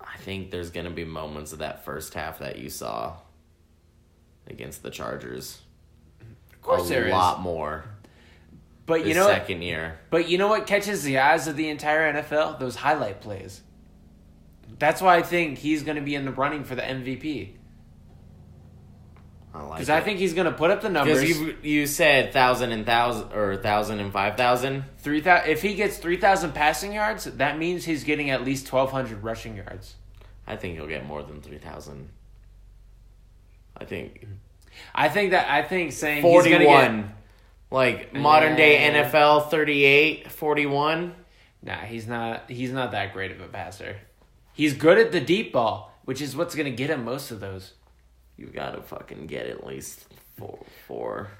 I think there's going to be moments of that first half that you saw against the Chargers. Of course there is. A lot more. But second year. But you know what catches the eyes of the entire NFL? Those highlight plays. That's why I think he's going to be in the running for the MVP. Because I think he's going to put up the numbers. Because you said 1,000 and 5,000. If he gets 3,000 passing yards, that means he's getting at least 1,200 rushing yards. I think he'll get more than 3,000. I think saying 41, he's gonna get, like modern day NFL 38, 41. Nah, he's not that great of a passer. He's good at the deep ball, which is what's gonna get him most of those. You gotta fucking get at least four.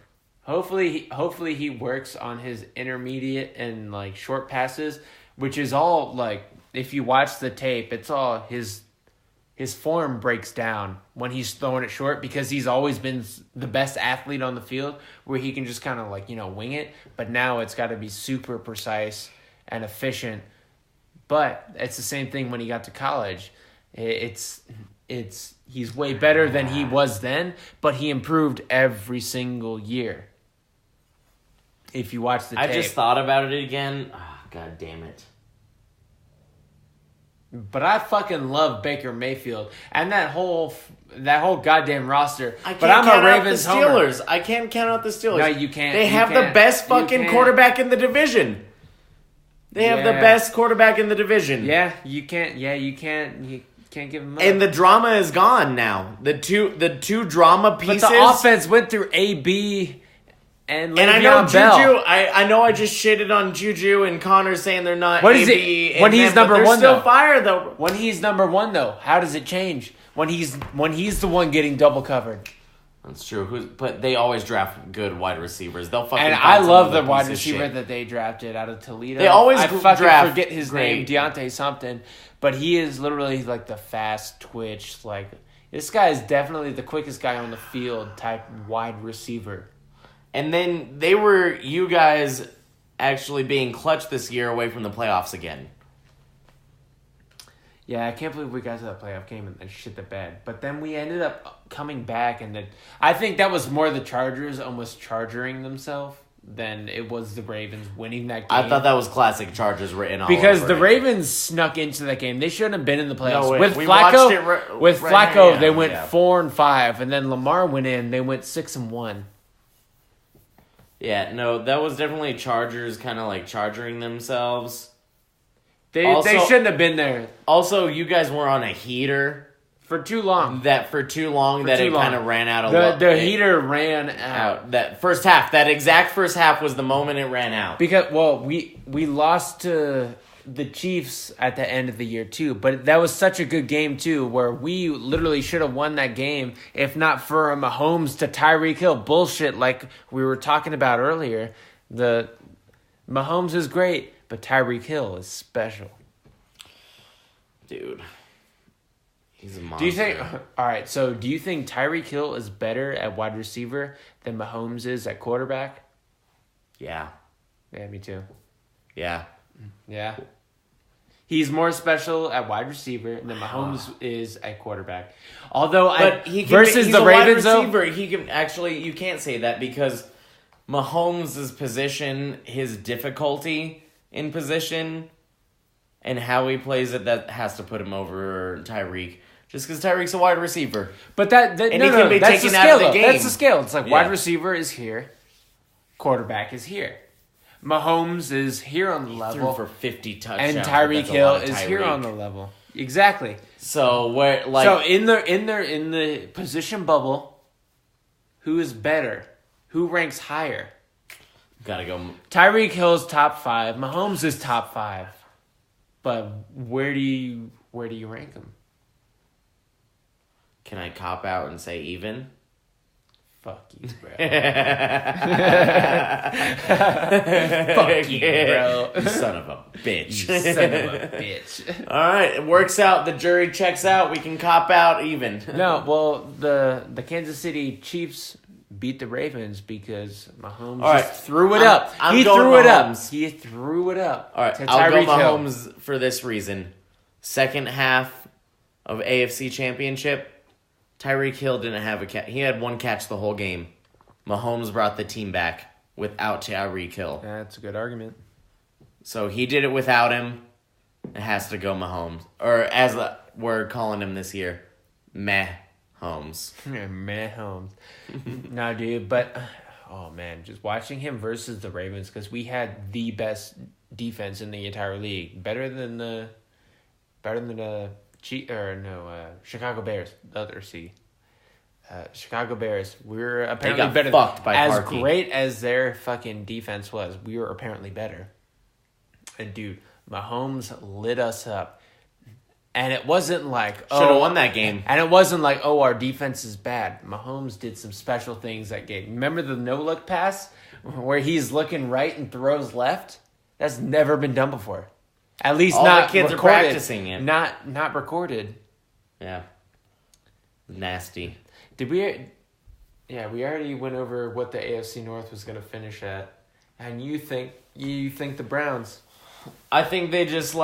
Hopefully he works on his intermediate and like short passes, which is all like if you watch the tape, it's all his form breaks down when he's throwing it short because he's always been the best athlete on the field where he can just kind of like, wing it. But now it's got to be super precise and efficient. But it's the same thing when he got to college. He's way better than he was then, but he improved every single year. If you watch the tape. I just thought about it again. Oh, God damn it. But I fucking love Baker Mayfield and that whole goddamn roster. But I'm a Ravens homer. I can't count out the Steelers. No, you can't. They have the best fucking quarterback in the division. They have the best quarterback in the division. Yeah, you can't. Yeah, you can't. You can't give them up. And the drama is gone now. The two drama pieces. But the offense went through AB. And I know Juju. I know I just shitted on Juju and Connor saying they're not. What is it when he's number one? Still fire though. When he's number one though, how does it change? When he's the one getting double covered. That's true. But they always draft good wide receivers. They'll fucking. And I love the wide receiver that they drafted out of Toledo. They always forget his name, Deontay something, but he is literally like the fast twitch. Like this guy is definitely the quickest guy on the field type wide receiver. And then you guys actually being clutch this year away from the playoffs again. Yeah, I can't believe we got to that playoff game and then shit the bed. But then we ended up coming back, and I think that was more the Chargers almost chargering themselves than it was the Ravens winning that game. I thought that was classic Chargers written all because over the Ravens snuck into that game. They shouldn't have been in the playoffs. No, with Flacco, they went 4-5, and then Lamar went in. They went 6-1. Yeah, no, that was definitely Chargers kind of like charging themselves. They shouldn't have been there. Also, you guys were on a heater for too long. It kind of ran out a lot. The heater ran out. That first half, that exact first half was the moment it ran out. Because we lost to the Chiefs at the end of the year too, but that was such a good game too, where we literally should have won that game if not for a Mahomes to Tyreek Hill bullshit like we were talking about earlier. The Mahomes is great, but Tyreek Hill is special. Dude, He's a monster. Do you think? All right. So, do you think Tyreek Hill is better at wide receiver than Mahomes is at quarterback? Yeah. Yeah, me too. Yeah. Yeah. He's more special at wide receiver than Mahomes is at quarterback. Although, versus the Ravens, receiver, he can actually. You can't say that because Mahomes' position, his difficulty in position, and how he plays it, that has to put him over Tyreek. Just because Tyreek's a wide receiver. But that's the scale, though. That's the scale. It's like wide receiver is here, quarterback is here. Mahomes is here on the level. Threw for 50 touchdowns. And Tyreek Hill is here on the level. Exactly. So in the position bubble, who is better? Who ranks higher? Gotta go. Tyreek Hill's top 5. Mahomes is top 5. But where do you rank him? Can I cop out and say even? Fuck you, bro. Fuck you, bro. You son of a bitch. You son of a bitch. All right, it works out. The jury checks out. We can cop out even. No, well, the Kansas City Chiefs beat the Ravens because Mahomes just threw it up. He threw it up. He threw it up. All right, I'll go Mahomes for this reason. Second half of AFC Championship, Tyreek Hill didn't have a catch. He had one catch the whole game. Mahomes brought the team back without Tyreek Hill. That's a good argument. So he did it without him. It has to go Mahomes. Or as we're calling him this year, Meh Holmes. Meh Holmes. No, dude, but oh man, just watching him versus the Ravens, because we had the best defense in the entire league. Better than the Chicago Bears, the other C. Chicago Bears, we're apparently better. Fucked by as Parkey. Great as their fucking defense was, we were apparently better. And dude, Mahomes lit us up. And it wasn't like, should have won that game. And it wasn't like, our defense is bad. Mahomes did some special things that game. Remember the no-look pass where he's looking right and throws left? That's never been done before. At least all not the kids recorded. are practicing it. Not recorded. Yeah. Nasty. Did we? Yeah, we already went over what the AFC North was going to finish at. And you think the Browns? I think they just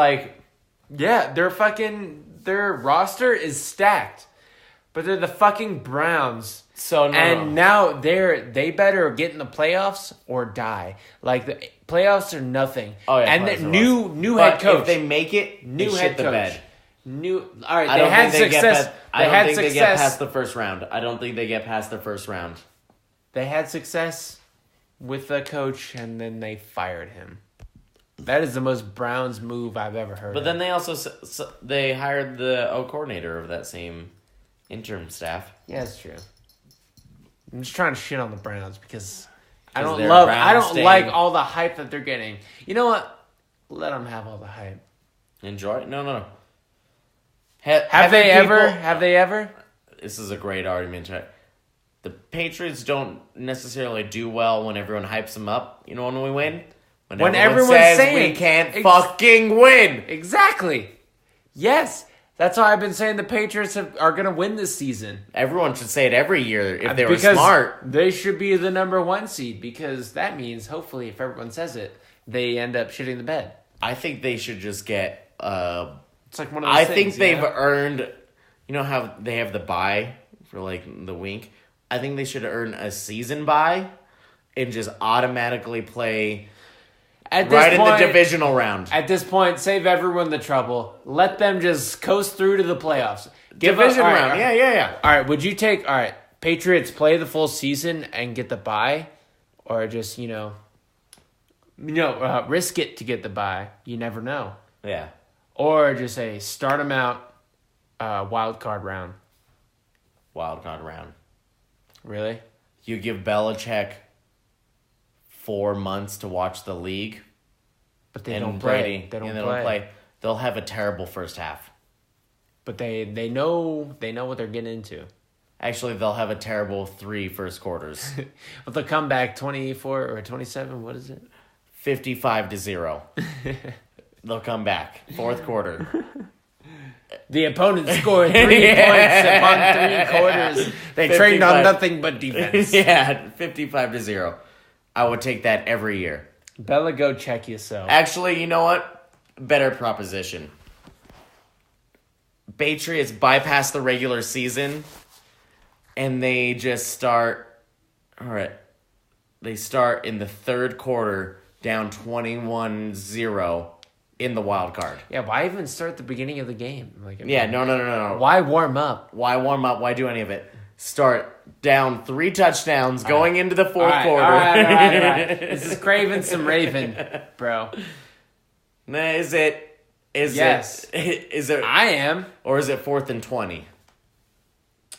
yeah, their roster is stacked. But they're the fucking Browns. So now they better get in the playoffs or die. Like the playoffs are nothing. Oh yeah, and the new head coach. If they make it, new they head shit the coach. bed. All right, they had success. I don't think they get past the first round. I don't think they get past the first round. They had success with the coach, and then they fired him. That is the most Browns move I've ever heard. But then they also they hired the coordinator of that same interim staff. Yeah, that's true. I'm just trying to shit on the Browns because I don't like all the hype that they're getting. You know what? Let them have all the hype. Enjoy it? No. Have they ever? This is a great argument. The Patriots don't necessarily do well when everyone hypes them up. You know when we win? When everyone says saying we can't fucking win. Exactly. Yes. That's why I've been saying the Patriots are going to win this season. Everyone should say it every year if they were smart. They should be the number 1 seed because that means, hopefully, if everyone says it, they end up shitting the bed. I think they should just get... it's like one of those things, think they've earned... You know how they have the bye for the week? I think they should earn a season bye and just automatically play... in the divisional round. At this point, save everyone the trouble. Let them just coast through to the playoffs. Division round. Yeah. All right, would you take... All right, Patriots play the full season and get the bye? Or just, risk it to get the bye? You never know. Yeah. Or just say, start them out wild card round. Wild card round. Really? You give Belichick 4 months to watch the league. But they don't play. They don't play. They'll have a terrible first half. But they know what they're getting into. Actually, they'll have a terrible 3 first quarters. But they'll come back 24 or 27, what is it? 55-0. They'll come back. Fourth quarter. The opponent scored 3 points upon 3 quarters. They trained on nothing but defense. 55-0. I would take that every year. Bella, go check yourself. Actually, you know what? Better proposition. Patriots bypass the regular season, and they just start. All right. They start in the third quarter down 21-0 in the wild card. Yeah, why even start the beginning of the game? No. Why warm up? Why warm up? Why do any of it? Start down 3 touchdowns going into the fourth quarter. All right. This is Craven some Raven, bro. Is it? Yes. Is it? I am. Or is it 4th and 20?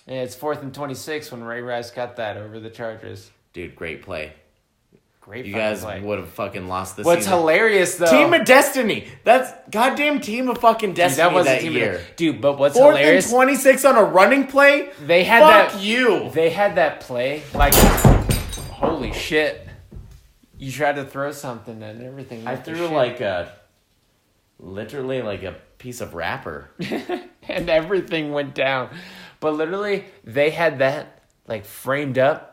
Yeah, it's 4th and 26 when Ray Rice got that over the Chargers. Dude, great play. You guys would have fucking lost this What's season. hilarious, though... Team of Destiny. That's goddamn Team of fucking Destiny that year. Dude, but what's 4th hilarious... 4th and 26 on a running play? They had Fuck you. They had that play, holy shit. You tried to throw something and everything. I threw literally like a piece of wrapper. And everything went down. But literally, they had that, framed up.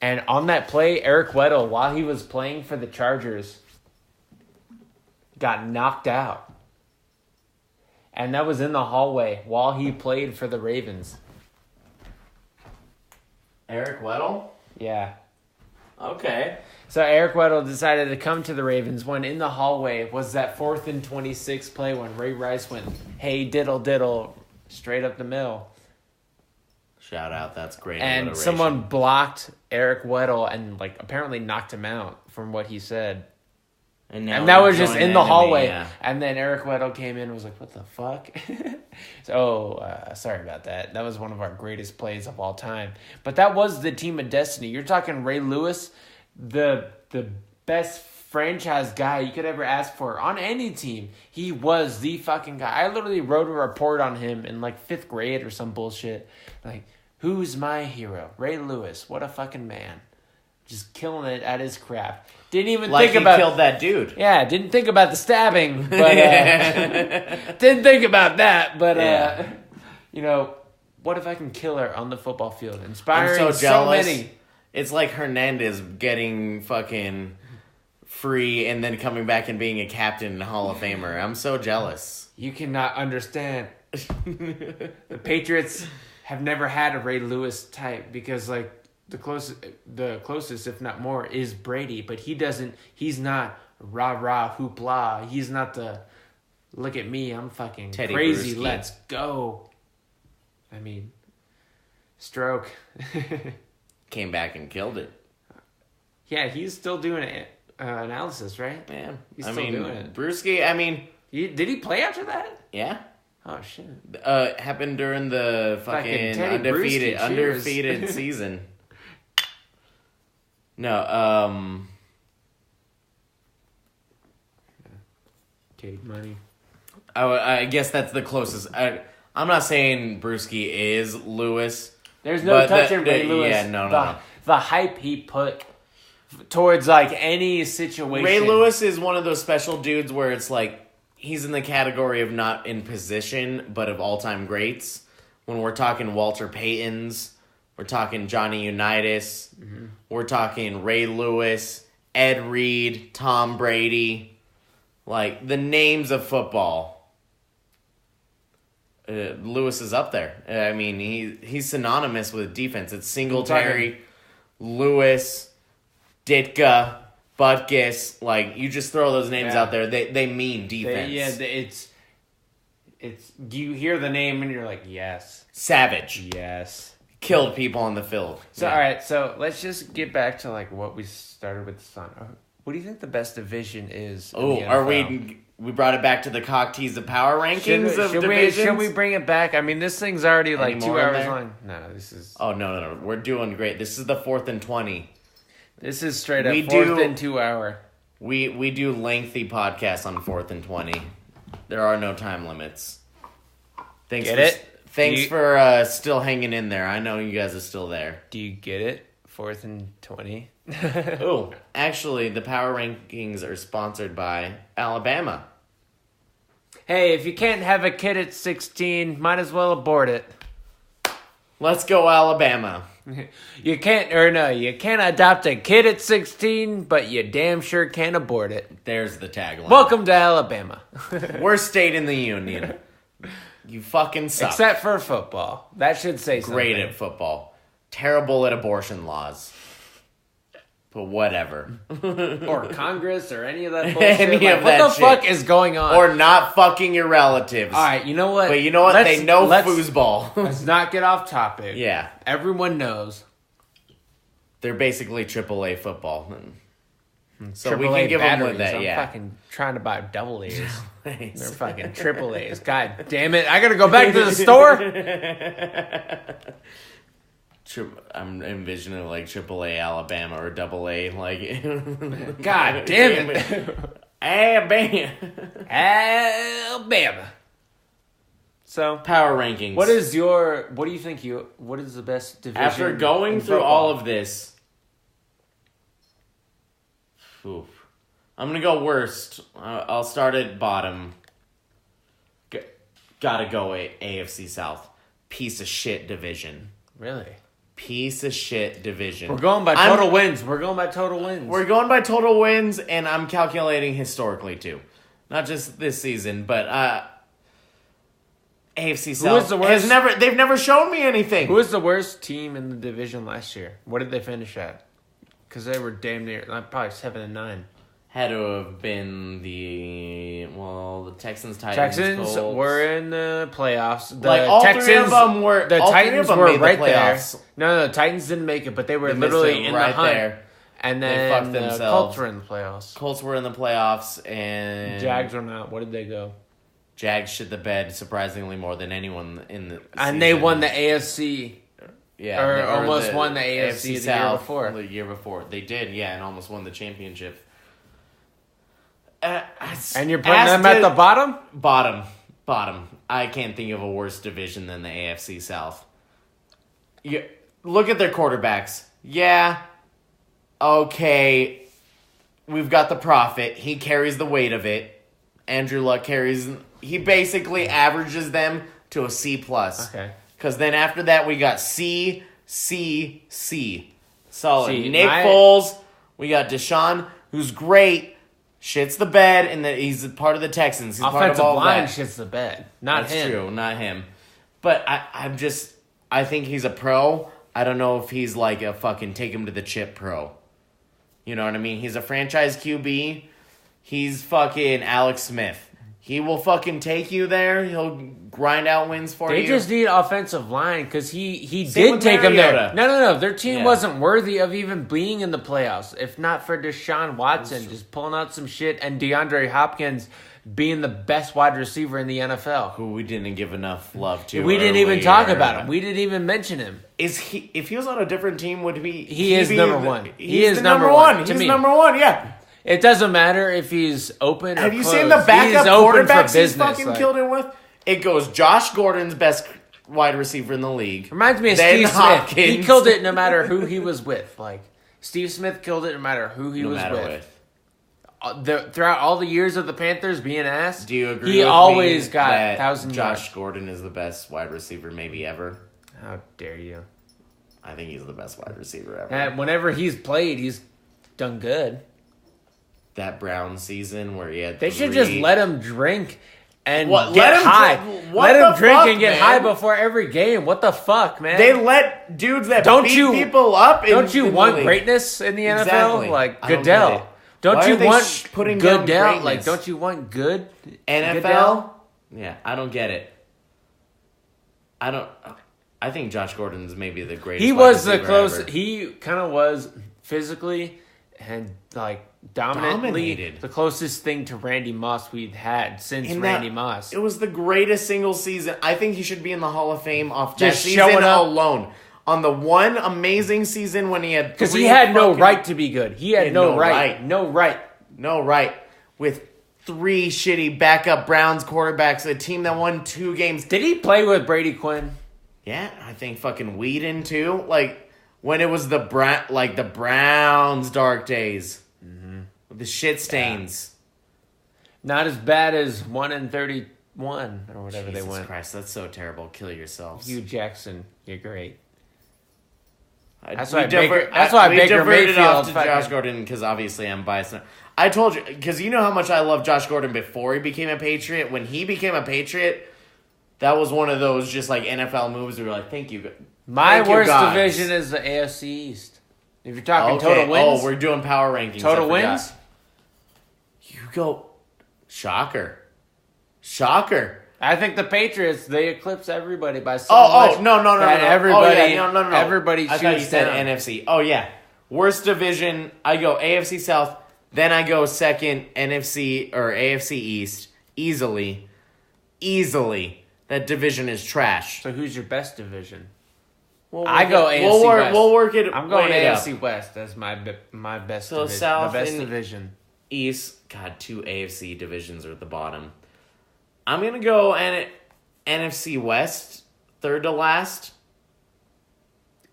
And on that play, Eric Weddle, while he was playing for the Chargers, got knocked out. And that was in the hallway while he played for the Ravens. Eric Weddle? Yeah. Okay. So Eric Weddle decided to come to the Ravens when in the hallway was that 4th and 26 play when Ray Rice went, hey, diddle, diddle, straight up the middle. Shout out, that's great. And alliteration. someone blocked Eric Weddle and apparently knocked him out from what he said. And that was just in the hallway. Yeah. And then Eric Weddle came in and was like, what the fuck? Sorry about that. That was one of our greatest plays of all time. But that was the Team of Destiny. You're talking Ray Lewis, the best franchise guy you could ever ask for on any team. He was the fucking guy. I literally wrote a report on him in 5th grade or some bullshit. Who's my hero? Ray Lewis. What a fucking man. Just killing it at his craft. Didn't even think about... killed that dude. Yeah, didn't think about the stabbing. But, didn't think about that. But, what if I can kill her on the football field? Inspiring I'm so jealous. So many. It's like Hernandez getting fucking free and then coming back and being a captain and Hall of Famer. I'm so jealous. You cannot understand. The Patriots have never had a Ray Lewis type because the closest, if not more, is Brady, but he's not rah hoopla. He's not the look at me, I'm fucking Teddy crazy. Bruschi. Let's go. I mean, stroke. Came back and killed it. Yeah, he's still doing analysis, right? Yeah, he's still doing it. Bruschi, did he play after that? Yeah. Oh shit! Happened during the fucking undefeated season. No, Take money. I guess that's the closest. I'm not saying Bruschi is Lewis. There's no touching Ray Lewis. Yeah, no. The hype he put towards any situation. Ray Lewis is one of those special dudes where it's he's in the category of not in position, but of all-time greats. When we're talking Walter Paytons, we're talking Johnny Unitas, we're talking Ray Lewis, Ed Reed, Tom Brady, the names of football. Lewis is up there. I mean, he's synonymous with defense. It's Singletary, Lewis, Ditka, Butkus, you just throw those names out there. They mean defense. It's. You hear the name and you're like, yes, Savage. Yes, killed people on the field. So all right, so let's just get back to what we started with the Sun. What do you think the best division is? Oh, are we brought it back to the cock tease of power rankings of divisions? Should we bring it back? I mean, this thing's already 2 hours long. No, this is. Oh no! We're doing great. This is the 4th and 20. This is straight up 4th and 2 hour. We do lengthy podcasts on 4th and 20. There are no time limits. Thanks for still hanging in there. I know you guys are still there. Do you get it? 4th and 20. Oh, actually, the power rankings are sponsored by Alabama. Hey, if you can't have a kid at 16, might as well abort it. Let's go, Alabama. You can't adopt a kid at 16, but you damn sure can abort it. There's the tagline. Welcome to Alabama. Worst state in the union. You fucking suck. Except for football. That should say something. Great at football. Terrible at abortion laws. But whatever. Or Congress or any of that bullshit. What the fuck is going on? Or not fucking your relatives. All right, you know what? But you know what? They know foosball. Let's not get off topic. Yeah. Everyone knows. They're basically AAA football. So AAA we can give batteries. them with that, I'm yeah. fucking trying to buy double A's. They're fucking triple A's. God damn it. I gotta go back to the store. I'm envisioning like AAA Alabama or AA. Like, God damn it. Alabama. So, power rankings. what do you think what is the best division? After going through football? all of this, oof, I'm going to go worst. I'll start at bottom. Gotta go AFC South. Piece of shit division. Really? Piece of shit division. We're going by total wins. We're going by total wins. We're going by total wins, and I'm calculating historically, too. Not just this season, but AFC South Who was the worst? they've never shown me anything. Who was the worst team in the division last year? What did they finish at? Because they were damn near, probably 7-9. Had to have been the Texans, Titans. Texans Colts. were in the playoffs. The all Texans, three of them were. The all Titans three of them were made right the there. playoffs. No, the Titans didn't make it, but they were They missed literally it in right the hunt. there. And They then fucked the themselves. Colts were in the playoffs. Colts were in the playoffs, and Jags were not. What did they go? Jags shit the bed surprisingly more than anyone in the. And they won the AFC. Yeah, or almost won the AFC the South year before. The year before, they did, yeah, and almost won the championship. And you're putting them at the bottom? Bottom. I can't think of a worse division than the AFC South. Look at their quarterbacks. Yeah. Okay. We've got the prophet. He carries the weight of it. Andrew Luck he basically averages them to a C+. Okay. Because then after that, we got C. Solid. See, Nick Foles. We got Deshaun, who's great. Shits the bed, and he's part of the Texans. He's part of all line that. shits the bed. Not That's him. true, not him. But I think he's a pro. I don't know if he's like a fucking take him to the chip pro. You know what I mean? He's a franchise QB. He's fucking Alex Smith. He will fucking take you there. He'll grind out wins for you. They just need offensive line because he Same did with take them Mariota. there. No. Their team wasn't worthy of even being in the playoffs. If not for Deshaun Watson just pulling out some shit and DeAndre Hopkins being the best wide receiver in the NFL. Who we didn't give enough love to. We didn't even talk about him. We didn't even mention him. If he was on a different team, would he? He is number one. He is number one. To He's me. number one. Yeah. It doesn't matter if he's open or Have you closed. seen the backup He's open for quarterbacks he's business. fucking killed it with? It goes Josh Gordon's best wide receiver in the league. Reminds me of Then Steve Hopkins. Smith. He killed it no matter who he was with. Like Steve Smith killed it no matter who he was with. Throughout all the years of the Panthers being asked, Do you agree? He with always me got that 1,000 Josh yards. Gordon is the best wide receiver maybe ever. How dare you? I think he's the best wide receiver ever. And whenever he's played, he's done good. That Brown season where he had They should just let him drink and What? get Let him high. drink- Let what him the drink fuck, and get man? high before every game. What the fuck, man? They let dudes that Don't beat you- people up. Don't you in the want league. greatness in the NFL? Exactly. Like I don't get it. Goodell. Don't Why you are they want putting down Goodell? greatness? Like, don't you want good NFL? Goodell? Yeah, I don't get it. I think Josh Gordon's maybe the greatest. He wide was the receiver close. ever. He kind of was physically and like dominantly Dominated. the closest thing to Randy Moss we'd had since In Randy that- Moss. It was the greatest single season. I think he should be in the Hall of Fame off Just that showing season up. alone. On the one amazing season when he had Because he three had no fucking- right to be good. He had no right. No right. No right. With three shitty backup Browns quarterbacks, a team that won 2 games. Did he play with Brady Quinn? Yeah, I think fucking Whedon too. Like when it was the Browns' dark days, with the shit stains. Not as bad as 1-32 won or whatever they won. Jesus Christ, that's so terrible. Kill yourselves. Hugh Jackson, you're great. That's why Baker Mayfield off to Josh Gordon because obviously I'm biased. I told you because you know how much I love Josh Gordon before he became a Patriot. When he became a Patriot, that was one of those just like NFL moves. We were like, thank you. My worst division is the AFC East. If you're talking total wins, we're doing power rankings. Total wins. You go, shocker. I think the Patriots, they eclipse everybody by so much. No. Everybody I thought you said NFC. Oh, yeah. Worst division, I go AFC South, then I go second NFC or AFC East. Easily. That division is trash. So who's your best division? I go AFC West. We'll work it. I'm going AFC West as my best division. South the best division. East, God, 2 AFC divisions are at the bottom. I'm going to go NFC West, third to last.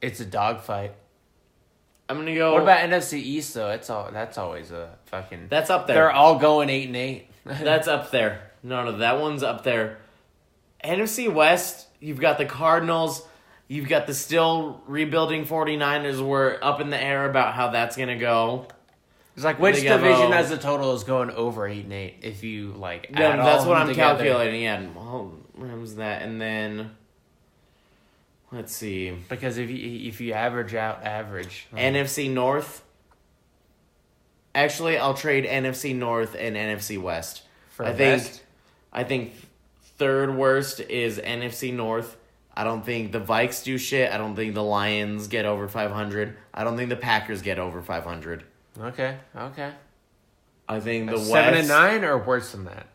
It's a dogfight. I'm going to go... What about NFC East, though? That's always a fucking... That's up there. They're all going 8-8. That's up there. No, that one's up there. NFC West, you've got the Cardinals. You've got the still rebuilding 49ers. We're up in the air about how that's going to go. It's like which division as a total is going over 8-8 if you like add yeah, that's all what I'm together. calculating. Yeah, well, Rams that, and then let's see. Because if you average out average NFC North. Actually, I'll trade NFC North and NFC West. I think third worst is NFC North. I don't think the Vikes do shit. I don't think the Lions get over 500. I don't think the Packers get over 500. Okay. I think the West 7-9 or worse than that.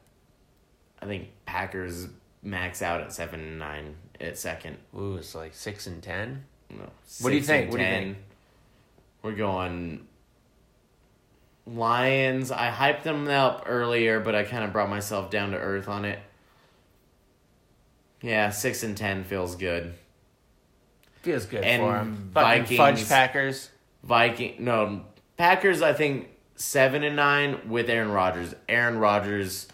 I think Packers max out at 7-9 at second. Ooh, it's like 6-10. No. What do you think? We're going Lions. I hyped them up earlier, but I kind of brought myself down to earth on it. Yeah, 6-10 feels good. Feels good and for them. Vikings, Fudge Packers. Packers. I think 7-9 with Aaron Rodgers. Aaron Rodgers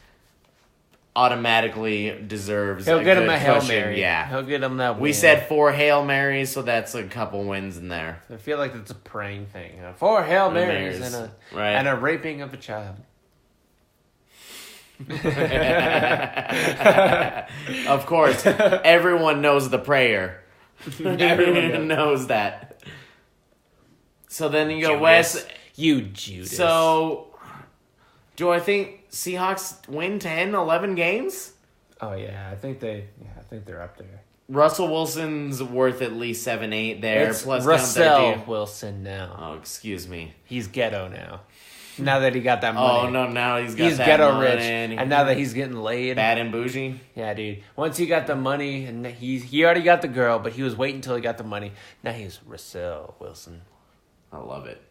automatically deserves. He'll get him a Hail cushion. Mary. Yeah, he'll get him that. We said 4 Hail Marys, so that's a couple wins in there. I feel like that's a praying thing. 4 Hail Marys and a raping of a child. Of course, everyone knows the prayer. Everyone knows that. So then you go West. You Judas. So, do I think Seahawks win 10, 11 games? Oh yeah, I think they're up there. Russell Wilson's worth at least 7-8 there. It's plus Russell Wilson now. Oh, excuse me. He's ghetto now. Now that he got that money. Oh, no, now he's that ghetto money. Rich. And now that he's getting laid. Bad and bougie? Yeah, dude. Once he got the money, and he already got the girl, but he was waiting until he got the money. Now he's Russell Wilson. I love it.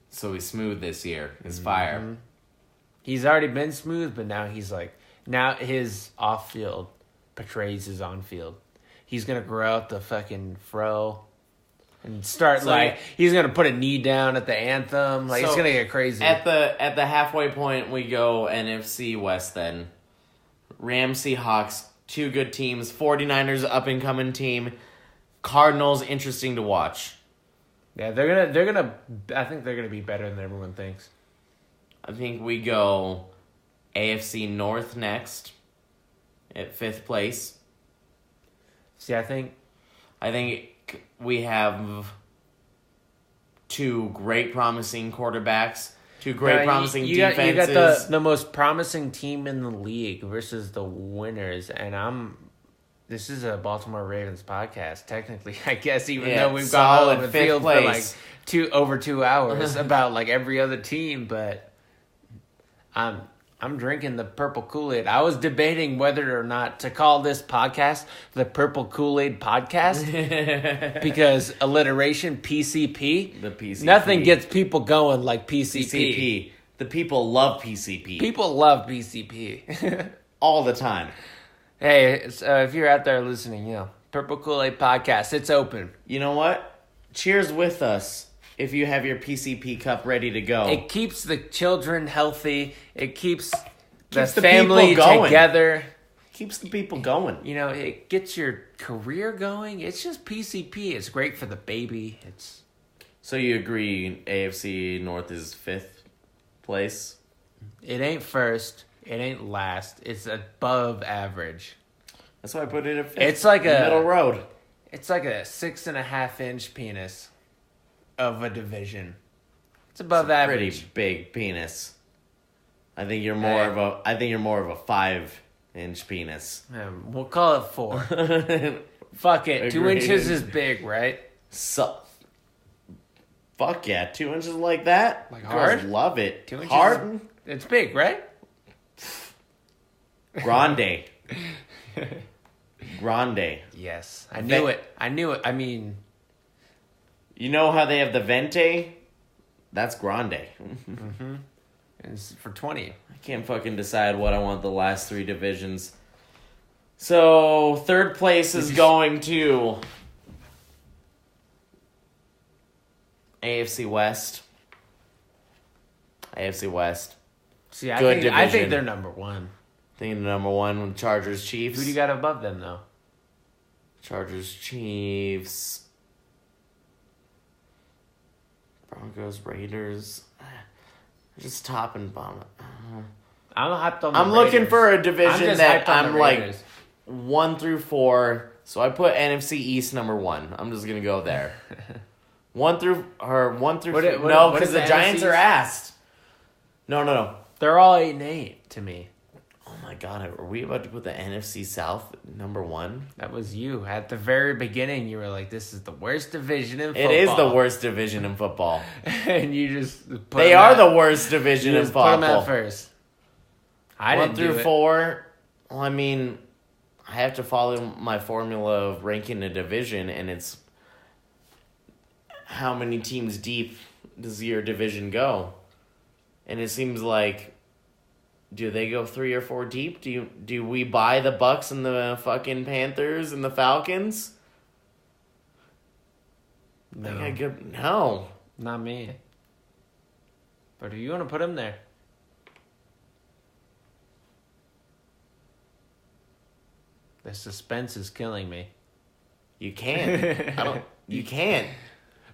So he's smooth this year. He's fire. He's already been smooth, but now he's like... Now his off-field portrays his on-field. He's going to grow out the fucking fro... And start he's gonna put a knee down at the anthem. He's gonna get crazy. At the halfway point, we go NFC West. Then Rams, Seahawks, 2 good teams. 49ers, up and coming team. Cardinals, interesting to watch. Yeah, they're gonna. I think they're gonna be better than everyone thinks. I think we go AFC North next at 5th place. See, I think we have 2 great promising quarterbacks, 2 great promising defenses. You got the most promising team in the league versus the winners, and this is a Baltimore Ravens podcast, technically, I guess, even though we've gone all over the field for like over 2 hours about like every other team, but I'm drinking the purple Kool-Aid. I was debating whether or not to call this podcast the Purple Kool-Aid Podcast because alliteration, PCP. The PCP. Nothing gets people going like PCP. The people love PCP. People love PCP. All the time. Hey, so if you're out there listening, Purple Kool-Aid Podcast, it's open. You know what? Cheers with us. If you have your PCP cup ready to go. It keeps the children healthy. It keeps the family together. Keeps the people going. You know, it gets your career going. It's just PCP. It's great for the baby. So you agree AFC North is 5th place? It ain't first. It ain't last. It's above average. That's why I put it at 5th. It's like a middle road. It's like a 6.5-inch penis of a division. It's above average. Pretty big penis. I think you're more of a 5-inch penis. We'll call it 4. Fuck it. 2 inches is big, right? So, fuck yeah, 2 inches like that. Like Girls hard? love it. 2 inches. Hard. It's big, right? Grande. Grande. Yes, I knew it. I mean, you know how they have the Vente? That's Grande. Mm-hmm. It's for 20. I can't fucking decide what I want the last 3 divisions. So, 3rd place is going to AFC West. AFC West. See, I think they're number 1. I think number 1 Chargers Chiefs. Who do you got above them though? Chargers Chiefs. Broncos Raiders. Just top and bottom. I'm hyped on. I'm looking for a division that I'm like 1 through 4. So I put NFC East number 1. I'm just gonna go there. 1 through 4. No, because the Giants are asked. No. They're all 8-8 to me. Oh my god, are we about to put the NFC South number 1? That was you. At the very beginning, you were like, this is the worst division in football. It is the worst division in football. And you just put They are the worst division in football. Put them at first. I didn't do it. 1 through 4. Well, I mean, I have to follow my formula of ranking a division, and it's how many teams deep does your division go? And it seems like, do they go 3 or 4 deep? Do we buy the Bucks and the fucking Panthers and the Falcons? No. No. Not me. But if you want to put them there. The suspense is killing me. You can't. You can't.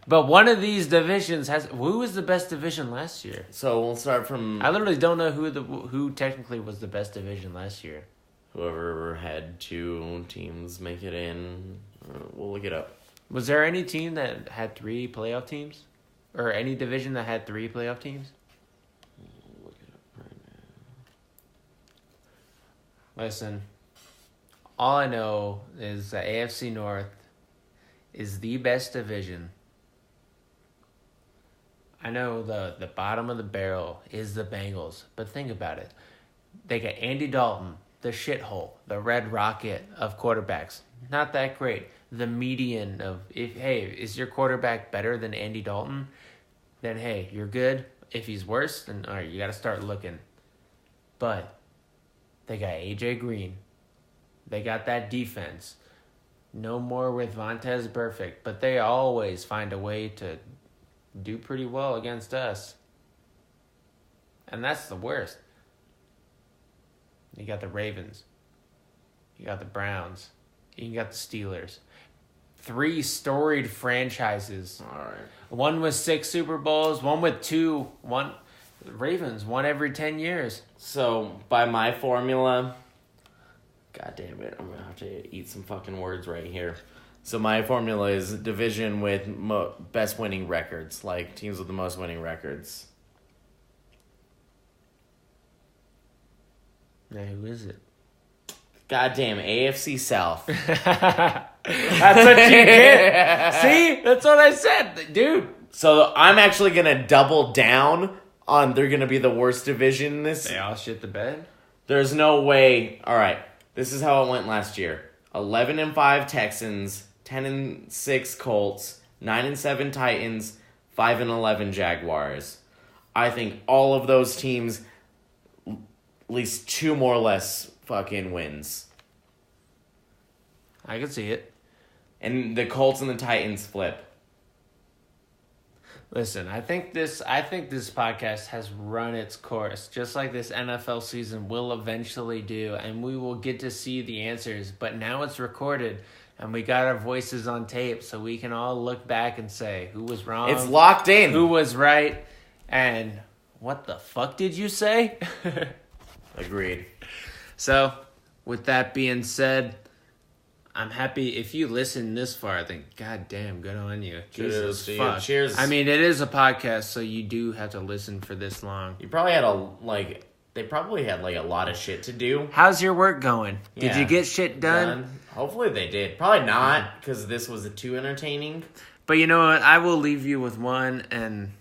But one of these divisions has... Who was the best division last year? So we'll start from... I literally don't know who technically was the best division last year. Whoever had 2 teams make it in. We'll look it up. Was there any team that had 3 playoff teams? Or any division that had 3 playoff teams? We'll look it up right now. Listen, all I know is the AFC North is the best division. I know the bottom of the barrel is the Bengals, but think about it. They got Andy Dalton, the shithole, the red rocket of quarterbacks. Not that great. The median of, is your quarterback better than Andy Dalton? Then, hey, you're good. If he's worse, then, all right, you got to start looking. But they got A.J. Green. They got that defense. No more with Vontaze Burfict, but they always find a way to do pretty well against us. And that's the worst. You got the Ravens. You got the Browns. You got the Steelers. 3 storied franchises. All right. One with 6 Super Bowls, one with 2. Ravens, one every 10 years. So, by my formula... God damn it, I'm going to have to eat some fucking words right here. So my formula is division with best winning records, like teams with the most winning records. Now, who is it? Goddamn, AFC South. That's what you did. See? That's what I said, dude. So I'm actually going to double down on they're going to be the worst division in this. They all shit the bed? There's no way. All right, this is how it went last year. 11-5 Texans, 10-6 Colts, 9-7 Titans, 5-11 Jaguars. I think all of those teams, at least 2 more or less fucking wins. I can see it. And the Colts and the Titans flip. Listen, I think this podcast has run its course, just like this NFL season will eventually do, and we will get to see the answers. But now it's recorded, and we got our voices on tape, so we can all look back and say who was wrong. It's locked in. Who was right, and what the fuck did you say? Agreed. So, with that being said, I'm happy if you listen this far. I think, God damn, good on you. Jesus fuck. Cheers. I mean, it is a podcast, so you do have to listen for this long. You probably had they probably had a lot of shit to do. How's your work going? Yeah. Did you get shit done? Hopefully they did. Probably not, because this was too entertaining. But you know what? I will leave you with one, and